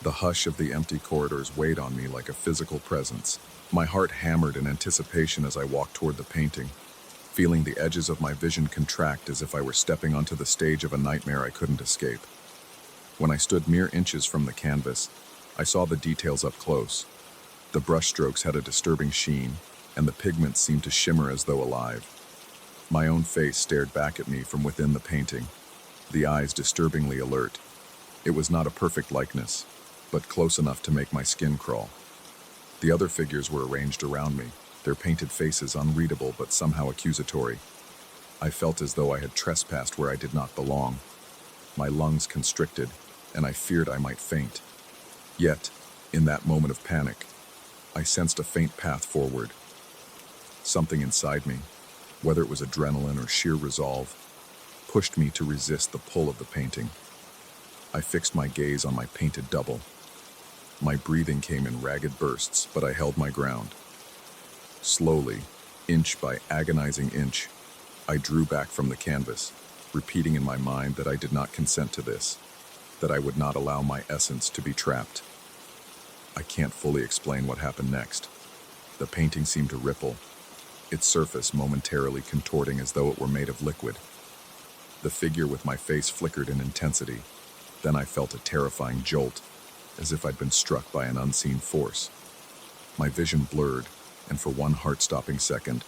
The hush of the empty corridors weighed on me like a physical presence. My heart hammered in anticipation as I walked toward the painting, feeling the edges of my vision contract as if I were stepping onto the stage of a nightmare I couldn't escape. When I stood mere inches from the canvas, I saw the details up close. The brushstrokes had a disturbing sheen, and the pigments seemed to shimmer as though alive. My own face stared back at me from within the painting, the eyes disturbingly alert. It was not a perfect likeness, but close enough to make my skin crawl. The other figures were arranged around me, their painted faces unreadable but somehow accusatory. I felt as though I had trespassed where I did not belong. My lungs constricted, and I feared I might faint. Yet, in that moment of panic, I sensed a faint path forward. Something inside me, whether it was adrenaline or sheer resolve, pushed me to resist the pull of the painting. I fixed my gaze on my painted double. My breathing came in ragged bursts, but I held my ground. Slowly, inch by agonizing inch, I drew back from the canvas, repeating in my mind that I did not consent to this, that I would not allow my essence to be trapped. I can't fully explain what happened next. The painting seemed to ripple, its surface momentarily contorting as though it were made of liquid. The figure with my face flickered in intensity. Then I felt a terrifying jolt, as if I'd been struck by an unseen force. My vision blurred, and for one heart-stopping second,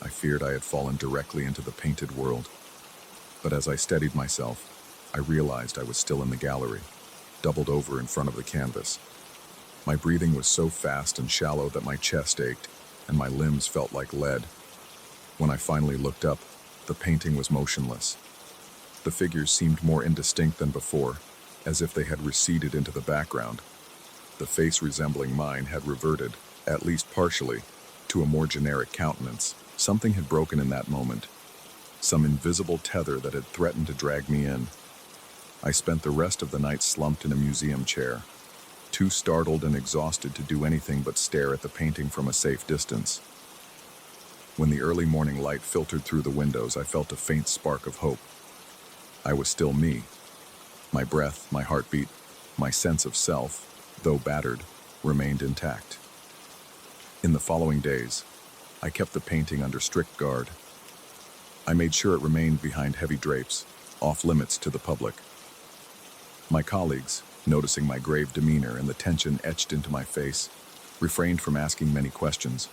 I feared I had fallen directly into the painted world. But as I steadied myself, I realized I was still in the gallery, doubled over in front of the canvas. My breathing was so fast and shallow that my chest ached, and my limbs felt like lead. When I finally looked up, the painting was motionless. The figures seemed more indistinct than before, as if they had receded into the background. The face resembling mine had reverted, at least partially, to a more generic countenance. Something had broken in that moment, some invisible tether that had threatened to drag me in. I spent the rest of the night slumped in a museum chair, too startled and exhausted to do anything but stare at the painting from a safe distance. When the early morning light filtered through the windows, I felt a faint spark of hope. I was still me. My breath, my heartbeat, my sense of self, though battered, remained intact. In the following days, I kept the painting under strict guard. I made sure it remained behind heavy drapes, off limits to the public. My colleagues, noticing my grave demeanor and the tension etched into my face, refrained from asking many questions,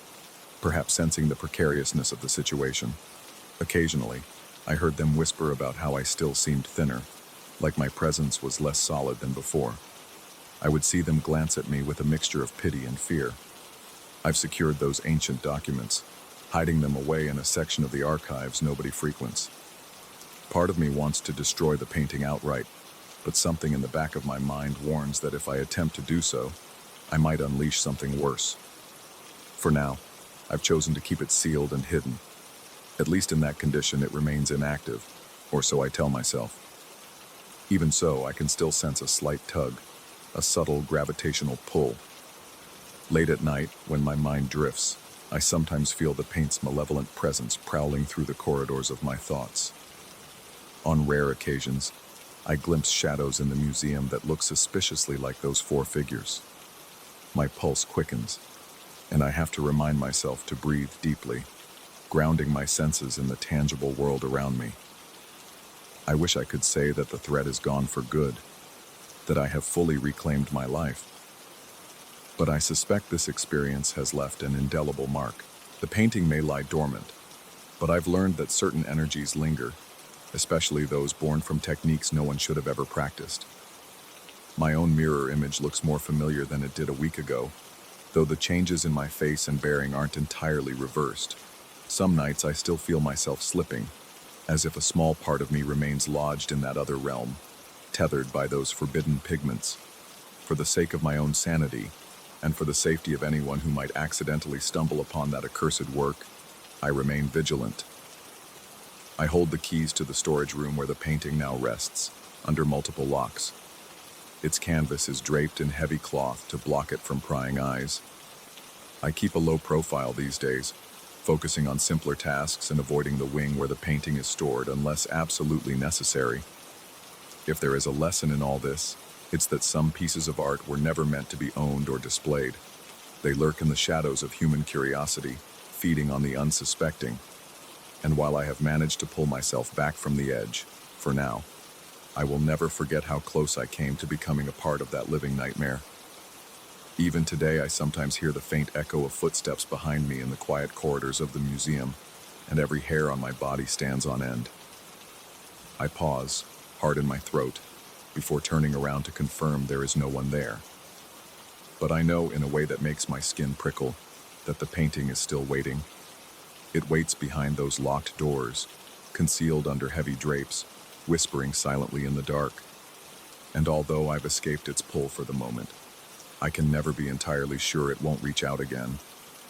perhaps sensing the precariousness of the situation. Occasionally, I heard them whisper about how I still seemed thinner, like my presence was less solid than before. I would see them glance at me with a mixture of pity and fear. I've secured those ancient documents, hiding them away in a section of the archives nobody frequents. Part of me wants to destroy the painting outright, but something in the back of my mind warns that if I attempt to do so, I might unleash something worse. For now, I've chosen to keep it sealed and hidden. At least in that condition, it remains inactive, or so I tell myself. Even so, I can still sense a slight tug, a subtle gravitational pull. Late at night, when my mind drifts, I sometimes feel the paint's malevolent presence prowling through the corridors of my thoughts. On rare occasions, I glimpse shadows in the museum that look suspiciously like those four figures. My pulse quickens, and I have to remind myself to breathe deeply, grounding my senses in the tangible world around me. I wish I could say that the threat is gone for good, that I have fully reclaimed my life. But I suspect this experience has left an indelible mark. The painting may lie dormant, but I've learned that certain energies linger, especially those born from techniques no one should have ever practiced. My own mirror image looks more familiar than it did a week ago, though the changes in my face and bearing aren't entirely reversed. Some nights I still feel myself slipping, as if a small part of me remains lodged in that other realm, tethered by those forbidden pigments. For the sake of my own sanity, and for the safety of anyone who might accidentally stumble upon that accursed work, I remain vigilant. I hold the keys to the storage room where the painting now rests, under multiple locks. Its canvas is draped in heavy cloth to block it from prying eyes. I keep a low profile these days, focusing on simpler tasks and avoiding the wing where the painting is stored unless absolutely necessary. If there is a lesson in all this, it's that some pieces of art were never meant to be owned or displayed. They lurk in the shadows of human curiosity, feeding on the unsuspecting. And while I have managed to pull myself back from the edge, for now, I will never forget how close I came to becoming a part of that living nightmare. Even today, I sometimes hear the faint echo of footsteps behind me in the quiet corridors of the museum, and every hair on my body stands on end. I pause, heart in my throat, before turning around to confirm there is no one there. But I know, in a way that makes my skin prickle, that the painting is still waiting. It waits behind those locked doors, concealed under heavy drapes, whispering silently in the dark. And although I've escaped its pull for the moment, I can never be entirely sure it won't reach out again,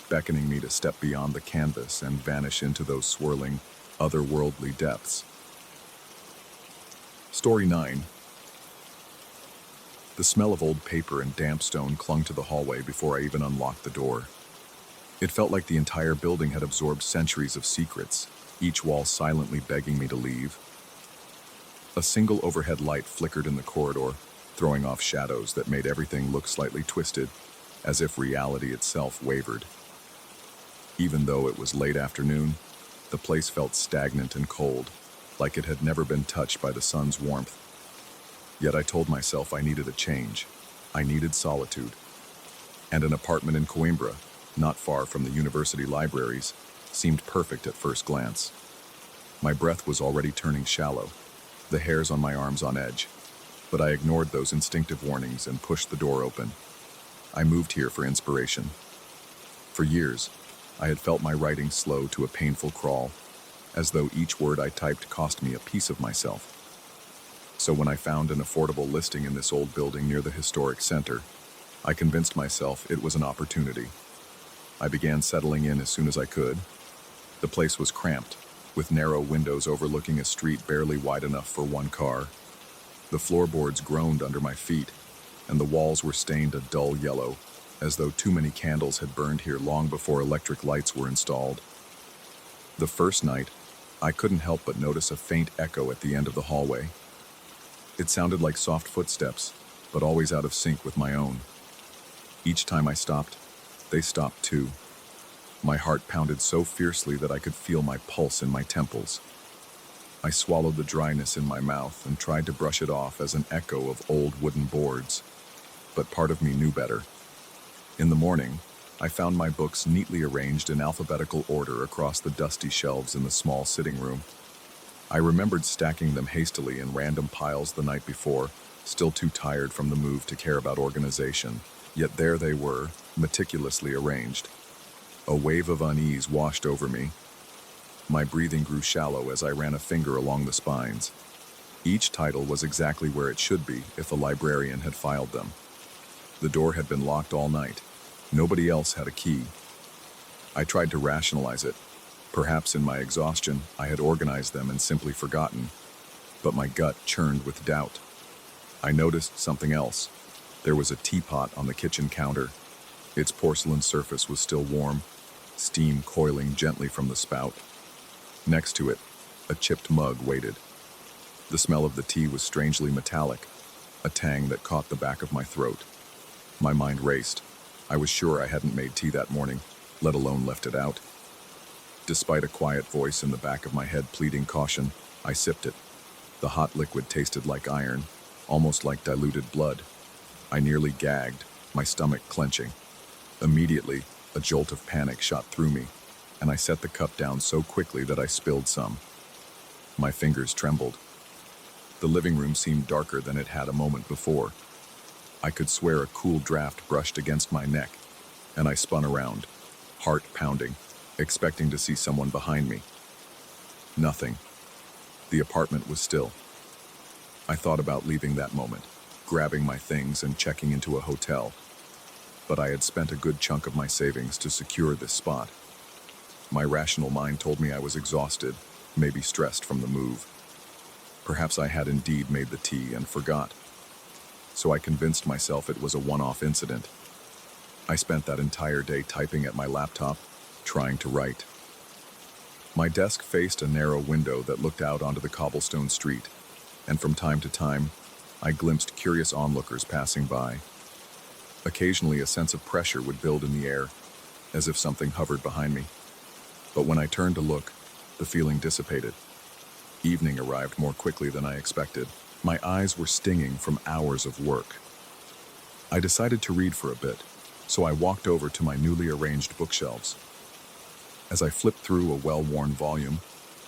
beckoning me to step beyond the canvas and vanish into those swirling, otherworldly depths. Story 9. The smell of old paper and damp stone clung to the hallway before I even unlocked the door. It felt like the entire building had absorbed centuries of secrets, each wall silently begging me to leave. A single overhead light flickered in the corridor, throwing off shadows that made everything look slightly twisted, as if reality itself wavered. Even though it was late afternoon, the place felt stagnant and cold, like it had never been touched by the sun's warmth. Yet I told myself I needed a change. I needed solitude. And an apartment in Coimbra, not far from the university libraries, seemed perfect at first glance. My breath was already turning shallow, the hairs on my arms on edge, but I ignored those instinctive warnings and pushed the door open. I moved here for inspiration. For years, I had felt my writing slow to a painful crawl, as though each word I typed cost me a piece of myself. So when I found an affordable listing in this old building near the historic center, I convinced myself it was an opportunity. I began settling in as soon as I could. The place was cramped, with narrow windows overlooking a street barely wide enough for one car. The floorboards groaned under my feet, and the walls were stained a dull yellow, as though too many candles had burned here long before electric lights were installed. The first night, I couldn't help but notice a faint echo at the end of the hallway. It sounded like soft footsteps, but always out of sync with my own. Each time I stopped, they stopped too. My heart pounded so fiercely that I could feel my pulse in my temples. I swallowed the dryness in my mouth and tried to brush it off as an echo of old wooden boards. But part of me knew better. In the morning, I found my books neatly arranged in alphabetical order across the dusty shelves in the small sitting room. I remembered stacking them hastily in random piles the night before, still too tired from the move to care about organization. Yet there they were, meticulously arranged. A wave of unease washed over me. My breathing grew shallow as I ran a finger along the spines. Each title was exactly where it should be if a librarian had filed them. The door had been locked all night. Nobody else had a key. I tried to rationalize it. Perhaps in my exhaustion, I had organized them and simply forgotten. But my gut churned with doubt. I noticed something else. There was a teapot on the kitchen counter. Its porcelain surface was still warm, steam coiling gently from the spout. Next to it, a chipped mug waited. The smell of the tea was strangely metallic, a tang that caught the back of my throat. My mind raced. I was sure I hadn't made tea that morning, let alone left it out. Despite a quiet voice in the back of my head pleading caution, I sipped it. The hot liquid tasted like iron, almost like diluted blood. I nearly gagged, my stomach clenching. Immediately, a jolt of panic shot through me, and I set the cup down so quickly that I spilled some. My fingers trembled. The living room seemed darker than it had a moment before. I could swear a cool draft brushed against my neck, and I spun around, heart pounding, expecting to see someone behind me. Nothing. The apartment was still. I thought about leaving that moment, grabbing my things and checking into a hotel. But I had spent a good chunk of my savings to secure this spot. My rational mind told me I was exhausted, maybe stressed from the move. Perhaps I had indeed made the tea and forgot. So I convinced myself it was a one-off incident. I spent that entire day typing at my laptop, trying to write. My desk faced a narrow window that looked out onto the cobblestone street, and from time to time, I glimpsed curious onlookers passing by. Occasionally, a sense of pressure would build in the air, as if something hovered behind me. But when I turned to look, the feeling dissipated. Evening arrived more quickly than I expected. My eyes were stinging from hours of work. I decided to read for a bit, so I walked over to my newly arranged bookshelves. As I flipped through a well-worn volume,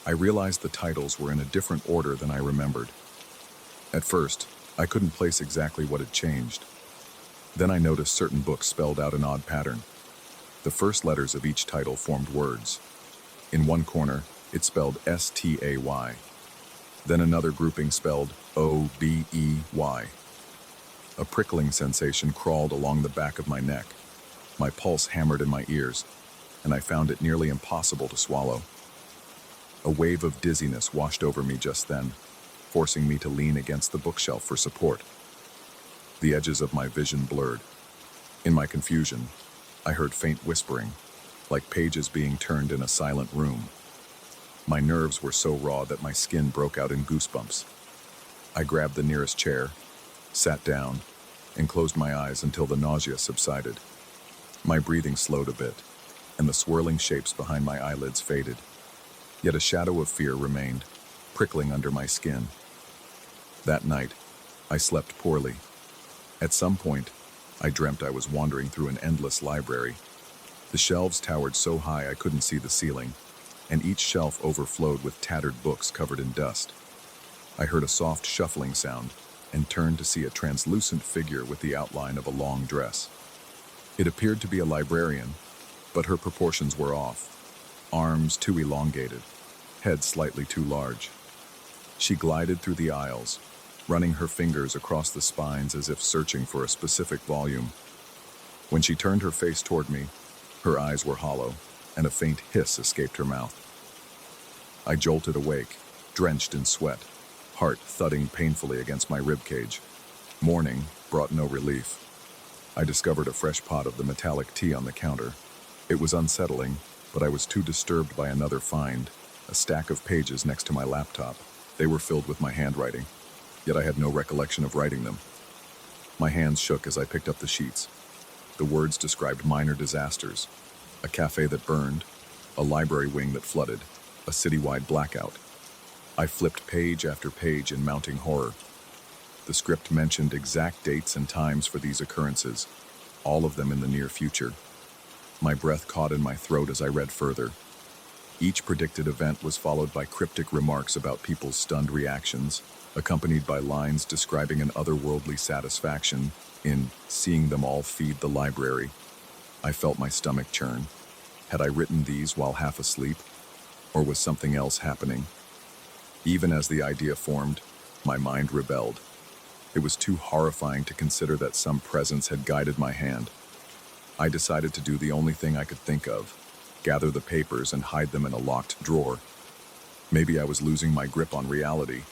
I realized the titles were in a different order than I remembered. At first, I couldn't place exactly what had changed. Then I noticed certain books spelled out an odd pattern. The first letters of each title formed words. In one corner, it spelled S-T-A-Y. Then another grouping spelled O-B-E-Y. A prickling sensation crawled along the back of my neck. My pulse hammered in my ears, and I found it nearly impossible to swallow. A wave of dizziness washed over me just then, forcing me to lean against the bookshelf for support. The edges of my vision blurred. In my confusion, I heard faint whispering, like pages being turned in a silent room. My nerves were so raw that my skin broke out in goosebumps. I grabbed the nearest chair, sat down, and closed my eyes until the nausea subsided. My breathing slowed a bit, and the swirling shapes behind my eyelids faded. Yet a shadow of fear remained, prickling under my skin. That night, I slept poorly. At some point, I dreamt I was wandering through an endless library. The shelves towered so high I couldn't see the ceiling, and each shelf overflowed with tattered books covered in dust. I heard a soft shuffling sound and turned to see a translucent figure with the outline of a long dress. It appeared to be a librarian, but her proportions were off. Arms too elongated, head slightly too large. She glided through the aisles, running her fingers across the spines as if searching for a specific volume. When she turned her face toward me, her eyes were hollow, and a faint hiss escaped her mouth. I jolted awake, drenched in sweat, heart thudding painfully against my ribcage. Morning brought no relief. I discovered a fresh pot of the metallic tea on the counter. It was unsettling, but I was too disturbed by another find, a stack of pages next to my laptop. They were filled with my handwriting, yet I had no recollection of writing them. My hands shook as I picked up the sheets. The words described minor disasters: a cafe that burned, a library wing that flooded, a citywide blackout. I flipped page after page in mounting horror. The script mentioned exact dates and times for these occurrences, all of them in the near future. My breath caught in my throat as I read further. Each predicted event was followed by cryptic remarks about people's stunned reactions, accompanied by lines describing an otherworldly satisfaction in seeing them all feed the library. I felt my stomach churn. Had I written these while half asleep? Or was something else happening? Even as the idea formed, my mind rebelled. It was too horrifying to consider that some presence had guided my hand. I decided to do the only thing I could think of: gather the papers and hide them in a locked drawer. Maybe I was losing my grip on reality,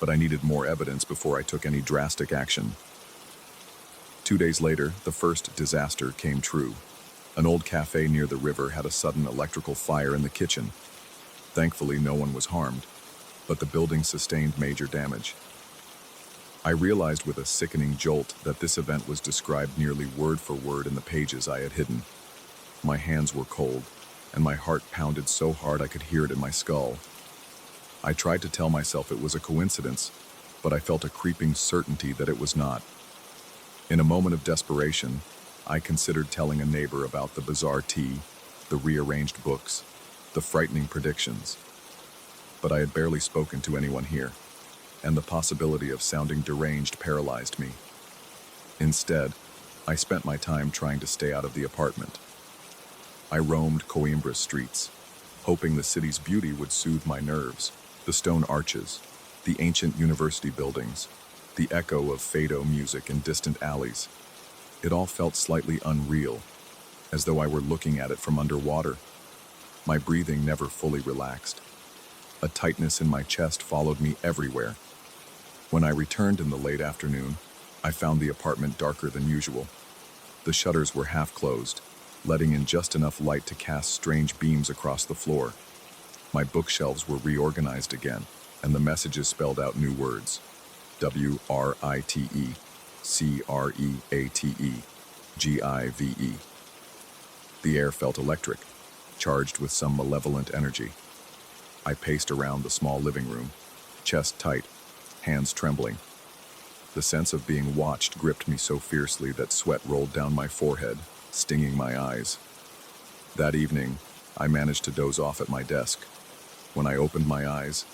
but I needed more evidence before I took any drastic action. 2 days later, the first disaster came true. An old cafe near the river had a sudden electrical fire in the kitchen. Thankfully, no one was harmed, but the building sustained major damage. I realized with a sickening jolt that this event was described nearly word for word in the pages I had hidden. My hands were cold, and my heart pounded so hard I could hear it in my skull. I tried to tell myself it was a coincidence, but I felt a creeping certainty that it was not. In a moment of desperation, I considered telling a neighbor about the bizarre tea, the rearranged books, the frightening predictions. But I had barely spoken to anyone here, and the possibility of sounding deranged paralyzed me. Instead, I spent my time trying to stay out of the apartment. I roamed Coimbra's streets, hoping the city's beauty would soothe my nerves. The stone arches, the ancient university buildings, the echo of fado music in distant alleys. It all felt slightly unreal, as though I were looking at it from underwater. My breathing never fully relaxed. A tightness in my chest followed me everywhere. When I returned in the late afternoon, I found the apartment darker than usual. The shutters were half closed, letting in just enough light to cast strange beams across the floor. My bookshelves were reorganized again, and the messages spelled out new words. WRITE, CREATE, GIVE. The air felt electric, charged with some malevolent energy. I paced around the small living room, chest tight, hands trembling. The sense of being watched gripped me so fiercely that sweat rolled down my forehead, stinging my eyes. That evening, I managed to doze off at my desk. When I opened my eyes,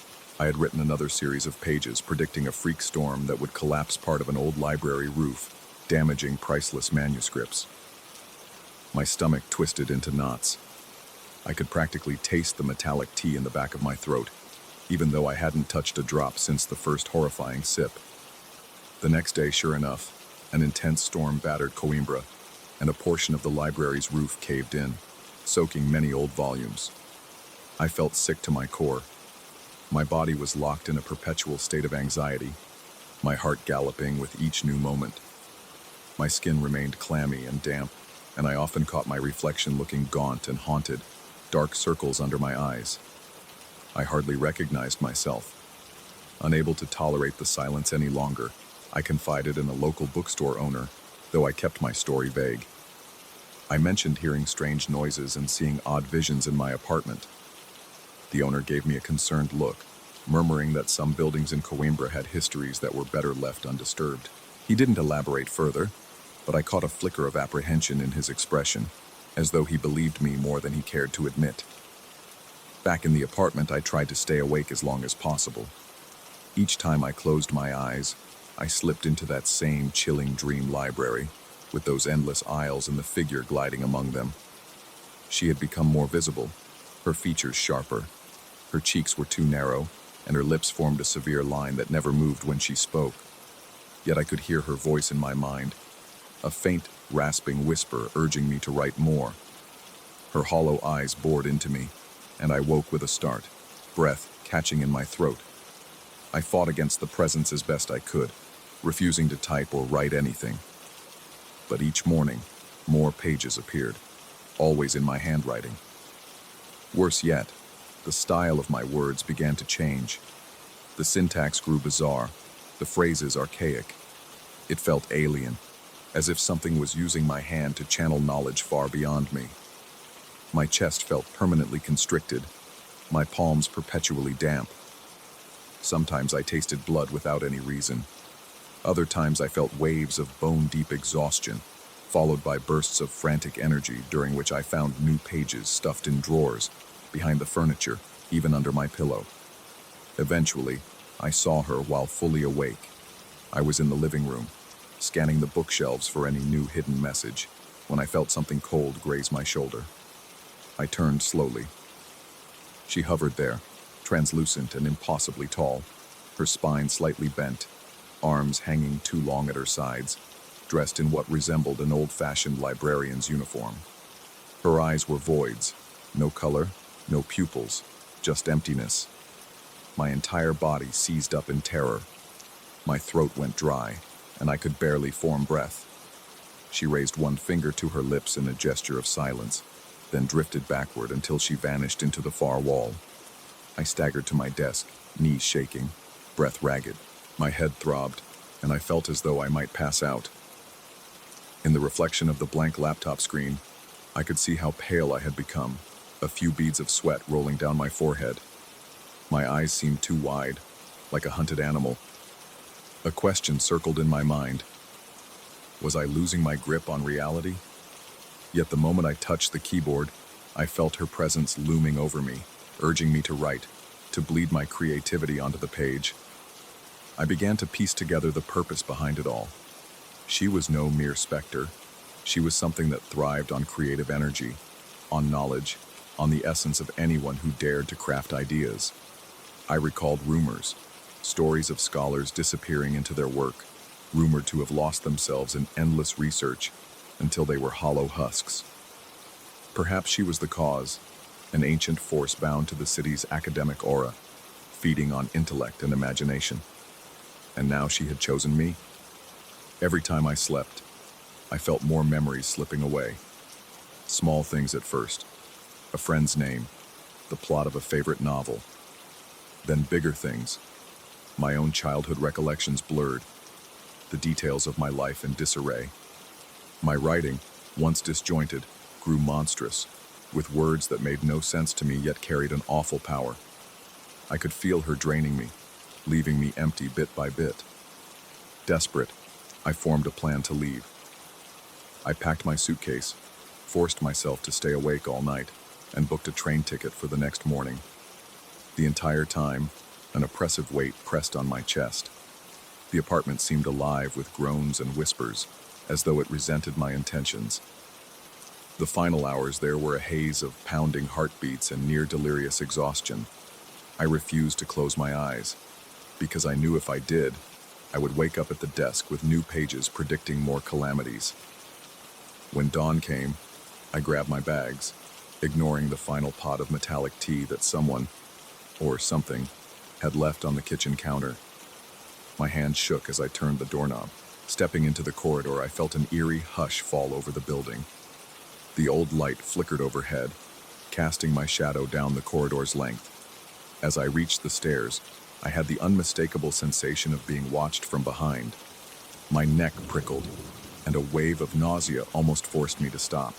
I had written another series of pages predicting a freak storm that would collapse part of an old library roof, damaging priceless manuscripts. My stomach twisted into knots. I could practically taste the metallic tea in the back of my throat, even though I hadn't touched a drop since the first horrifying sip. The next day, sure enough, an intense storm battered Coimbra, and a portion of the library's roof caved in, soaking many old volumes. I felt sick to my core. My body was locked in a perpetual state of anxiety, my heart galloping with each new moment. My skin remained clammy and damp, and I often caught my reflection looking gaunt and haunted, dark circles under my eyes. I hardly recognized myself. Unable to tolerate the silence any longer, I confided in a local bookstore owner, though I kept my story vague. I mentioned hearing strange noises and seeing odd visions in my apartment. The owner gave me a concerned look, murmuring that some buildings in Coimbra had histories that were better left undisturbed. He didn't elaborate further, but I caught a flicker of apprehension in his expression, as though he believed me more than he cared to admit. Back in the apartment, I tried to stay awake as long as possible. Each time I closed my eyes, I slipped into that same chilling dream library, with those endless aisles and the figure gliding among them. She had become more visible, her features sharper. Her cheeks were too narrow, and her lips formed a severe line that never moved when she spoke. Yet I could hear her voice in my mind, a faint, rasping whisper urging me to write more. Her hollow eyes bored into me, and I woke with a start, breath catching in my throat. I fought against the presence as best I could, refusing to type or write anything. But each morning, more pages appeared, always in my handwriting. Worse yet, the style of my words began to change. The syntax grew bizarre, the phrases archaic. It felt alien, as if something was using my hand to channel knowledge far beyond me. My chest felt permanently constricted, my palms perpetually damp. Sometimes I tasted blood without any reason. Other times I felt waves of bone-deep exhaustion, followed by bursts of frantic energy during which I found new pages stuffed in drawers, behind the furniture, even under my pillow. Eventually, I saw her while fully awake. I was in the living room, scanning the bookshelves for any new hidden message, when I felt something cold graze my shoulder. I turned slowly. She hovered there, translucent and impossibly tall, her spine slightly bent, arms hanging too long at her sides, dressed in what resembled an old-fashioned librarian's uniform. Her eyes were voids, no color, no pupils, just emptiness. My entire body seized up in terror. My throat went dry, and I could barely form breath. She raised one finger to her lips in a gesture of silence, then drifted backward until she vanished into the far wall. I staggered to my desk, knees shaking, breath ragged. My head throbbed, and I felt as though I might pass out. In the reflection of the blank laptop screen, I could see how pale I had become, a few beads of sweat rolling down my forehead. My eyes seemed too wide, like a hunted animal. A question circled in my mind. Was I losing my grip on reality? Yet the moment I touched the keyboard, I felt her presence looming over me, urging me to write, to bleed my creativity onto the page. I began to piece together the purpose behind it all. She was no mere specter. She was something that thrived on creative energy, on knowledge, on the essence of anyone who dared to craft ideas. I recalled rumors, stories of scholars disappearing into their work, rumored to have lost themselves in endless research until they were hollow husks. Perhaps she was the cause, an ancient force bound to the city's academic aura, feeding on intellect and imagination. And now she had chosen me. Every time I slept, I felt more memories slipping away. Small things at first, a friend's name, the plot of a favorite novel. Then bigger things, my own childhood recollections blurred, the details of my life in disarray. My writing, once disjointed, grew monstrous, with words that made no sense to me yet carried an awful power. I could feel her draining me, leaving me empty bit by bit. Desperate, I formed a plan to leave. I packed my suitcase, forced myself to stay awake all night, and booked a train ticket for the next morning. The entire time, an oppressive weight pressed on my chest. The apartment seemed alive with groans and whispers, as though it resented my intentions. The final hours there were a haze of pounding heartbeats and near-delirious exhaustion. I refused to close my eyes, because I knew if I did, I would wake up at the desk with new pages predicting more calamities. When dawn came, I grabbed my bags, ignoring the final pot of metallic tea that someone, or something, had left on the kitchen counter. My hand shook as I turned the doorknob. Stepping into the corridor, I felt an eerie hush fall over the building. The old light flickered overhead, casting my shadow down the corridor's length. As I reached the stairs, I had the unmistakable sensation of being watched from behind. My neck prickled, and a wave of nausea almost forced me to stop.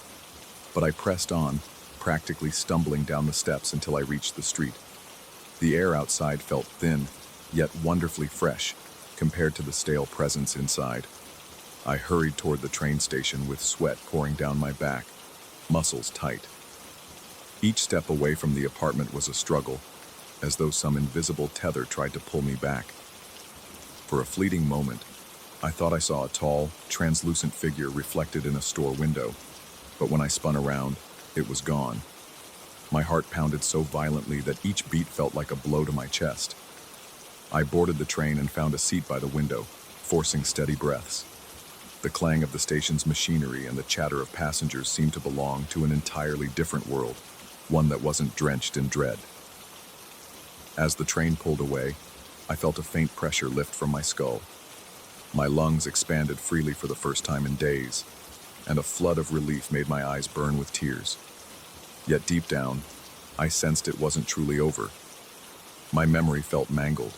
But I pressed on, practically stumbling down the steps until I reached the street. The air outside felt thin, yet wonderfully fresh, compared to the stale presence inside. I hurried toward the train station with sweat pouring down my back, muscles tight. Each step away from the apartment was a struggle, as though some invisible tether tried to pull me back. For a fleeting moment, I thought I saw a tall, translucent figure reflected in a store window, but when I spun around, it was gone. My heart pounded so violently that each beat felt like a blow to my chest. I boarded the train and found a seat by the window, forcing steady breaths. The clang of the station's machinery and the chatter of passengers seemed to belong to an entirely different world, one that wasn't drenched in dread. As the train pulled away, I felt a faint pressure lift from my skull. My lungs expanded freely for the first time in days, and a flood of relief made my eyes burn with tears. Yet deep down, I sensed it wasn't truly over. My memory felt mangled,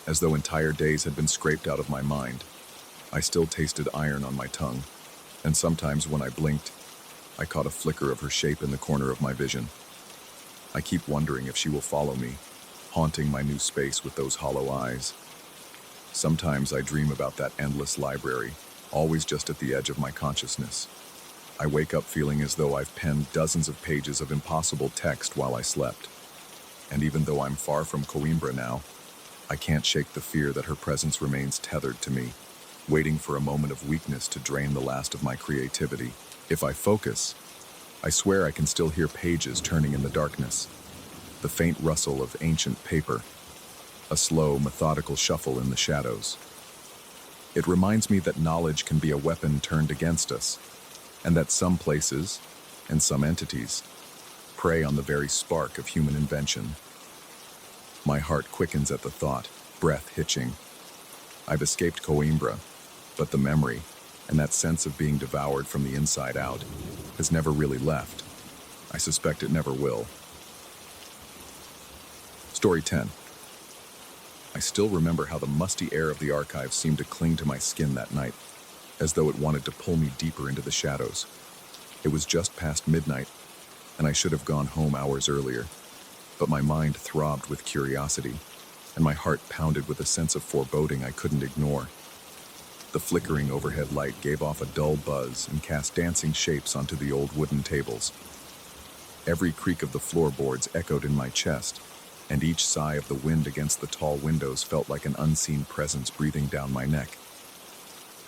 as though entire days had been scraped out of my mind. I still tasted iron on my tongue, and sometimes when I blinked, I caught a flicker of her shape in the corner of my vision. I keep wondering if she will follow me, haunting my new space with those hollow eyes. Sometimes I dream about that endless library, always just at the edge of my consciousness. I wake up feeling as though I've penned dozens of pages of impossible text while I slept. And even though I'm far from Coimbra now, I can't shake the fear that her presence remains tethered to me, waiting for a moment of weakness to drain the last of my creativity. If I focus, I swear I can still hear pages turning in the darkness, the faint rustle of ancient paper, a slow, methodical shuffle in the shadows. It reminds me that knowledge can be a weapon turned against us, and that some places, and some entities, prey on the very spark of human invention. My heart quickens at the thought, breath hitching. I've escaped Coimbra, but the memory, and that sense of being devoured from the inside out has never really left. I suspect it never will. Story 10. I still remember how the musty air of the archive seemed to cling to my skin that night, as though it wanted to pull me deeper into the shadows. It was just past midnight, and I should have gone home hours earlier, but my mind throbbed with curiosity, and my heart pounded with a sense of foreboding I couldn't ignore. The flickering overhead light gave off a dull buzz and cast dancing shapes onto the old wooden tables. Every creak of the floorboards echoed in my chest, and each sigh of the wind against the tall windows felt like an unseen presence breathing down my neck.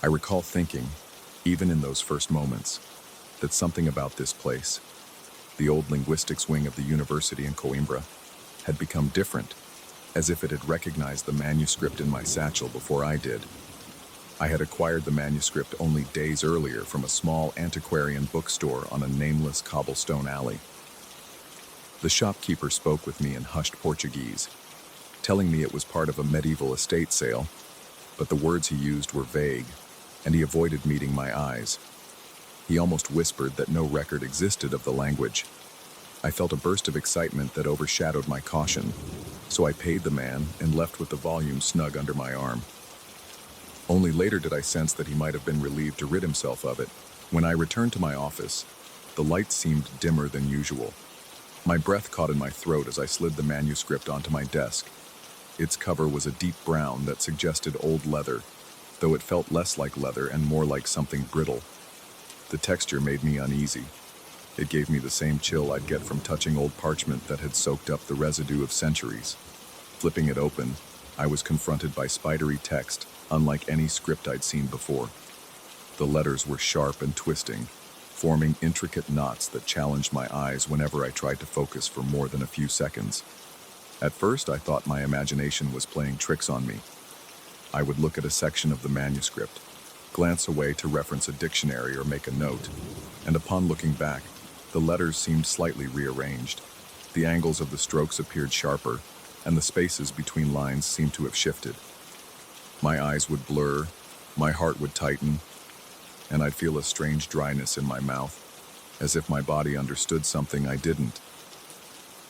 I recall thinking, even in those first moments, that something about this place, the old linguistics wing of the university in Coimbra, had become different, as if it had recognized the manuscript in my satchel before I did. I had acquired the manuscript only days earlier from a small antiquarian bookstore on a nameless cobblestone alley. The shopkeeper spoke with me in hushed Portuguese, telling me it was part of a medieval estate sale, but the words he used were vague, and he avoided meeting my eyes. He almost whispered that no record existed of the language. I felt a burst of excitement that overshadowed my caution, so I paid the man and left with the volume snug under my arm. Only later did I sense that he might have been relieved to rid himself of it. When I returned to my office, the light seemed dimmer than usual. My breath caught in my throat as I slid the manuscript onto my desk. Its cover was a deep brown that suggested old leather, though it felt less like leather and more like something brittle. The texture made me uneasy. It gave me the same chill I'd get from touching old parchment that had soaked up the residue of centuries. Flipping it open, I was confronted by spidery text, unlike any script I'd seen before. The letters were sharp and twisting, forming intricate knots that challenged my eyes whenever I tried to focus for more than a few seconds. At first, I thought my imagination was playing tricks on me. I would look at a section of the manuscript, glance away to reference a dictionary or make a note, and upon looking back, the letters seemed slightly rearranged. The angles of the strokes appeared sharper, and the spaces between lines seemed to have shifted. My eyes would blur, my heart would tighten, and I'd feel a strange dryness in my mouth, as if my body understood something I didn't.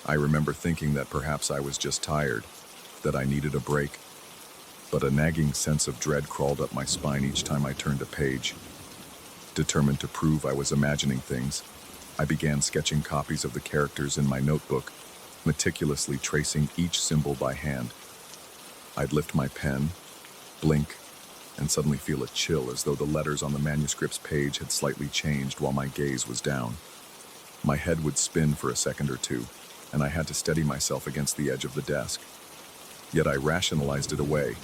I remember thinking that perhaps I was just tired, that I needed a break, but a nagging sense of dread crawled up my spine each time I turned a page. Determined to prove I was imagining things, I began sketching copies of the characters in my notebook, meticulously tracing each symbol by hand. I'd lift my pen, blink, and suddenly feel a chill as though the letters on the manuscript's page had slightly changed while my gaze was down. My head would spin for a second or two, and I had to steady myself against the edge of the desk. Yet I rationalized it away,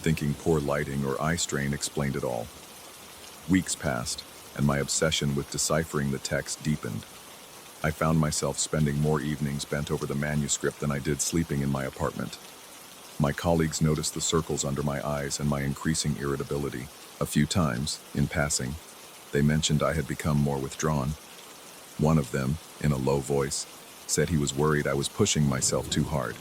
thinking poor lighting or eye strain explained it all. Weeks passed, and my obsession with deciphering the text deepened. I found myself spending more evenings bent over the manuscript than I did sleeping in my apartment. My colleagues noticed the circles under my eyes and my increasing irritability. A few times, in passing, they mentioned I had become more withdrawn. One of them, in a low voice, said he was worried I was pushing myself too hard.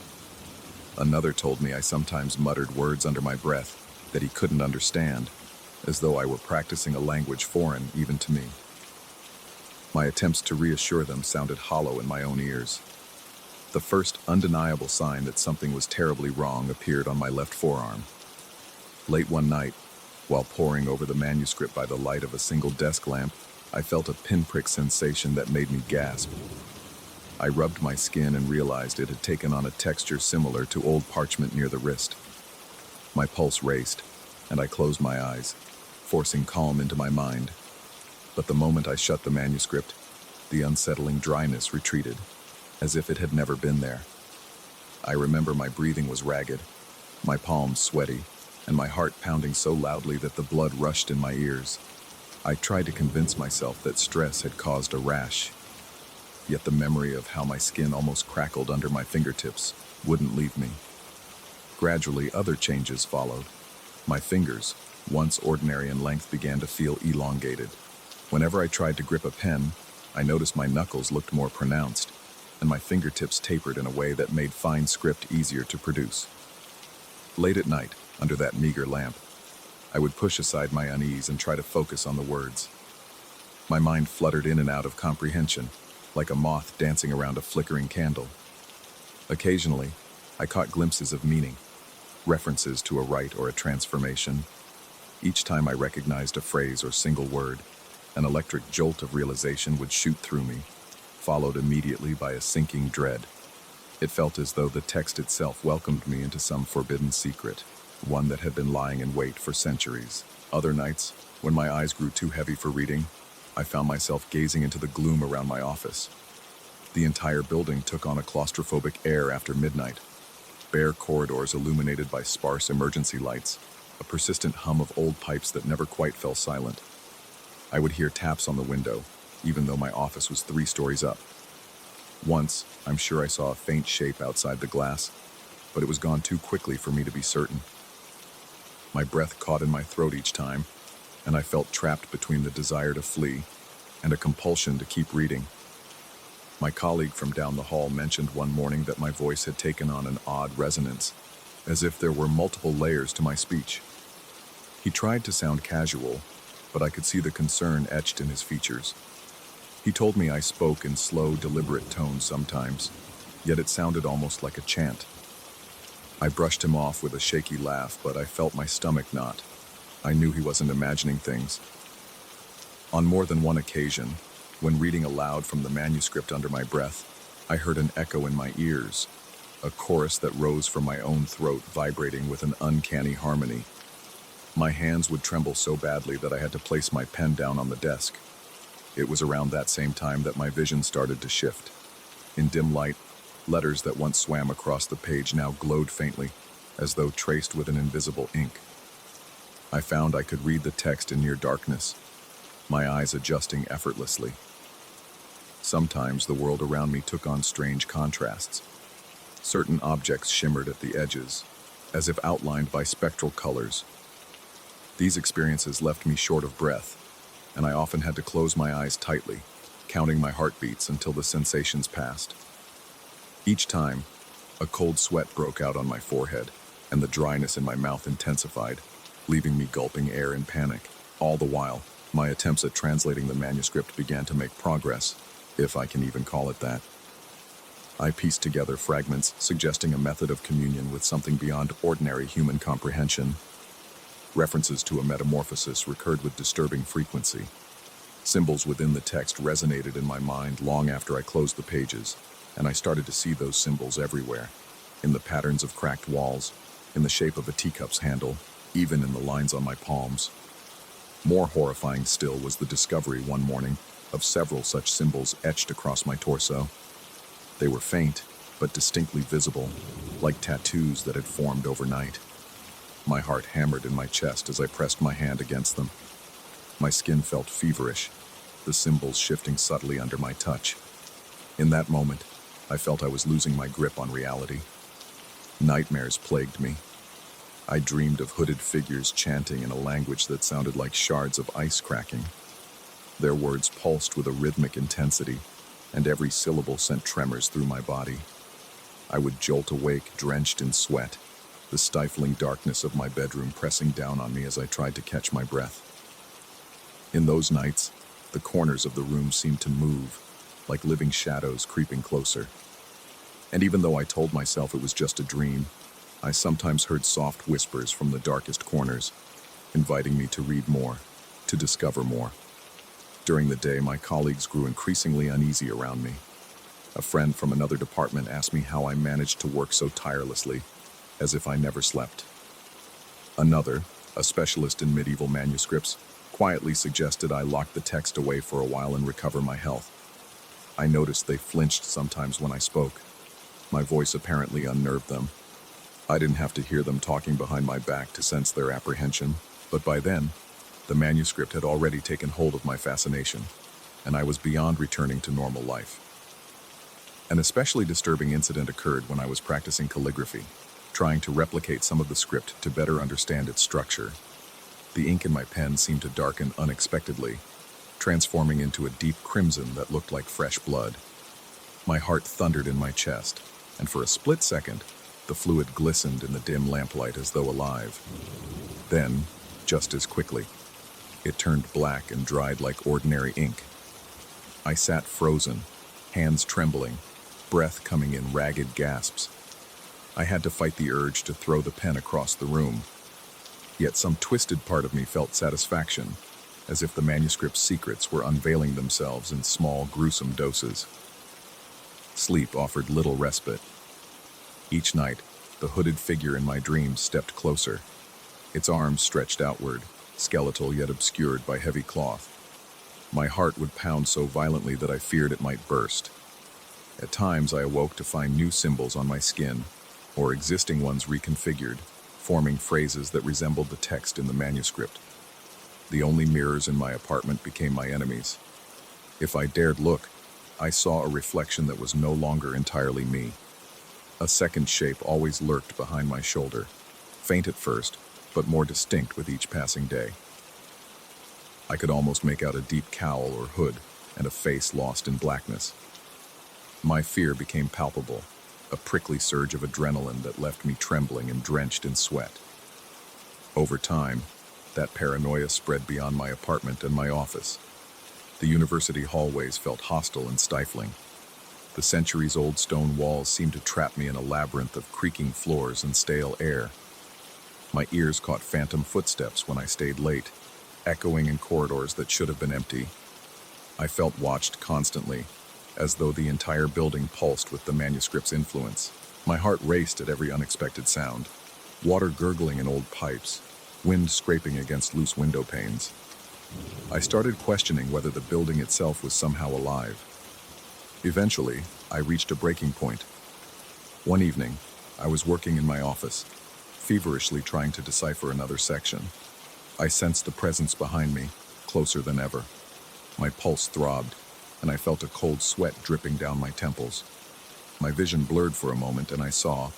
Another told me I sometimes muttered words under my breath that he couldn't understand, as though I were practicing a language foreign even to me. My attempts to reassure them sounded hollow in my own ears. The first undeniable sign that something was terribly wrong appeared on my left forearm. Late one night, while poring over the manuscript by the light of a single desk lamp, I felt a pinprick sensation that made me gasp. I rubbed my skin and realized it had taken on a texture similar to old parchment near the wrist. My pulse raced, and I closed my eyes, forcing calm into my mind. But the moment I shut the manuscript, the unsettling dryness retreated, as if it had never been there. I remember my breathing was ragged, my palms sweaty, and my heart pounding so loudly that the blood rushed in my ears. I tried to convince myself that stress had caused a rash, yet the memory of how my skin almost crackled under my fingertips wouldn't leave me. Gradually, other changes followed. My fingers, once ordinary in length, began to feel elongated. Whenever I tried to grip a pen, I noticed my knuckles looked more pronounced, and my fingertips tapered in a way that made fine script easier to produce. Late at night, under that meager lamp, I would push aside my unease and try to focus on the words. My mind fluttered in and out of comprehension, like a moth dancing around a flickering candle. Occasionally, I caught glimpses of meaning, references to a rite or a transformation. Each time I recognized a phrase or single word, an electric jolt of realization would shoot through me, followed immediately by a sinking dread. It felt as though the text itself welcomed me into some forbidden secret, one that had been lying in wait for centuries. Other nights, when my eyes grew too heavy for reading, I found myself gazing into the gloom around my office. The entire building took on a claustrophobic air after midnight. Bare corridors illuminated by sparse emergency lights, a persistent hum of old pipes that never quite fell silent. I would hear taps on the window, even though my office was 3 stories up. Once, I'm sure I saw a faint shape outside the glass, but it was gone too quickly for me to be certain. My breath caught in my throat each time, and I felt trapped between the desire to flee and a compulsion to keep reading. My colleague from down the hall mentioned one morning that my voice had taken on an odd resonance, as if there were multiple layers to my speech. He tried to sound casual, but I could see the concern etched in his features. He told me I spoke in slow, deliberate tones sometimes, yet it sounded almost like a chant. I brushed him off with a shaky laugh, but I felt my stomach knot. I knew he wasn't imagining things. On more than one occasion, when reading aloud from the manuscript under my breath, I heard an echo in my ears, a chorus that rose from my own throat, vibrating with an uncanny harmony. My hands would tremble so badly that I had to place my pen down on the desk. It was around that same time that my vision started to shift. In dim light, letters that once swam across the page now glowed faintly, as though traced with an invisible ink. I found I could read the text in near darkness, my eyes adjusting effortlessly. Sometimes the world around me took on strange contrasts. Certain objects shimmered at the edges, as if outlined by spectral colors. These experiences left me short of breath, and I often had to close my eyes tightly, counting my heartbeats until the sensations passed. Each time, a cold sweat broke out on my forehead, and the dryness in my mouth intensified, leaving me gulping air in panic. All the while, my attempts at translating the manuscript began to make progress, if I can even call it that. I pieced together fragments suggesting a method of communion with something beyond ordinary human comprehension. References to a metamorphosis recurred with disturbing frequency. Symbols within the text resonated in my mind long after I closed the pages, and I started to see those symbols everywhere, in the patterns of cracked walls, in the shape of a teacup's handle, even in the lines on my palms. More horrifying still was the discovery one morning of several such symbols etched across my torso. They were faint, but distinctly visible, like tattoos that had formed overnight. My heart hammered in my chest as I pressed my hand against them. My skin felt feverish, the symbols shifting subtly under my touch. In that moment, I felt I was losing my grip on reality. Nightmares plagued me. I dreamed of hooded figures chanting in a language that sounded like shards of ice cracking. Their words pulsed with a rhythmic intensity, and every syllable sent tremors through my body. I would jolt awake, drenched in sweat, the stifling darkness of my bedroom pressing down on me as I tried to catch my breath. In those nights, the corners of the room seemed to move, like living shadows creeping closer. And even though I told myself it was just a dream, I sometimes heard soft whispers from the darkest corners, inviting me to read more, to discover more. During the day, my colleagues grew increasingly uneasy around me. A friend from another department asked me how I managed to work so tirelessly, as if I never slept. Another, a specialist in medieval manuscripts, quietly suggested I lock the text away for a while and recover my health. I noticed they flinched sometimes when I spoke. My voice apparently unnerved them. I didn't have to hear them talking behind my back to sense their apprehension, but by then, the manuscript had already taken hold of my fascination, and I was beyond returning to normal life. An especially disturbing incident occurred when I was practicing calligraphy, trying to replicate some of the script to better understand its structure. The ink in my pen seemed to darken unexpectedly, transforming into a deep crimson that looked like fresh blood. My heart thundered in my chest, and for a split second, the fluid glistened in the dim lamplight as though alive. Then, just as quickly. It turned black and dried like ordinary ink. I sat frozen, hands trembling, breath coming in ragged gasps. I had to fight the urge to throw the pen across the room. Yet some twisted part of me felt satisfaction, as if the manuscript's secrets were unveiling themselves in small, gruesome doses. Sleep offered little respite. Each night, the hooded figure in my dreams stepped closer, its arms stretched outward, skeletal yet obscured by heavy cloth. My heart would pound so violently that I feared it might burst. At times, I awoke to find new symbols on my skin, or existing ones reconfigured, forming phrases that resembled the text in the manuscript. The only mirrors in my apartment became my enemies. If I dared look, I saw a reflection that was no longer entirely me. A second shape always lurked behind my shoulder, faint at first, but more distinct with each passing day. I could almost make out a deep cowl or hood and a face lost in blackness. My fear became palpable, a prickly surge of adrenaline that left me trembling and drenched in sweat. Over time, that paranoia spread beyond my apartment and my office. The university hallways felt hostile and stifling. The centuries-old stone walls seemed to trap me in a labyrinth of creaking floors and stale air. My ears caught phantom footsteps when I stayed late, echoing in corridors that should have been empty. I felt watched constantly, as though the entire building pulsed with the manuscript's influence. My heart raced at every unexpected sound. Water gurgling in old pipes, wind scraping against loose window panes. I started questioning whether the building itself was somehow alive. Eventually, I reached a breaking point. One evening, I was working in my office, feverishly trying to decipher another section. I sensed the presence behind me, closer than ever. My pulse throbbed, and I felt a cold sweat dripping down my temples. My vision blurred for a moment, and I saw,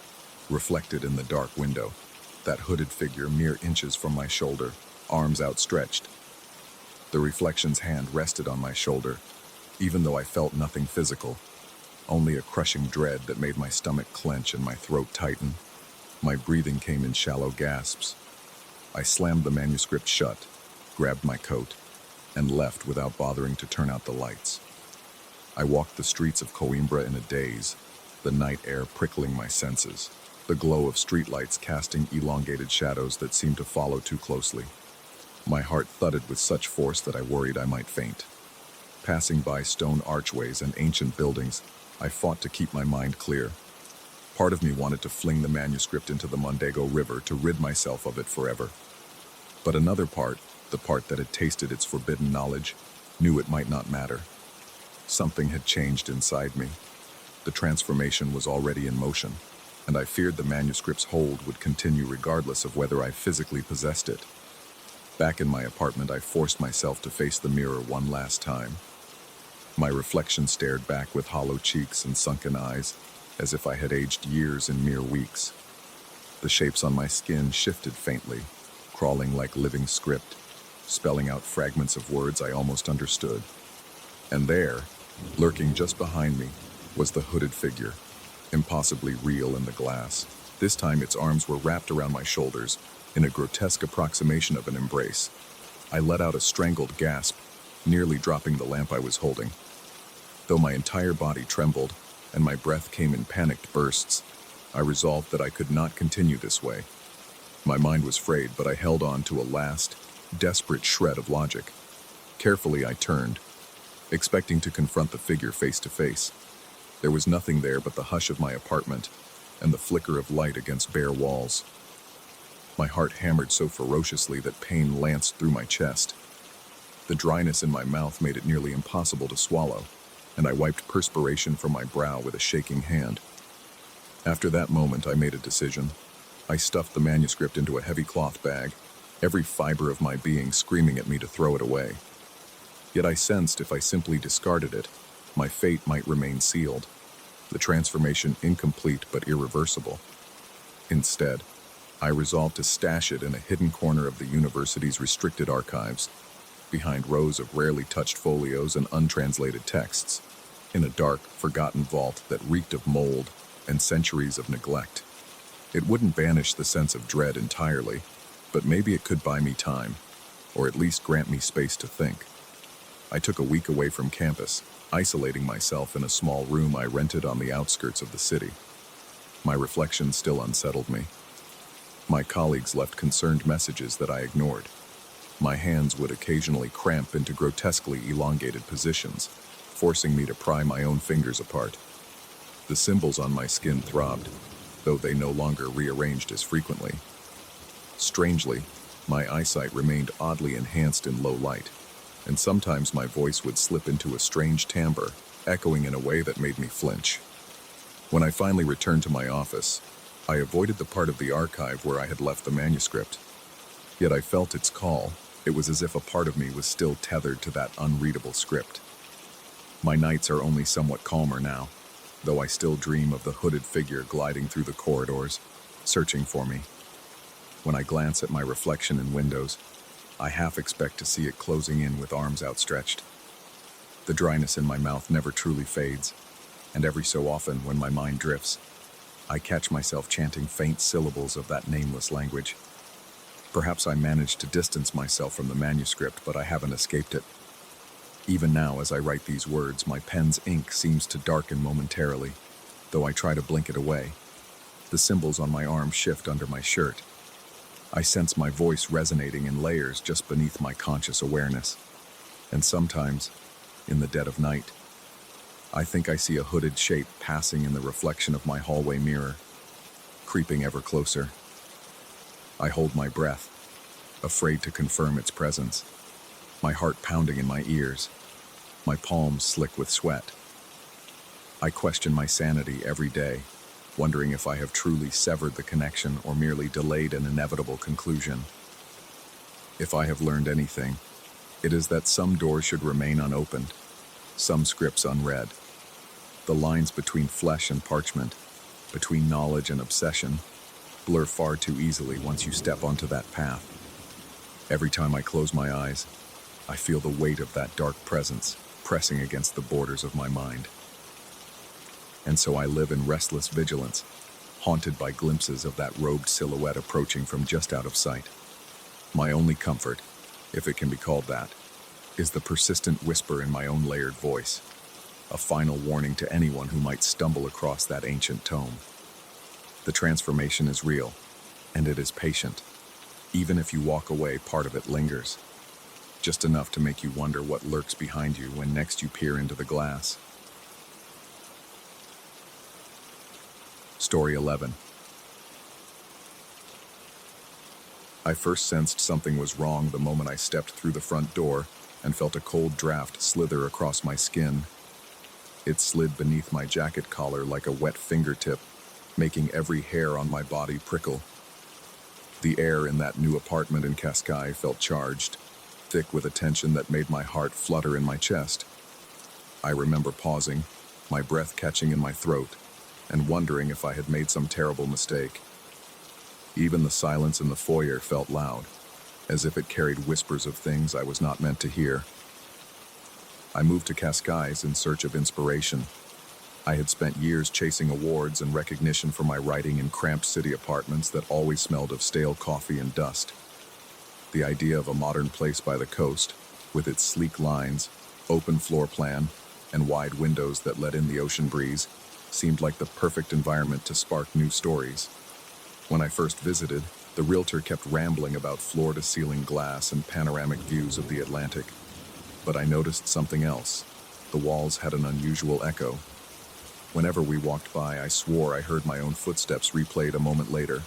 reflected in the dark window, that hooded figure mere inches from my shoulder, arms outstretched. The reflection's hand rested on my shoulder, even though I felt nothing physical, only a crushing dread that made my stomach clench and my throat tighten. My breathing came in shallow gasps. I slammed the manuscript shut, grabbed my coat, and left without bothering to turn out the lights. I walked the streets of Coimbra in a daze, the night air prickling my senses, the glow of streetlights casting elongated shadows that seemed to follow too closely. My heart thudded with such force that I worried I might faint. Passing by stone archways and ancient buildings, I fought to keep my mind clear. Part of me wanted to fling the manuscript into the Mondego River to rid myself of it forever. But another part, the part that had tasted its forbidden knowledge, knew it might not matter. Something had changed inside me. The transformation was already in motion, and I feared the manuscript's hold would continue regardless of whether I physically possessed it. Back in my apartment, I forced myself to face the mirror one last time. My reflection stared back with hollow cheeks and sunken eyes, as if I had aged years in mere weeks. The shapes on my skin shifted faintly, crawling like living script, spelling out fragments of words I almost understood. And there, lurking just behind me, was the hooded figure, impossibly real in the glass. This time its arms were wrapped around my shoulders in a grotesque approximation of an embrace. I let out a strangled gasp, nearly dropping the lamp I was holding. Though my entire body trembled and my breath came in panicked bursts, I resolved that I could not continue this way. My mind was frayed, but I held on to a last, desperate shred of logic. Carefully I turned, expecting to confront the figure face to face. There was nothing there but the hush of my apartment and the flicker of light against bare walls. My heart hammered so ferociously that pain lanced through my chest. The dryness in my mouth made it nearly impossible to swallow, and I wiped perspiration from my brow with a shaking hand. After that moment, I made a decision. I stuffed the manuscript into a heavy cloth bag, every fiber of my being screaming at me to throw it away. Yet I sensed if I simply discarded it, my fate might remain sealed, the transformation incomplete but irreversible. Instead, I resolved to stash it in a hidden corner of the university's restricted archives, behind rows of rarely touched folios and untranslated texts, in a dark, forgotten vault that reeked of mold and centuries of neglect. It wouldn't banish the sense of dread entirely, but maybe it could buy me time, or at least grant me space to think. I took a week away from campus, isolating myself in a small room I rented on the outskirts of the city. My reflection still unsettled me. My colleagues left concerned messages that I ignored. My hands would occasionally cramp into grotesquely elongated positions, forcing me to pry my own fingers apart. The symbols on my skin throbbed, though they no longer rearranged as frequently. Strangely, my eyesight remained oddly enhanced in low light, and sometimes my voice would slip into a strange timbre, echoing in a way that made me flinch. When I finally returned to my office, I avoided the part of the archive where I had left the manuscript. Yet I felt its call. It was as if a part of me was still tethered to that unreadable script. My nights are only somewhat calmer now, though I still dream of the hooded figure gliding through the corridors, searching for me. When I glance at my reflection in windows, I half expect to see it closing in with arms outstretched. The dryness in my mouth never truly fades, and every so often, when my mind drifts, I catch myself chanting faint syllables of that nameless language. Perhaps I managed to distance myself from the manuscript, but I haven't escaped it. Even now, as I write these words, my pen's ink seems to darken momentarily, though I try to blink it away. The symbols on my arm shift under my shirt. I sense my voice resonating in layers just beneath my conscious awareness. And sometimes, in the dead of night, I think I see a hooded shape passing in the reflection of my hallway mirror, creeping ever closer. I hold my breath, afraid to confirm its presence, my heart pounding in my ears, my palms slick with sweat. I question my sanity every day, wondering if I have truly severed the connection or merely delayed an inevitable conclusion. If I have learned anything, it is that some doors should remain unopened, some scripts unread. The lines between flesh and parchment, between knowledge and obsession, blur far too easily once you step onto that path. Every time I close my eyes, I feel the weight of that dark presence pressing against the borders of my mind. And so I live in restless vigilance, haunted by glimpses of that robed silhouette approaching from just out of sight. My only comfort, if it can be called that, is the persistent whisper in my own layered voice, a final warning to anyone who might stumble across that ancient tome. The transformation is real, and it is patient. Even if you walk away, part of it lingers, just enough to make you wonder what lurks behind you when next you peer into the glass. Story 11. I first sensed something was wrong the moment I stepped through the front door and felt a cold draft slither across my skin. It slid beneath my jacket collar like a wet fingertip, making every hair on my body prickle. The air in that new apartment in Cascais felt charged, thick with a tension that made my heart flutter in my chest. I remember pausing, my breath catching in my throat, and wondering if I had made some terrible mistake. Even the silence in the foyer felt loud, as if it carried whispers of things I was not meant to hear. I moved to Cascais in search of inspiration. I had spent years chasing awards and recognition for my writing in cramped city apartments that always smelled of stale coffee and dust. The idea of a modern place by the coast, with its sleek lines, open floor plan, and wide windows that let in the ocean breeze, seemed like the perfect environment to spark new stories. When I first visited, the realtor kept rambling about floor-to-ceiling glass and panoramic views of the Atlantic. But I noticed something else. The walls had an unusual echo. Whenever we walked by, I swore I heard my own footsteps replayed a moment later.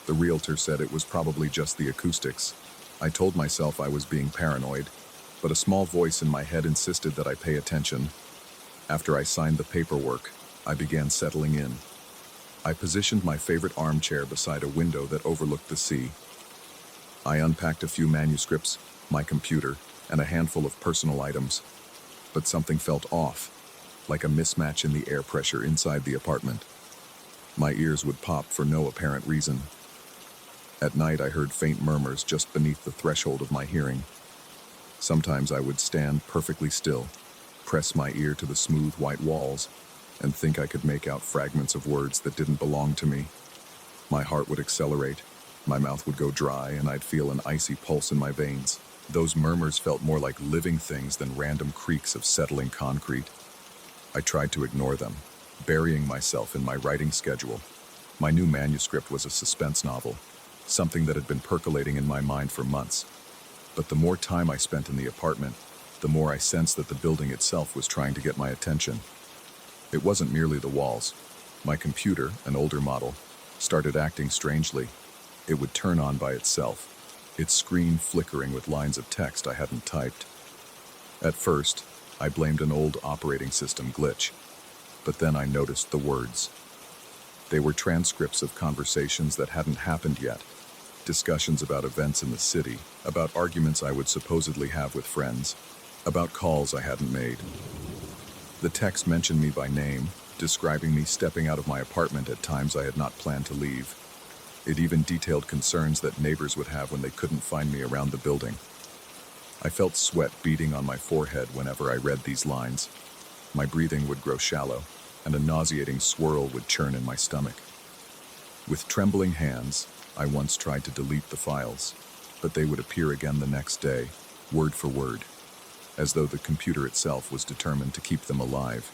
The realtor said it was probably just the acoustics. I told myself I was being paranoid, but a small voice in my head insisted that I pay attention. After I signed the paperwork, I began settling in. I positioned my favorite armchair beside a window that overlooked the sea. I unpacked a few manuscripts, my computer, and a handful of personal items. But something felt off, like a mismatch in the air pressure inside the apartment. My ears would pop for no apparent reason. At night, I heard faint murmurs just beneath the threshold of my hearing. Sometimes I would stand perfectly still, press my ear to the smooth white walls, and think I could make out fragments of words that didn't belong to me. My heart would accelerate, My mouth would go dry, and I'd feel an icy pulse in my veins. Those murmurs felt more like living things than random creaks of settling concrete. I tried to ignore them, burying myself in my writing schedule. My new manuscript was a suspense novel, something that had been percolating in my mind for months. But the more time I spent in the apartment, the more I sensed that the building itself was trying to get my attention. It wasn't merely the walls. My computer, an older model, started acting strangely. It would turn on by itself, its screen flickering with lines of text I hadn't typed. At first, I blamed an old operating system glitch, but then I noticed the words. They were transcripts of conversations that hadn't happened yet, discussions about events in the city, about arguments I would supposedly have with friends, about calls I hadn't made. The text mentioned me by name, describing me stepping out of my apartment at times I had not planned to leave. It even detailed concerns that neighbors would have when they couldn't find me around the building. I felt sweat beading on my forehead whenever I read these lines. My breathing would grow shallow, and a nauseating swirl would churn in my stomach. With trembling hands, I once tried to delete the files, but they would appear again the next day, word for word, as though the computer itself was determined to keep them alive.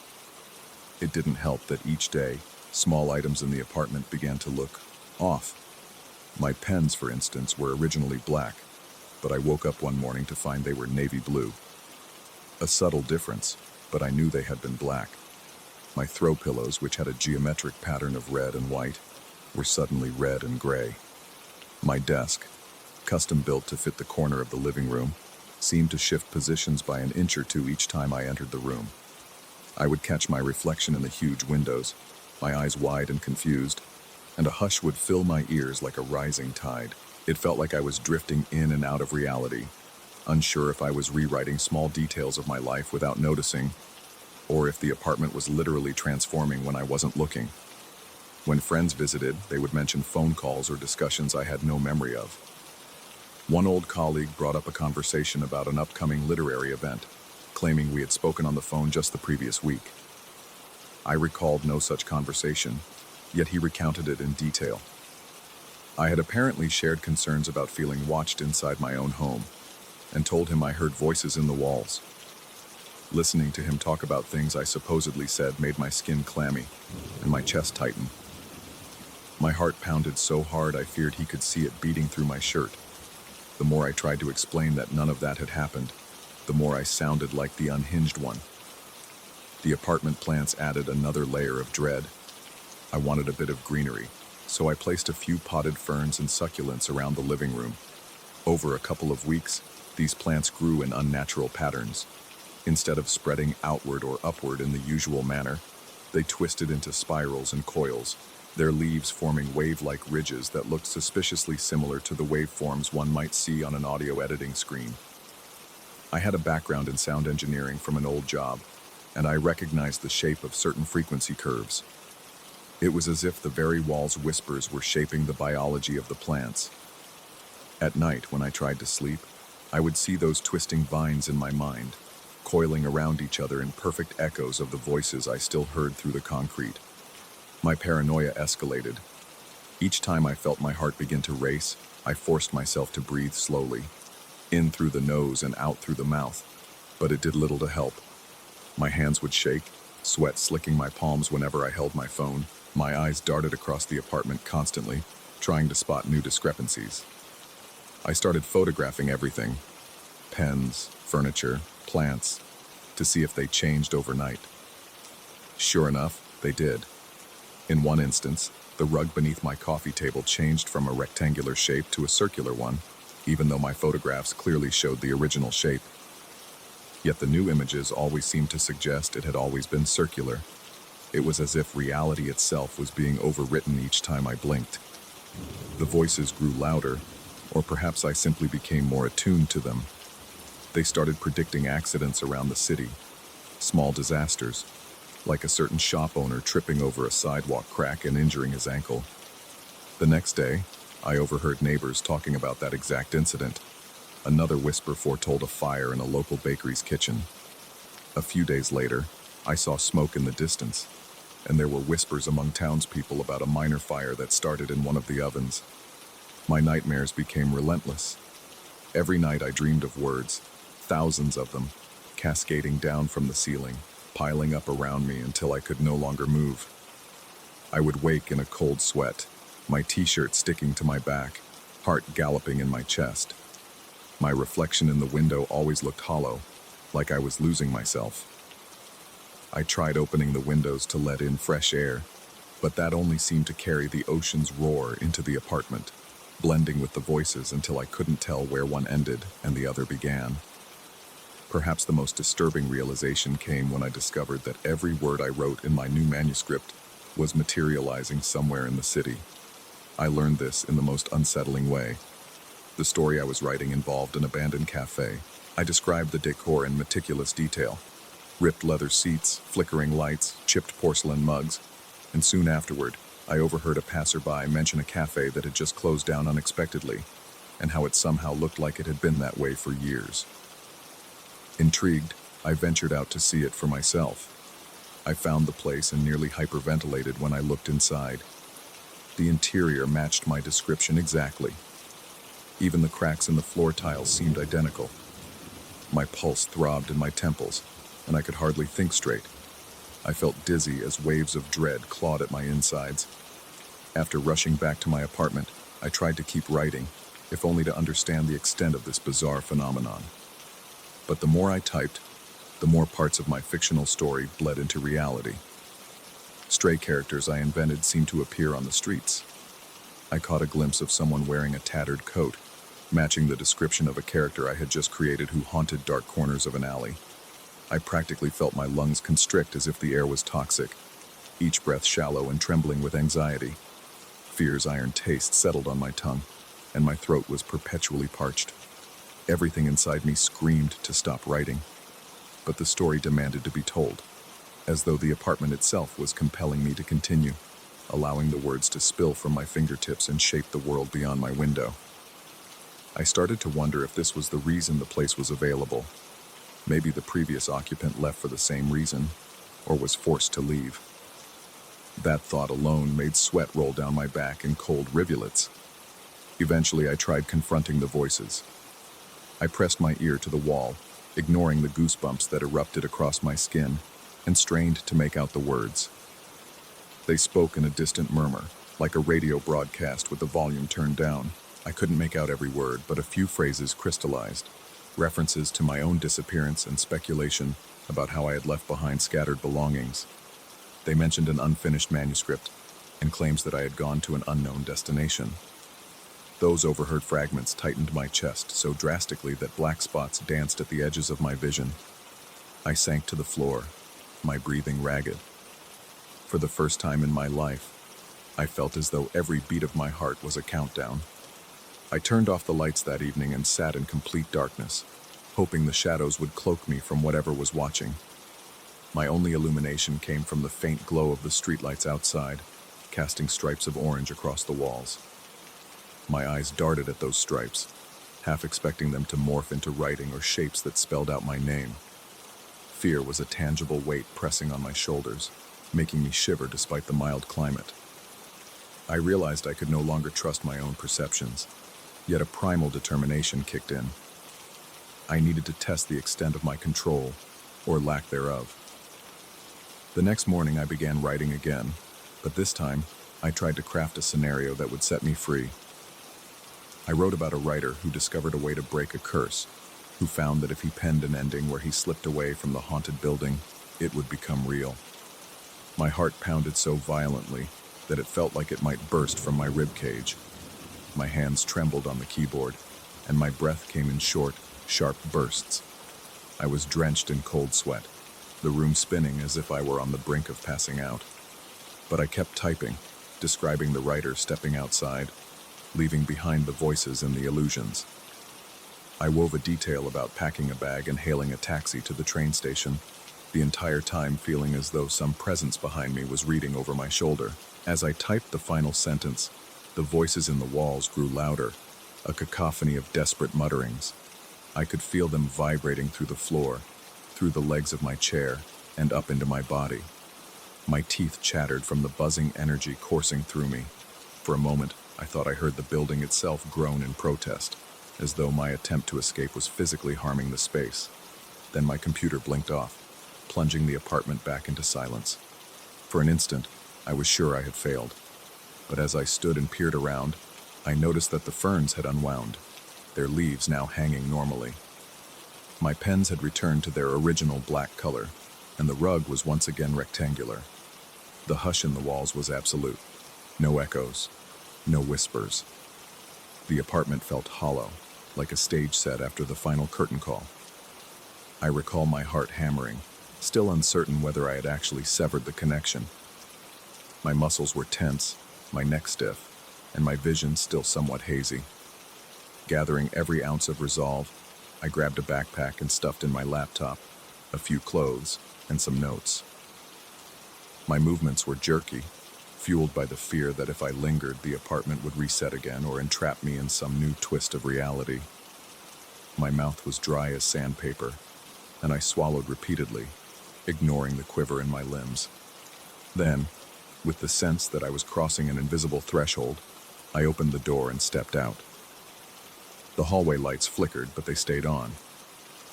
It didn't help that each day, small items in the apartment began to look off. My pens, for instance, were originally black, but I woke up one morning to find they were navy blue. A subtle difference, but I knew they had been black. My throw pillows, which had a geometric pattern of red and white, were suddenly red and gray. My desk, custom built to fit the corner of the living room, seemed to shift positions by an inch or two each time I entered the room. I would catch my reflection in the huge windows, my eyes wide and confused, and a hush would fill my ears like a rising tide. It felt like I was drifting in and out of reality, unsure if I was rewriting small details of my life without noticing, or if the apartment was literally transforming when I wasn't looking. When friends visited, they would mention phone calls or discussions I had no memory of. One old colleague brought up a conversation about an upcoming literary event, claiming we had spoken on the phone just the previous week. I recalled no such conversation, yet he recounted it in detail. I had apparently shared concerns about feeling watched inside my own home, and told him I heard voices in the walls. Listening to him talk about things I supposedly said made my skin clammy, and my chest tighten. My heart pounded so hard I feared he could see it beating through my shirt. The more I tried to explain that none of that had happened, the more I sounded like the unhinged one. The apartment plants added another layer of dread. I wanted a bit of greenery, so I placed a few potted ferns and succulents around the living room. Over a couple of weeks, these plants grew in unnatural patterns. Instead of spreading outward or upward in the usual manner, they twisted into spirals and coils, their leaves forming wave-like ridges that looked suspiciously similar to the waveforms one might see on an audio editing screen. I had a background in sound engineering from an old job, and I recognized the shape of certain frequency curves. It was as if the very wall's whispers were shaping the biology of the plants. At night, when I tried to sleep, I would see those twisting vines in my mind, coiling around each other in perfect echoes of the voices I still heard through the concrete. My paranoia escalated. Each time I felt my heart begin to race, I forced myself to breathe slowly, in through the nose and out through the mouth, but it did little to help. My hands would shake, sweat slicking my palms whenever I held my phone. My eyes darted across the apartment constantly, trying to spot new discrepancies. I started photographing everything, pens, furniture, plants, to see if they changed overnight. Sure enough, they did. In one instance, the rug beneath my coffee table changed from a rectangular shape to a circular one, even though my photographs clearly showed the original shape. Yet the new images always seemed to suggest it had always been circular. It was as if reality itself was being overwritten each time I blinked. The voices grew louder, or perhaps I simply became more attuned to them. They started predicting accidents around the city, small disasters, like a certain shop owner tripping over a sidewalk crack and injuring his ankle. The next day, I overheard neighbors talking about that exact incident. Another whisper foretold a fire in a local bakery's kitchen. A few days later, I saw smoke in the distance, and there were whispers among townspeople about a minor fire that started in one of the ovens. My nightmares became relentless. Every night I dreamed of words, thousands of them, cascading down from the ceiling, piling up around me until I could no longer move. I would wake in a cold sweat, my t-shirt sticking to my back, heart galloping in my chest. My reflection in the window always looked hollow, like I was losing myself. I tried opening the windows to let in fresh air, but that only seemed to carry the ocean's roar into the apartment, blending with the voices until I couldn't tell where one ended and the other began. Perhaps the most disturbing realization came when I discovered that every word I wrote in my new manuscript was materializing somewhere in the city. I learned this in the most unsettling way. The story I was writing involved an abandoned cafe. I described the decor in meticulous detail. Ripped leather seats, flickering lights, chipped porcelain mugs, and soon afterward, I overheard a passerby mention a cafe that had just closed down unexpectedly, and how it somehow looked like it had been that way for years. Intrigued, I ventured out to see it for myself. I found the place and nearly hyperventilated when I looked inside. The interior matched my description exactly. Even the cracks in the floor tiles seemed identical. My pulse throbbed in my temples, and I could hardly think straight. I felt dizzy as waves of dread clawed at my insides. After rushing back to my apartment, I tried to keep writing, if only to understand the extent of this bizarre phenomenon. But the more I typed, the more parts of my fictional story bled into reality. Stray characters I invented seemed to appear on the streets. I caught a glimpse of someone wearing a tattered coat, matching the description of a character I had just created who haunted dark corners of an alley. I practically felt my lungs constrict as if the air was toxic, each breath shallow and trembling with anxiety. Fear's iron taste settled on my tongue, and my throat was perpetually parched. Everything inside me screamed to stop writing, but the story demanded to be told, as though the apartment itself was compelling me to continue, allowing the words to spill from my fingertips and shape the world beyond my window. I started to wonder if this was the reason the place was available. Maybe the previous occupant left for the same reason, or was forced to leave. That thought alone made sweat roll down my back in cold rivulets. Eventually, I tried confronting the voices. I pressed my ear to the wall, ignoring the goosebumps that erupted across my skin, and strained to make out the words. They spoke in a distant murmur, like a radio broadcast with the volume turned down. I couldn't make out every word, but a few phrases crystallized, references to my own disappearance and speculation about how I had left behind scattered belongings. They mentioned an unfinished manuscript and claims that I had gone to an unknown destination. Those overheard fragments tightened my chest so drastically that black spots danced at the edges of my vision. I sank to the floor, my breathing ragged. For the first time in my life, I felt as though every beat of my heart was a countdown. I turned off the lights that evening and sat in complete darkness, hoping the shadows would cloak me from whatever was watching. My only illumination came from the faint glow of the streetlights outside, casting stripes of orange across the walls. My eyes darted at those stripes, half expecting them to morph into writing or shapes that spelled out my name. Fear was a tangible weight pressing on my shoulders, making me shiver despite the mild climate. I realized I could no longer trust my own perceptions, yet a primal determination kicked in. I needed to test the extent of my control, or lack thereof. The next morning I began writing again, but this time I tried to craft a scenario that would set me free. I wrote about a writer who discovered a way to break a curse, who found that if he penned an ending where he slipped away from the haunted building, it would become real. My heart pounded so violently that it felt like it might burst from my ribcage. My hands trembled on the keyboard, and my breath came in short, sharp bursts. I was drenched in cold sweat, the room spinning as if I were on the brink of passing out. But I kept typing, describing the writer stepping outside, leaving behind the voices and the illusions. I wove a detail about packing a bag and hailing a taxi to the train station, the entire time feeling as though some presence behind me was reading over my shoulder. As I typed the final sentence, the voices in the walls grew louder, a cacophony of desperate mutterings. I could feel them vibrating through the floor, through the legs of my chair, and up into my body. My teeth chattered from the buzzing energy coursing through me. For a moment, I thought I heard the building itself groan in protest, as though my attempt to escape was physically harming the space. Then my computer blinked off, plunging the apartment back into silence. For an instant, I was sure I had failed. But as I stood and peered around, I noticed that the ferns had unwound, their leaves now hanging normally. My pens had returned to their original black color, and the rug was once again rectangular. The hush in the walls was absolute. No echoes, no whispers. The apartment felt hollow, like a stage set after the final curtain call. I recall my heart hammering, still uncertain whether I had actually severed the connection. My muscles were tense, my neck stiff, and my vision still somewhat hazy. Gathering every ounce of resolve, I grabbed a backpack and stuffed in my laptop, a few clothes, and some notes. My movements were jerky, fueled by the fear that if I lingered, the apartment would reset again or entrap me in some new twist of reality. My mouth was dry as sandpaper, and I swallowed repeatedly, ignoring the quiver in my limbs. Then, with the sense that I was crossing an invisible threshold, I opened the door and stepped out. The hallway lights flickered, but they stayed on.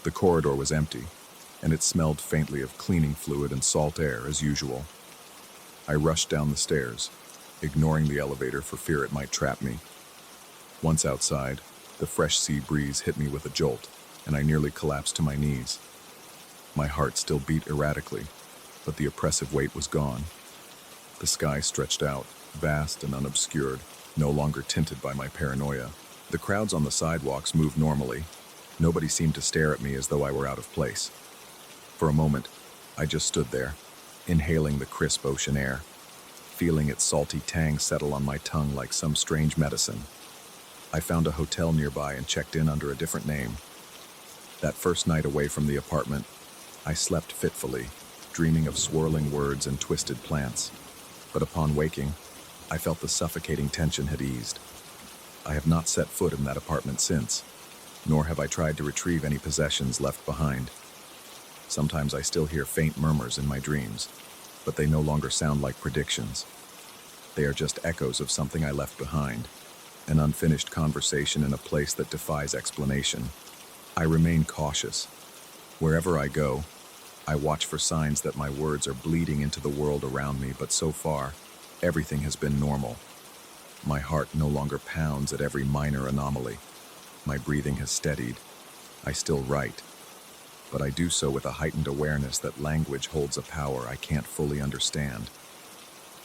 The corridor was empty, and it smelled faintly of cleaning fluid and salt air as usual. I rushed down the stairs, ignoring the elevator for fear it might trap me. Once outside, the fresh sea breeze hit me with a jolt, and I nearly collapsed to my knees. My heart still beat erratically, but the oppressive weight was gone. The sky stretched out, vast and unobscured, no longer tinted by my paranoia. The crowds on the sidewalks moved normally. Nobody seemed to stare at me as though I were out of place. For a moment, I just stood there, inhaling the crisp ocean air, feeling its salty tang settle on my tongue like some strange medicine. I found a hotel nearby and checked in under a different name. That first night away from the apartment, I slept fitfully, dreaming of swirling words and twisted plants. But upon waking, I felt the suffocating tension had eased. I have not set foot in that apartment since, nor have I tried to retrieve any possessions left behind. Sometimes I still hear faint murmurs in my dreams, but they no longer sound like predictions. They are just echoes of something I left behind, an unfinished conversation in a place that defies explanation. I remain cautious. Wherever I go, I watch for signs that my words are bleeding into the world around me, but so far, everything has been normal. My heart no longer pounds at every minor anomaly. My breathing has steadied. I still write, but I do so with a heightened awareness that language holds a power I can't fully understand.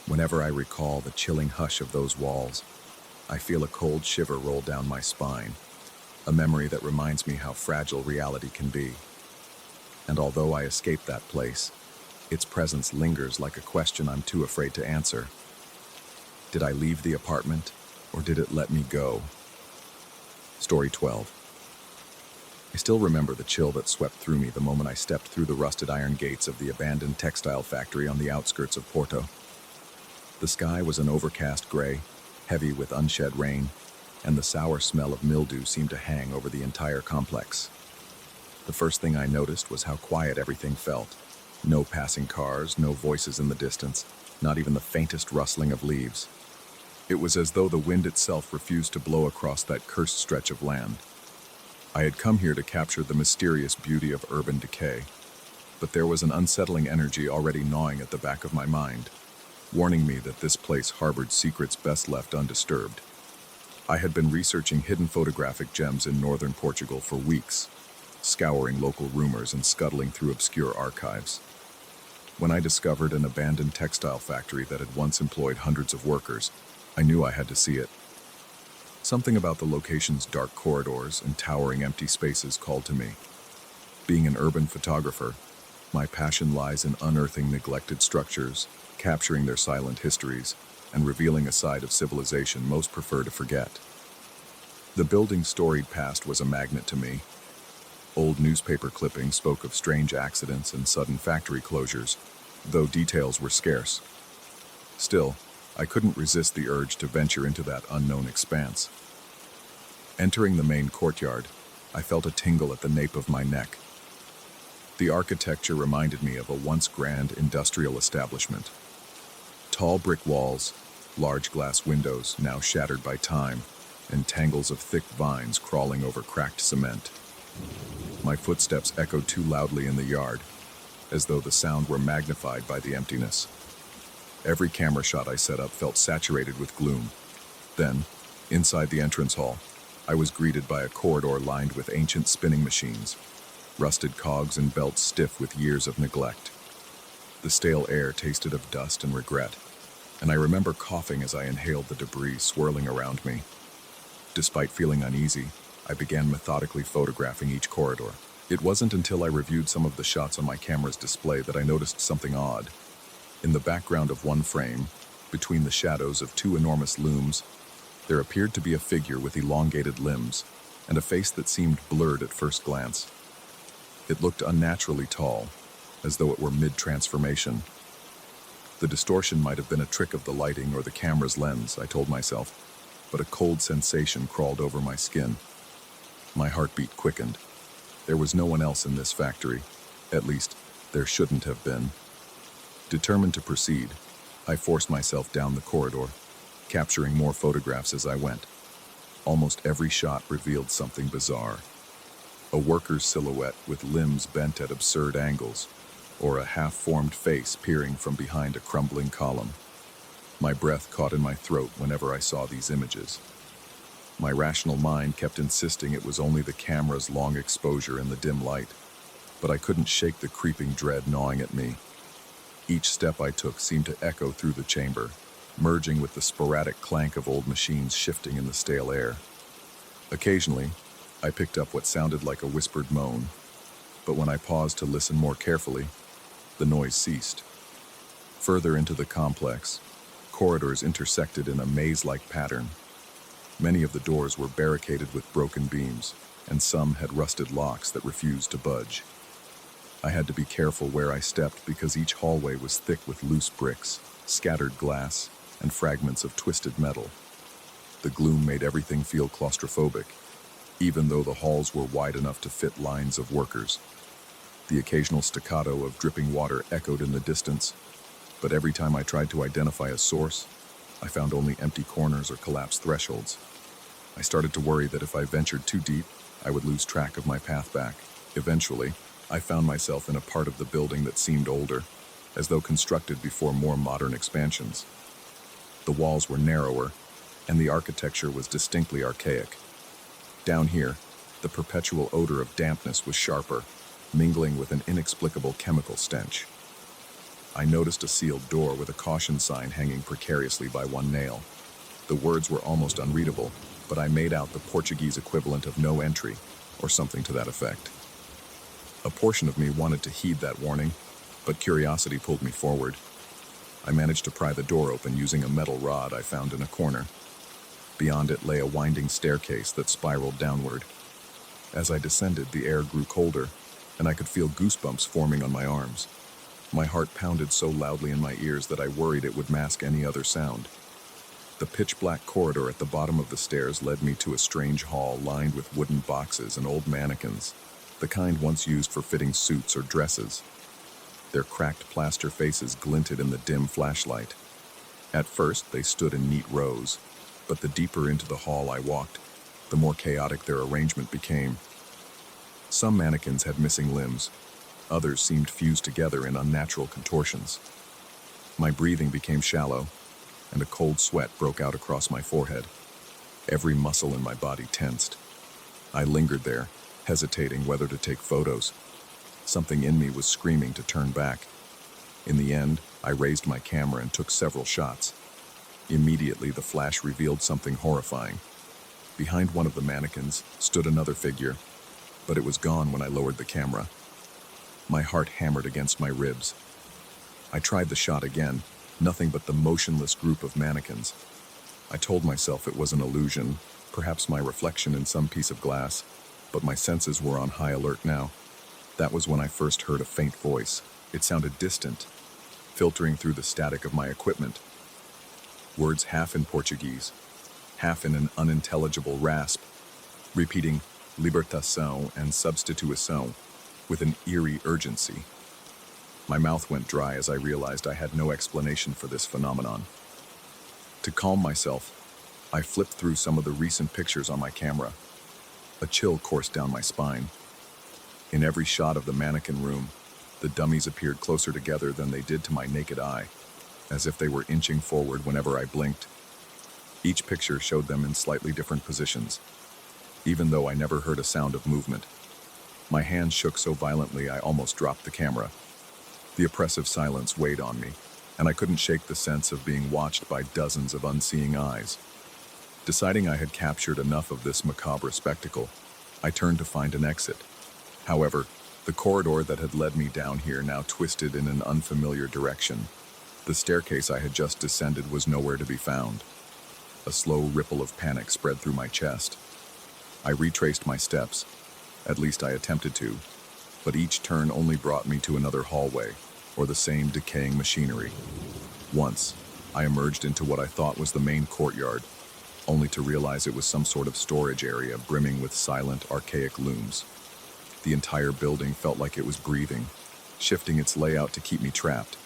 Whenever I recall the chilling hush of those walls, I feel a cold shiver roll down my spine, a memory that reminds me how fragile reality can be. And although I escaped that place, its presence lingers like a question I'm too afraid to answer. Did I leave the apartment, or did it let me go? Story 12. I still remember the chill that swept through me the moment I stepped through the rusted iron gates of the abandoned textile factory on the outskirts of Porto. The sky was an overcast gray, heavy with unshed rain, and the sour smell of mildew seemed to hang over the entire complex. The first thing I noticed was how quiet everything felt. No passing cars, no voices in the distance, not even the faintest rustling of leaves. It was as though the wind itself refused to blow across that cursed stretch of land. I had come here to capture the mysterious beauty of urban decay, but there was an unsettling energy already gnawing at the back of my mind, warning me that this place harbored secrets best left undisturbed. I had been researching hidden photographic gems in northern Portugal for weeks, scouring local rumors and scuttling through obscure archives. When I discovered an abandoned textile factory that had once employed hundreds of workers, I knew I had to see it. Something about the location's dark corridors and towering empty spaces called to me. Being an urban photographer, my passion lies in unearthing neglected structures, capturing their silent histories, and revealing a side of civilization most prefer to forget. The building's storied past was a magnet to me. Old newspaper clippings spoke of strange accidents and sudden factory closures, though details were scarce. Still, I couldn't resist the urge to venture into that unknown expanse. Entering the main courtyard, I felt a tingle at the nape of my neck. The architecture reminded me of a once grand industrial establishment. Tall brick walls, large glass windows now shattered by time, and tangles of thick vines crawling over cracked cement. My footsteps echoed too loudly in the yard, as though the sound were magnified by the emptiness. Every camera shot I set up felt saturated with gloom. Then, inside the entrance hall, I was greeted by a corridor lined with ancient spinning machines, rusted cogs and belts stiff with years of neglect. The stale air tasted of dust and regret, and I remember coughing as I inhaled the debris swirling around me. Despite feeling uneasy, I began methodically photographing each corridor. It wasn't until I reviewed some of the shots on my camera's display that I noticed something odd. In the background of one frame, between the shadows of two enormous looms, there appeared to be a figure with elongated limbs and a face that seemed blurred at first glance. It looked unnaturally tall, as though it were mid-transformation. The distortion might have been a trick of the lighting or the camera's lens, I told myself, but a cold sensation crawled over my skin. My heartbeat quickened. There was no one else in this factory. At least, there shouldn't have been. Determined to proceed, I forced myself down the corridor, capturing more photographs as I went. Almost every shot revealed something bizarre. A worker's silhouette with limbs bent at absurd angles, or a half-formed face peering from behind a crumbling column. My breath caught in my throat whenever I saw these images. My rational mind kept insisting it was only the camera's long exposure in the dim light, but I couldn't shake the creeping dread gnawing at me. Each step I took seemed to echo through the chamber, merging with the sporadic clank of old machines shifting in the stale air. Occasionally, I picked up what sounded like a whispered moan, but when I paused to listen more carefully, the noise ceased. Further into the complex, corridors intersected in a maze-like pattern. Many of the doors were barricaded with broken beams, and some had rusted locks that refused to budge. I had to be careful where I stepped because each hallway was thick with loose bricks, scattered glass, and fragments of twisted metal. The gloom made everything feel claustrophobic, even though the halls were wide enough to fit lines of workers. The occasional staccato of dripping water echoed in the distance, but every time I tried to identify a source, I found only empty corners or collapsed thresholds. I started to worry that if I ventured too deep, I would lose track of my path back. Eventually, I found myself in a part of the building that seemed older, as though constructed before more modern expansions. The walls were narrower, and the architecture was distinctly archaic. Down here, the perpetual odor of dampness was sharper, mingling with an inexplicable chemical stench. I noticed a sealed door with a caution sign hanging precariously by one nail. The words were almost unreadable, but I made out the Portuguese equivalent of no entry, or something to that effect. A portion of me wanted to heed that warning, but curiosity pulled me forward. I managed to pry the door open using a metal rod I found in a corner. Beyond it lay a winding staircase that spiraled downward. As I descended, the air grew colder, and I could feel goosebumps forming on my arms. My heart pounded so loudly in my ears that I worried it would mask any other sound. The pitch-black corridor at the bottom of the stairs led me to a strange hall lined with wooden boxes and old mannequins, the kind once used for fitting suits or dresses. Their cracked plaster faces glinted in the dim flashlight. At first, they stood in neat rows, but the deeper into the hall I walked, the more chaotic their arrangement became. Some mannequins had missing limbs. Others seemed fused together in unnatural contortions. My breathing became shallow, and a cold sweat broke out across my forehead. Every muscle in my body tensed. I lingered there, hesitating whether to take photos. Something in me was screaming to turn back. In the end, I raised my camera and took several shots. Immediately, the flash revealed something horrifying. Behind one of the mannequins stood another figure, but it was gone when I lowered the camera. My heart hammered against my ribs. I tried the shot again, nothing but the motionless group of mannequins. I told myself it was an illusion, perhaps my reflection in some piece of glass, but my senses were on high alert now. That was when I first heard a faint voice. It sounded distant, filtering through the static of my equipment. Words half in Portuguese, half in an unintelligible rasp, repeating libertação and substituição with an eerie urgency. My mouth went dry as I realized I had no explanation for this phenomenon. To calm myself, I flipped through some of the recent pictures on my camera. A chill coursed down my spine. In every shot of the mannequin room, the dummies appeared closer together than they did to my naked eye, as if they were inching forward whenever I blinked. Each picture showed them in slightly different positions, even though I never heard a sound of movement. My hands shook so violently I almost dropped the camera. The oppressive silence weighed on me, and I couldn't shake the sense of being watched by dozens of unseeing eyes. Deciding I had captured enough of this macabre spectacle, I turned to find an exit. However, the corridor that had led me down here now twisted in an unfamiliar direction. The staircase I had just descended was nowhere to be found. A slow ripple of panic spread through my chest. I retraced my steps, at least I attempted to, but each turn only brought me to another hallway, or the same decaying machinery. Once, I emerged into what I thought was the main courtyard, only to realize it was some sort of storage area brimming with silent, archaic looms. The entire building felt like it was breathing, shifting its layout to keep me trapped.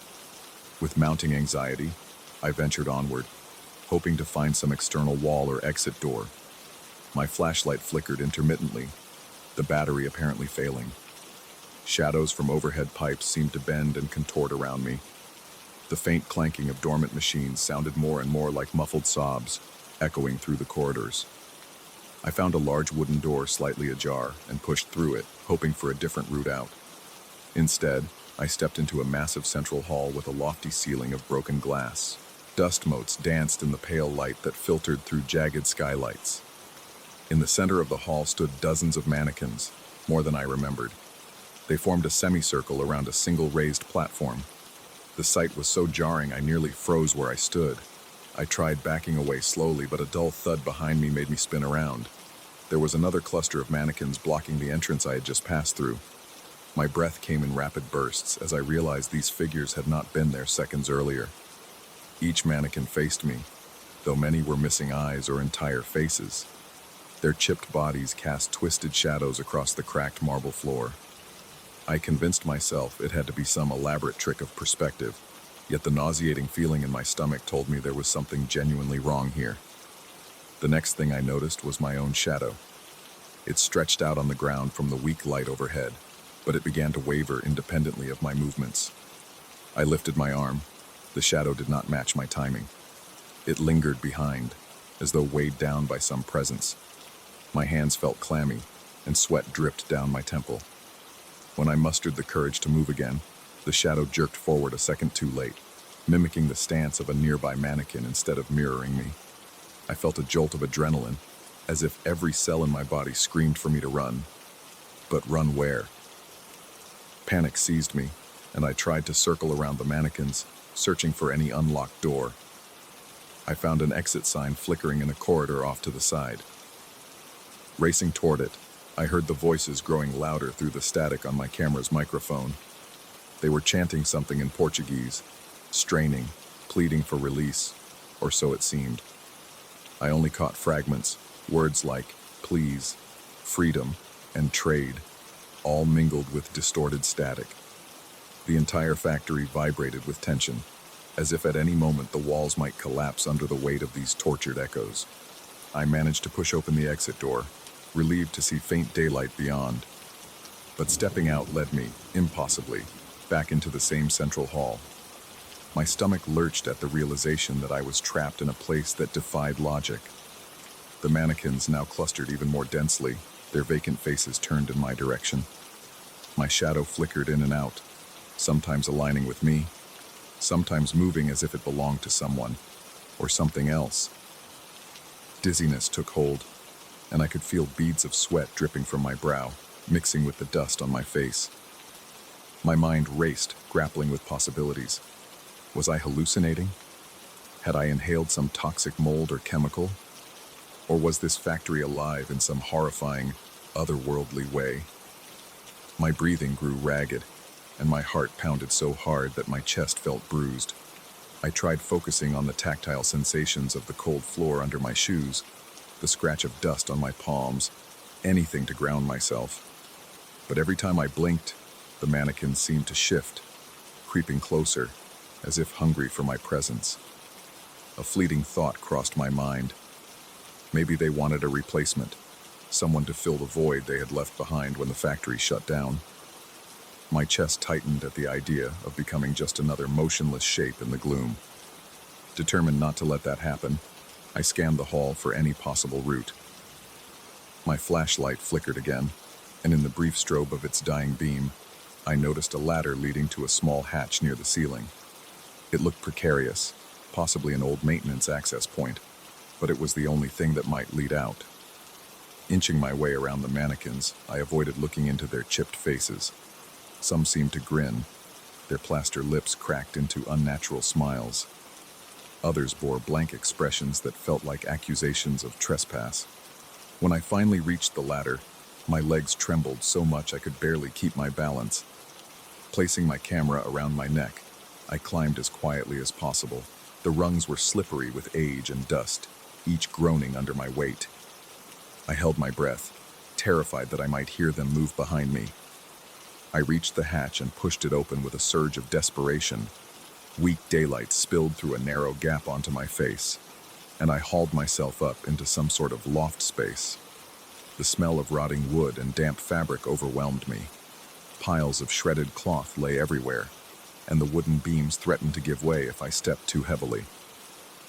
With mounting anxiety, I ventured onward, hoping to find some external wall or exit door. My flashlight flickered intermittently, the battery apparently failing. Shadows from overhead pipes seemed to bend and contort around me. The faint clanking of dormant machines sounded more and more like muffled sobs, echoing through the corridors. I found a large wooden door slightly ajar and pushed through it, hoping for a different route out. Instead, I stepped into a massive central hall with a lofty ceiling of broken glass. Dust motes danced in the pale light that filtered through jagged skylights. In the center of the hall stood dozens of mannequins, more than I remembered. They formed a semicircle around a single raised platform. The sight was so jarring I nearly froze where I stood. I tried backing away slowly, but a dull thud behind me made me spin around. There was another cluster of mannequins blocking the entrance I had just passed through. My breath came in rapid bursts as I realized these figures had not been there seconds earlier. Each mannequin faced me, though many were missing eyes or entire faces. Their chipped bodies cast twisted shadows across the cracked marble floor. I convinced myself it had to be some elaborate trick of perspective, yet the nauseating feeling in my stomach told me there was something genuinely wrong here. The next thing I noticed was my own shadow. It stretched out on the ground from the weak light overhead, but it began to waver independently of my movements. I lifted my arm. The shadow did not match my timing. It lingered behind, as though weighed down by some presence. My hands felt clammy, and sweat dripped down my temple. When I mustered the courage to move again, the shadow jerked forward a second too late, mimicking the stance of a nearby mannequin instead of mirroring me. I felt a jolt of adrenaline, as if every cell in my body screamed for me to run. But run where? Panic seized me, and I tried to circle around the mannequins, searching for any unlocked door. I found an exit sign flickering in a corridor off to the side. Racing toward it, I heard the voices growing louder through the static on my camera's microphone. They were chanting something in Portuguese, straining, pleading for release, or so it seemed. I only caught fragments, words like please, freedom, and trade, all mingled with distorted static. The entire factory vibrated with tension, as if at any moment the walls might collapse under the weight of these tortured echoes. I managed to push open the exit door, relieved to see faint daylight beyond. But stepping out led me, impossibly, back into the same central hall. My stomach lurched at the realization that I was trapped in a place that defied logic. The mannequins now clustered even more densely, their vacant faces turned in my direction. My shadow flickered in and out, sometimes aligning with me, sometimes moving as if it belonged to someone, or something else. Dizziness took hold, and I could feel beads of sweat dripping from my brow, mixing with the dust on my face. My mind raced, grappling with possibilities. Was I hallucinating? Had I inhaled some toxic mold or chemical? Or was this factory alive in some horrifying, otherworldly way? My breathing grew ragged, and my heart pounded so hard that my chest felt bruised. I tried focusing on the tactile sensations of the cold floor under my shoes, the scratch of dust on my palms, anything to ground myself. But every time I blinked, the mannequins seemed to shift, creeping closer, as if hungry for my presence. A fleeting thought crossed my mind. Maybe they wanted a replacement, someone to fill the void they had left behind when the factory shut down. My chest tightened at the idea of becoming just another motionless shape in the gloom. Determined not to let that happen, I scanned the hall for any possible route. My flashlight flickered again, and in the brief strobe of its dying beam, I noticed a ladder leading to a small hatch near the ceiling. It looked precarious, possibly an old maintenance access point, but it was the only thing that might lead out. Inching my way around the mannequins, I avoided looking into their chipped faces. Some seemed to grin, their plaster lips cracked into unnatural smiles. Others bore blank expressions that felt like accusations of trespass. When I finally reached the ladder, my legs trembled so much I could barely keep my balance. Placing my camera around my neck, I climbed as quietly as possible. The rungs were slippery with age and dust, each groaning under my weight. I held my breath, terrified that I might hear them move behind me. I reached the hatch and pushed it open with a surge of desperation. Weak daylight spilled through a narrow gap onto my face, and I hauled myself up into some sort of loft space. The smell of rotting wood and damp fabric overwhelmed me. Piles of shredded cloth lay everywhere, and the wooden beams threatened to give way if I stepped too heavily.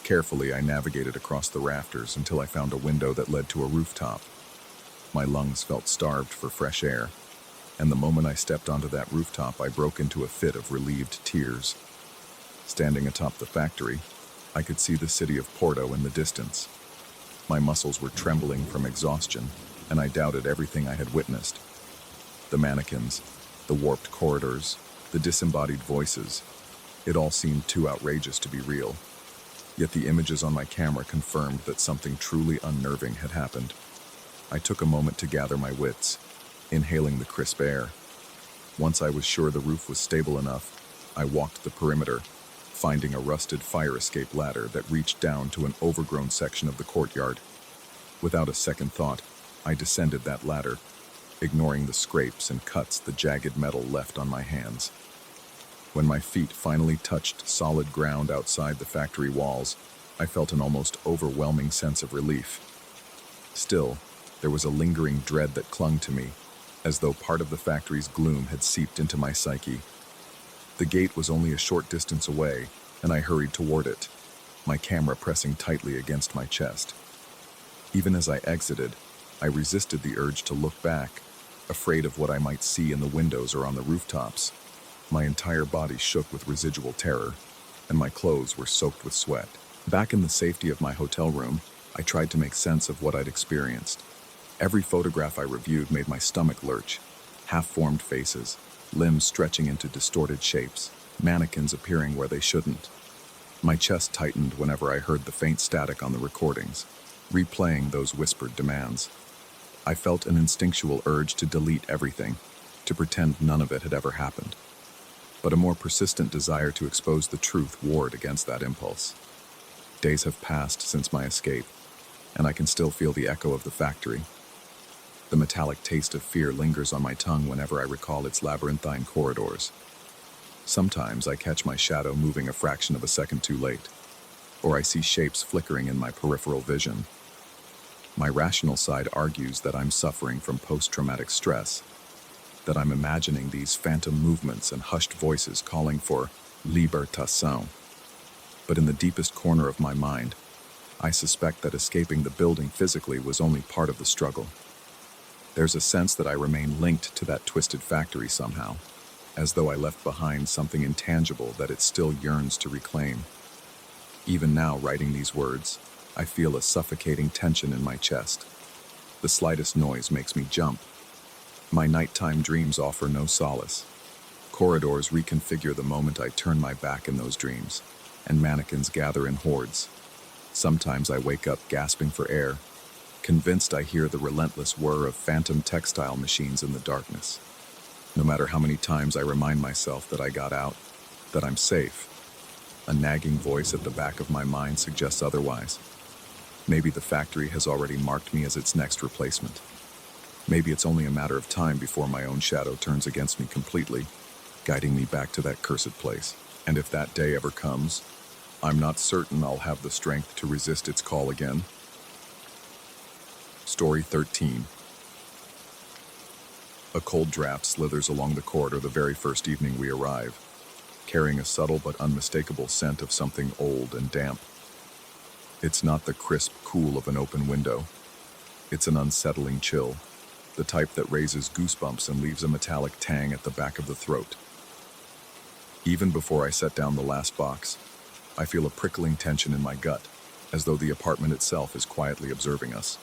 Carefully, I navigated across the rafters until I found a window that led to a rooftop. My lungs felt starved for fresh air, and the moment I stepped onto that rooftop, I broke into a fit of relieved tears. Standing atop the factory, I could see the city of Porto in the distance. My muscles were trembling from exhaustion, and I doubted everything I had witnessed. The mannequins, the warped corridors, the disembodied voices, it all seemed too outrageous to be real. Yet the images on my camera confirmed that something truly unnerving had happened. I took a moment to gather my wits, inhaling the crisp air. Once I was sure the roof was stable enough, I walked the perimeter, finding a rusted fire escape ladder that reached down to an overgrown section of the courtyard. Without a second thought, I descended that ladder, ignoring the scrapes and cuts the jagged metal left on my hands. When my feet finally touched solid ground outside the factory walls, I felt an almost overwhelming sense of relief. Still, there was a lingering dread that clung to me, as though part of the factory's gloom had seeped into my psyche. The gate was only a short distance away, and I hurried toward it, my camera pressing tightly against my chest. Even as I exited, I resisted the urge to look back, afraid of what I might see in the windows or on the rooftops. My entire body shook with residual terror, and my clothes were soaked with sweat. Back in the safety of my hotel room, I tried to make sense of what I'd experienced. Every photograph I reviewed made my stomach lurch. Half-formed faces, limbs stretching into distorted shapes, mannequins appearing where they shouldn't. My chest tightened whenever I heard the faint static on the recordings, replaying those whispered demands. I felt an instinctual urge to delete everything, to pretend none of it had ever happened. But a more persistent desire to expose the truth warred against that impulse. Days have passed since my escape, and I can still feel the echo of the factory. The metallic taste of fear lingers on my tongue whenever I recall its labyrinthine corridors. Sometimes I catch my shadow moving a fraction of a second too late, or I see shapes flickering in my peripheral vision. My rational side argues that I'm suffering from post-traumatic stress, that I'm imagining these phantom movements and hushed voices calling for libertation. But in the deepest corner of my mind, I suspect that escaping the building physically was only part of the struggle. There's a sense that I remain linked to that twisted factory somehow, as though I left behind something intangible that it still yearns to reclaim. Even now, writing these words, I feel a suffocating tension in my chest. The slightest noise makes me jump. My nighttime dreams offer no solace. Corridors reconfigure the moment I turn my back in those dreams, and mannequins gather in hordes. Sometimes I wake up gasping for air, convinced I hear the relentless whir of phantom textile machines in the darkness. No matter how many times I remind myself that I got out, that I'm safe, a nagging voice at the back of my mind suggests otherwise. Maybe the factory has already marked me as its next replacement. Maybe it's only a matter of time before my own shadow turns against me completely, guiding me back to that cursed place. And if that day ever comes, I'm not certain I'll have the strength to resist its call again. Story 13. A cold draft slithers along the corridor the very first evening we arrive, carrying a subtle but unmistakable scent of something old and damp. It's not the crisp cool of an open window. It's an unsettling chill, the type that raises goosebumps and leaves a metallic tang at the back of the throat. Even before I set down the last box, I feel a prickling tension in my gut, as though the apartment itself is quietly observing us.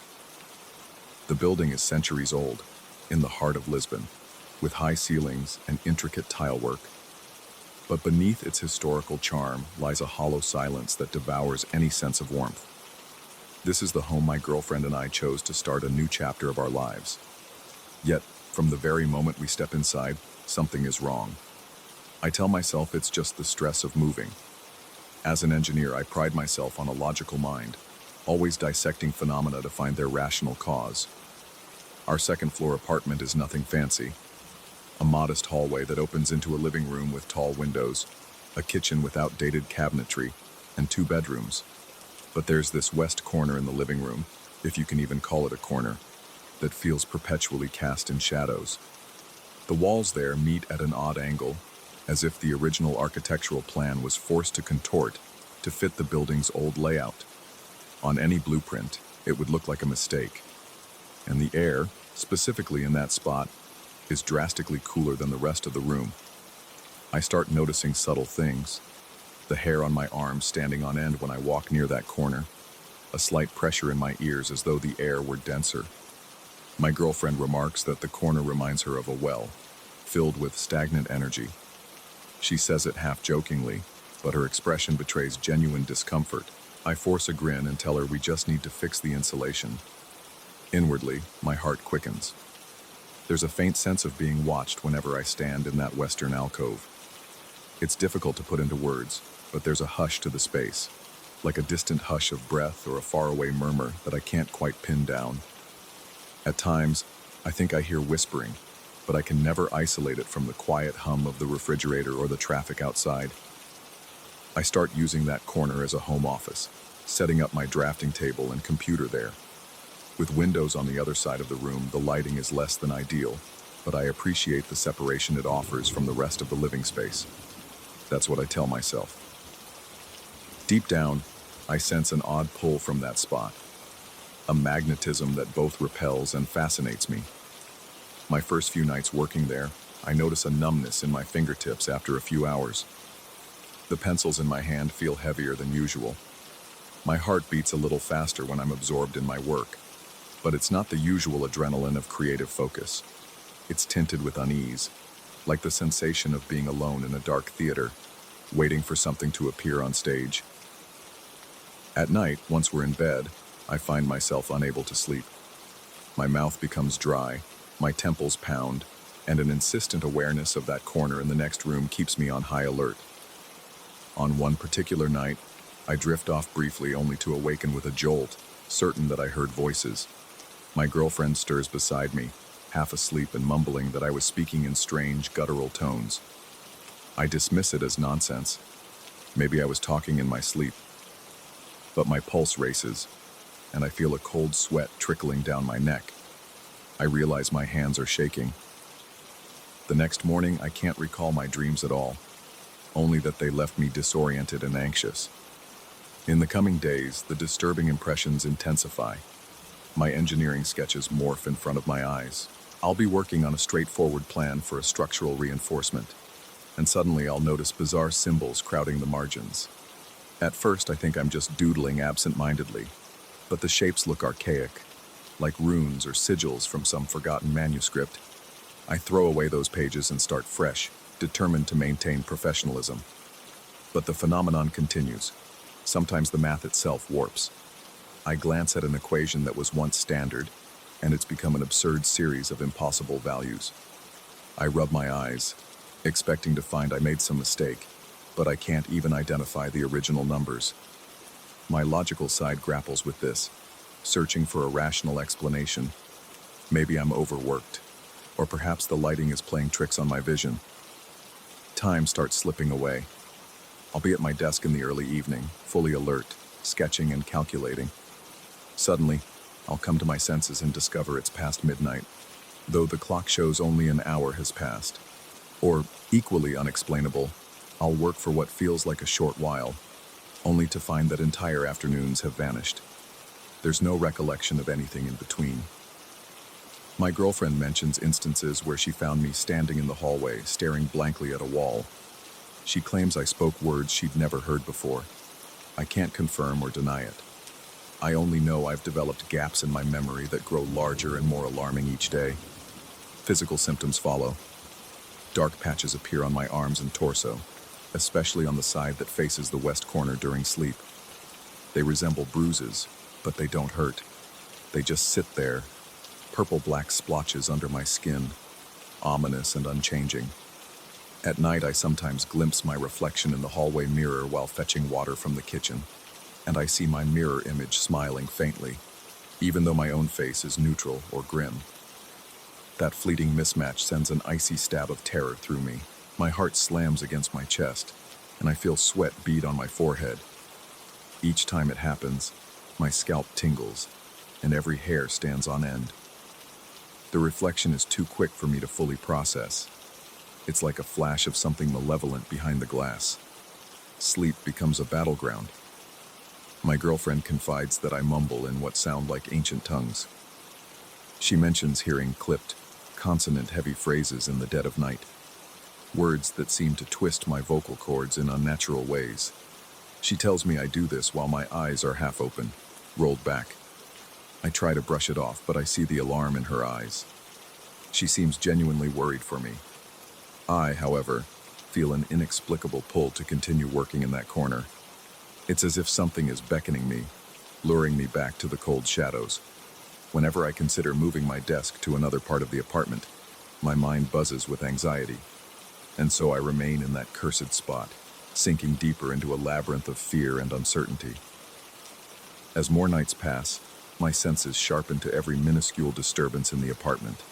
The building is centuries old, in the heart of Lisbon, with high ceilings and intricate tile work. But beneath its historical charm lies a hollow silence that devours any sense of warmth. This is the home my girlfriend and I chose to start a new chapter of our lives. Yet, from the very moment we step inside, something is wrong. I tell myself it's just the stress of moving. As an engineer, I pride myself on a logical mind, always dissecting phenomena to find their rational cause. Our second-floor apartment is nothing fancy. A modest hallway that opens into a living room with tall windows, a kitchen with outdated cabinetry, and 2 bedrooms. But there's this west corner in the living room, if you can even call it a corner, that feels perpetually cast in shadows. The walls there meet at an odd angle, as if the original architectural plan was forced to contort to fit the building's old layout. On any blueprint, it would look like a mistake. And the air, specifically in that spot, is drastically cooler than the rest of the room. I start noticing subtle things. The hair on my arms standing on end when I walk near that corner. A slight pressure in my ears as though the air were denser. My girlfriend remarks that the corner reminds her of a well, filled with stagnant energy. She says it half-jokingly, but her expression betrays genuine discomfort. I force a grin and tell her we just need to fix the insulation. Inwardly, my heart quickens. There's a faint sense of being watched whenever I stand in that western alcove. It's difficult to put into words, but there's a hush to the space, like a distant hush of breath or a faraway murmur that I can't quite pin down. At times, I think I hear whispering, but I can never isolate it from the quiet hum of the refrigerator or the traffic outside. I start using that corner as a home office, setting up my drafting table and computer there. With windows on the other side of the room, the lighting is less than ideal, but I appreciate the separation it offers from the rest of the living space. That's what I tell myself. Deep down, I sense an odd pull from that spot, a magnetism that both repels and fascinates me. My first few nights working there, I notice a numbness in my fingertips after a few hours. The pencils in my hand feel heavier than usual. My heart beats a little faster when I'm absorbed in my work, but it's not the usual adrenaline of creative focus. It's tinted with unease, like the sensation of being alone in a dark theater, waiting for something to appear on stage. At night, once we're in bed, I find myself unable to sleep. My mouth becomes dry, my temples pound, and an insistent awareness of that corner in the next room keeps me on high alert. On one particular night, I drift off briefly only to awaken with a jolt, certain that I heard voices. My girlfriend stirs beside me, half asleep and mumbling that I was speaking in strange, guttural tones. I dismiss it as nonsense. Maybe I was talking in my sleep. But my pulse races, and I feel a cold sweat trickling down my neck. I realize my hands are shaking. The next morning, I can't recall my dreams at all, only that they left me disoriented and anxious. In the coming days, the disturbing impressions intensify. My engineering sketches morph in front of my eyes. I'll be working on a straightforward plan for a structural reinforcement, and suddenly I'll notice bizarre symbols crowding the margins. At first, I think I'm just doodling absent-mindedly, but the shapes look archaic, like runes or sigils from some forgotten manuscript. I throw away those pages and start fresh, determined to maintain professionalism. But the phenomenon continues. Sometimes the math itself warps. I glance at an equation that was once standard, and it's become an absurd series of impossible values. I rub my eyes, expecting to find I made some mistake, but I can't even identify the original numbers. My logical side grapples with this, searching for a rational explanation. Maybe I'm overworked, or perhaps the lighting is playing tricks on my vision. Time starts slipping away. I'll be at my desk in the early evening, fully alert, sketching and calculating. Suddenly, I'll come to my senses and discover it's past midnight, though the clock shows only an hour has passed. Or, equally unexplainable, I'll work for what feels like a short while, only to find that entire afternoons have vanished. There's no recollection of anything in between. My girlfriend mentions instances where she found me standing in the hallway, staring blankly at a wall. She claims I spoke words she'd never heard before. I can't confirm or deny it. I only know I've developed gaps in my memory that grow larger and more alarming each day. Physical symptoms follow. Dark patches appear on my arms and torso, especially on the side that faces the west corner during sleep. They resemble bruises, but they don't hurt. They just sit there, purple-black splotches under my skin, ominous and unchanging. At night, I sometimes glimpse my reflection in the hallway mirror while fetching water from the kitchen, and I see my mirror image smiling faintly, even though my own face is neutral or grim. That fleeting mismatch sends an icy stab of terror through me. My heart slams against my chest, and I feel sweat bead on my forehead. Each time it happens, my scalp tingles, and every hair stands on end. The reflection is too quick for me to fully process. It's like a flash of something malevolent behind the glass. Sleep becomes a battleground. My girlfriend confides that I mumble in what sound like ancient tongues. She mentions hearing clipped, consonant-heavy phrases in the dead of night, words that seem to twist my vocal cords in unnatural ways. She tells me I do this while my eyes are half open, rolled back. I try to brush it off, but I see the alarm in her eyes. She seems genuinely worried for me. I, however, feel an inexplicable pull to continue working in that corner. It's as if something is beckoning me, luring me back to the cold shadows. Whenever I consider moving my desk to another part of the apartment, my mind buzzes with anxiety. And so I remain in that cursed spot, sinking deeper into a labyrinth of fear and uncertainty. As more nights pass, my senses sharpen to every minuscule disturbance in the apartment.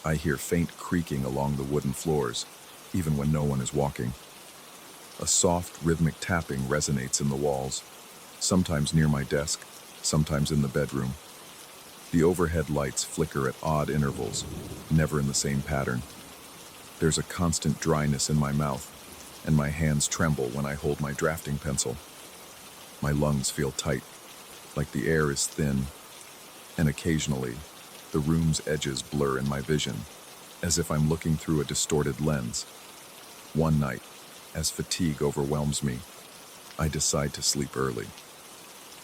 I hear faint creaking along the wooden floors, even when no one is walking. A soft, rhythmic tapping resonates in the walls, sometimes near my desk, sometimes in the bedroom. The overhead lights flicker at odd intervals, never in the same pattern. There's a constant dryness in my mouth, and my hands tremble when I hold my drafting pencil. My lungs feel tight, like the air is thin, and occasionally, the room's edges blur in my vision, as if I'm looking through a distorted lens. One night, as fatigue overwhelms me, I decide to sleep early.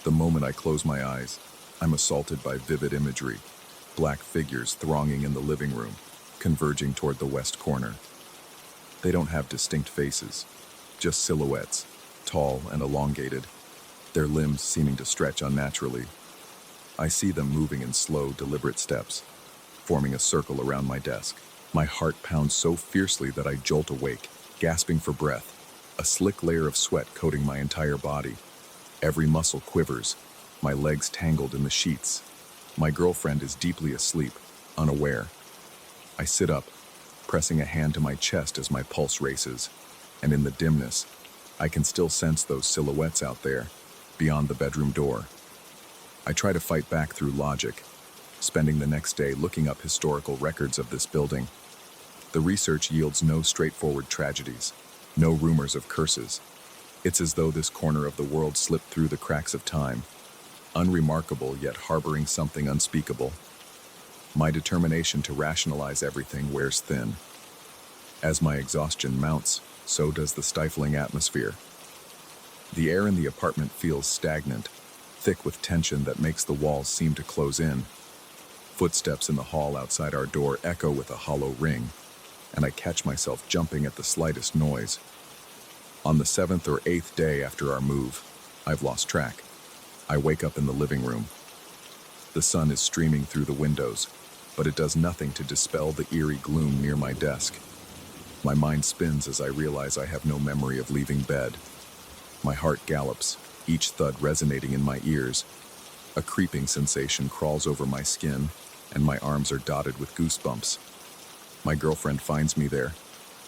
The moment I close my eyes, I'm assaulted by vivid imagery, black figures thronging in the living room, converging toward the west corner. They don't have distinct faces, just silhouettes, tall and elongated, their limbs seeming to stretch unnaturally. I see them moving in slow, deliberate steps, forming a circle around my desk. My heart pounds so fiercely that I jolt awake, gasping for breath, a slick layer of sweat coating my entire body. Every muscle quivers, my legs tangled in the sheets. My girlfriend is deeply asleep, unaware. I sit up, pressing a hand to my chest as my pulse races, and in the dimness, I can still sense those silhouettes out there, beyond the bedroom door. I try to fight back through logic, spending the next day looking up historical records of this building. The research yields no straightforward tragedies, no rumors of curses. It's as though this corner of the world slipped through the cracks of time, unremarkable yet harboring something unspeakable. My determination to rationalize everything wears thin. As my exhaustion mounts, so does the stifling atmosphere. The air in the apartment feels stagnant, thick with tension that makes the walls seem to close in. Footsteps in the hall outside our door echo with a hollow ring, and I catch myself jumping at the slightest noise. On the 7th or 8th day after our move, I've lost track. I wake up in the living room. The sun is streaming through the windows, but it does nothing to dispel the eerie gloom near my desk. My mind spins as I realize I have no memory of leaving bed. My heart gallops, each thud resonating in my ears. A creeping sensation crawls over my skin, and my arms are dotted with goosebumps. My girlfriend finds me there,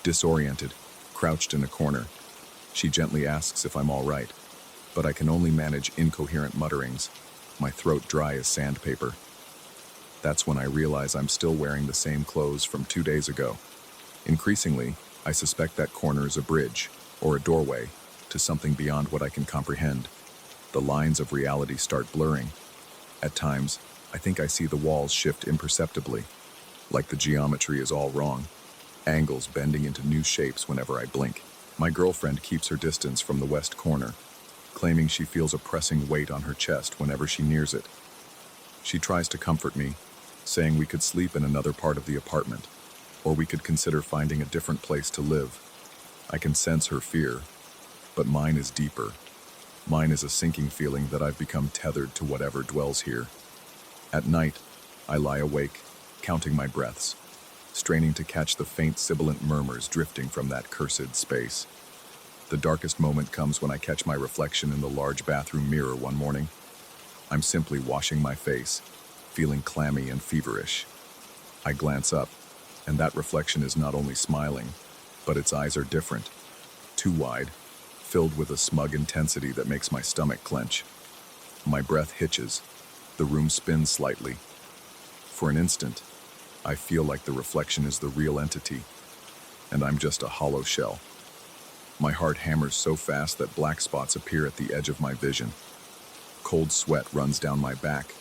disoriented, crouched in a corner. She gently asks if I'm all right, but I can only manage incoherent mutterings, my throat dry as sandpaper. That's when I realize I'm still wearing the same clothes from 2 days ago. Increasingly, I suspect that corner is a bridge, or a doorway, to something beyond what I can comprehend. The lines of reality start blurring. At times, I think I see the walls shift imperceptibly, like the geometry is all wrong, angles bending into new shapes whenever I blink. My girlfriend keeps her distance from the west corner, claiming she feels a pressing weight on her chest whenever she nears it. She tries to comfort me, saying we could sleep in another part of the apartment, or we could consider finding a different place to live. I can sense her fear, but mine is deeper. Mine is a sinking feeling that I've become tethered to whatever dwells here. At night, I lie awake, counting my breaths, straining to catch the faint sibilant murmurs drifting from that cursed space. The darkest moment comes when I catch my reflection in the large bathroom mirror one morning. I'm simply washing my face, feeling clammy and feverish. I glance up, and that reflection is not only smiling, but its eyes are different, too wide, filled with a smug intensity that makes my stomach clench. My breath hitches, the room spins slightly. For an instant, I feel like the reflection is the real entity, and I'm just a hollow shell. My heart hammers so fast that black spots appear at the edge of my vision. Cold sweat runs down my back,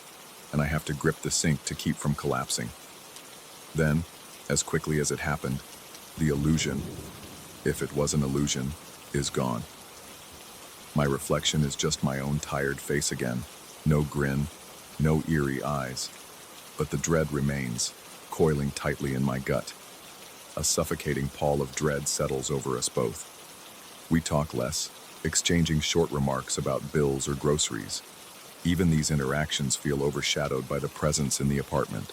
and I have to grip the sink to keep from collapsing. Then, as quickly as it happened, the illusion, if it was an illusion, is gone. My reflection is just my own tired face again. No grin, no eerie eyes. But the dread remains, coiling tightly in my gut. A suffocating pall of dread settles over us both. We talk less, exchanging short remarks about bills or groceries. Even these interactions feel overshadowed by the presence in the apartment.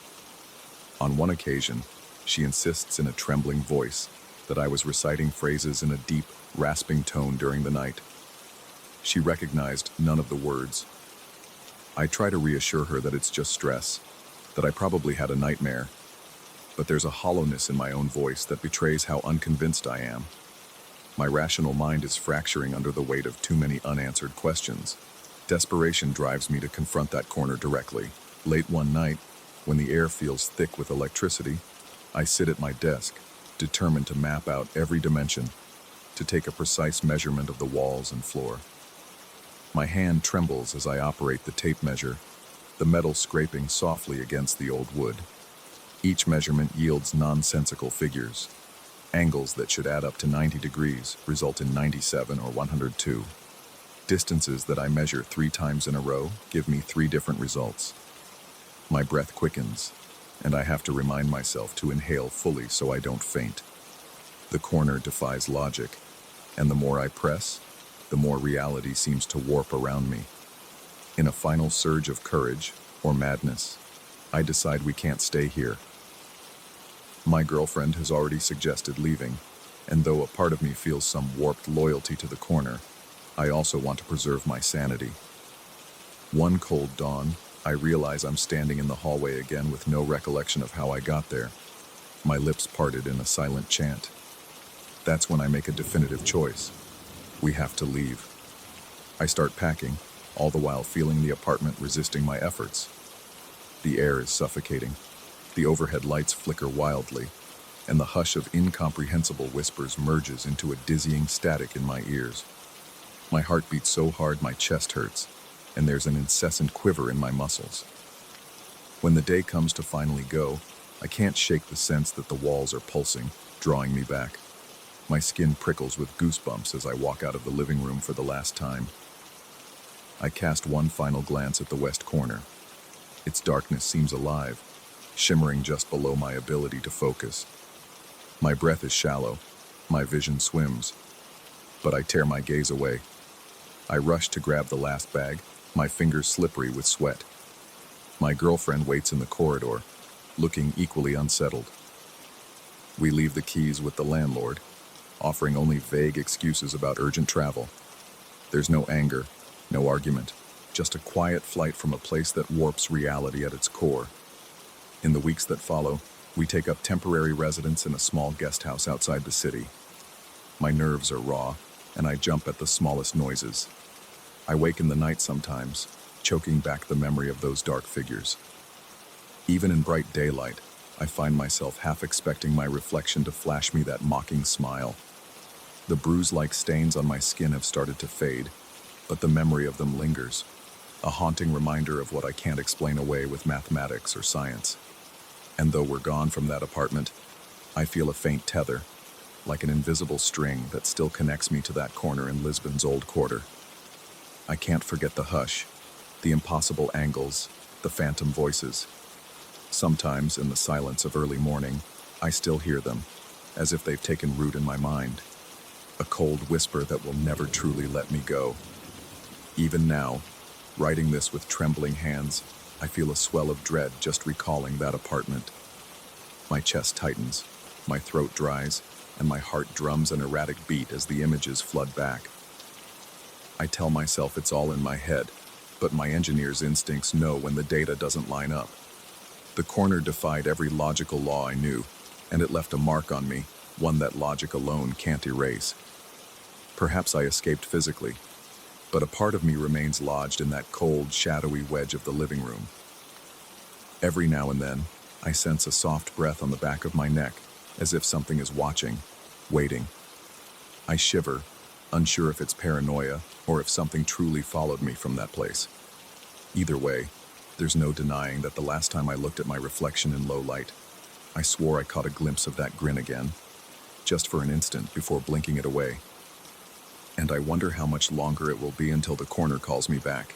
On one occasion, she insists in a trembling voice that I was reciting phrases in a deep, rasping tone during the night. She recognized none of the words. I try to reassure her that it's just stress, that I probably had a nightmare, but there's a hollowness in my own voice that betrays how unconvinced I am. My rational mind is fracturing under the weight of too many unanswered questions. Desperation drives me to confront that corner directly. Late one night, when the air feels thick with electricity, I sit at my desk, determined to map out every dimension, to take a precise measurement of the walls and floor. My hand trembles as I operate the tape measure, the metal scraping softly against the old wood. Each measurement yields nonsensical figures. Angles that should add up to 90 degrees result in 97 or 102. Distances that I measure 3 times in a row give me 3 different results. My breath quickens, and I have to remind myself to inhale fully so I don't faint. The corner defies logic, and the more I press, the more reality seems to warp around me. In a final surge of courage, or madness, I decide we can't stay here. My girlfriend has already suggested leaving, and though a part of me feels some warped loyalty to the corner, I also want to preserve my sanity. One cold dawn, I realize I'm standing in the hallway again with no recollection of how I got there. My lips parted in a silent chant. That's when I make a definitive choice. We have to leave. I start packing, all the while feeling the apartment resisting my efforts. The air is suffocating. The overhead lights flicker wildly, and the hush of incomprehensible whispers merges into a dizzying static in my ears. My heart beats so hard my chest hurts, and there's an incessant quiver in my muscles. When the day comes to finally go, I can't shake the sense that the walls are pulsing, drawing me back. My skin prickles with goosebumps as I walk out of the living room for the last time. I cast one final glance at the west corner. Its darkness seems alive, shimmering just below my ability to focus. My breath is shallow, my vision swims, but I tear my gaze away. I rush to grab the last bag, my fingers slippery with sweat. My girlfriend waits in the corridor, looking equally unsettled. We leave the keys with the landlord, offering only vague excuses about urgent travel. There's no anger, no argument, just a quiet flight from a place that warps reality at its core. In the weeks that follow, we take up temporary residence in a small guest house outside the city. My nerves are raw, and I jump at the smallest noises. I wake in the night sometimes, choking back the memory of those dark figures. Even in bright daylight, I find myself half expecting my reflection to flash me that mocking smile. The bruise-like stains on my skin have started to fade, but the memory of them lingers, a haunting reminder of what I can't explain away with mathematics or science. And though we're gone from that apartment, I feel a faint tether, like an invisible string that still connects me to that corner in Lisbon's old quarter. I can't forget the hush, the impossible angles, the phantom voices. Sometimes, in the silence of early morning, I still hear them, as if they've taken root in my mind. A cold whisper that will never truly let me go. Even now, writing this with trembling hands, I feel a swell of dread just recalling that apartment. My chest tightens, my throat dries, and my heart drums an erratic beat as the images flood back. I tell myself it's all in my head, but my engineer's instincts know when the data doesn't line up. The corner defied every logical law I knew, and it left a mark on me, one that logic alone can't erase. Perhaps I escaped physically, but a part of me remains lodged in that cold, shadowy wedge of the living room. Every now and then, I sense a soft breath on the back of my neck, as if something is watching, waiting. I shiver, unsure if it's paranoia or if something truly followed me from that place. Either way, there's no denying that the last time I looked at my reflection in low light, I swore I caught a glimpse of that grin again, just for an instant before blinking it away. And I wonder how much longer it will be until the corner calls me back.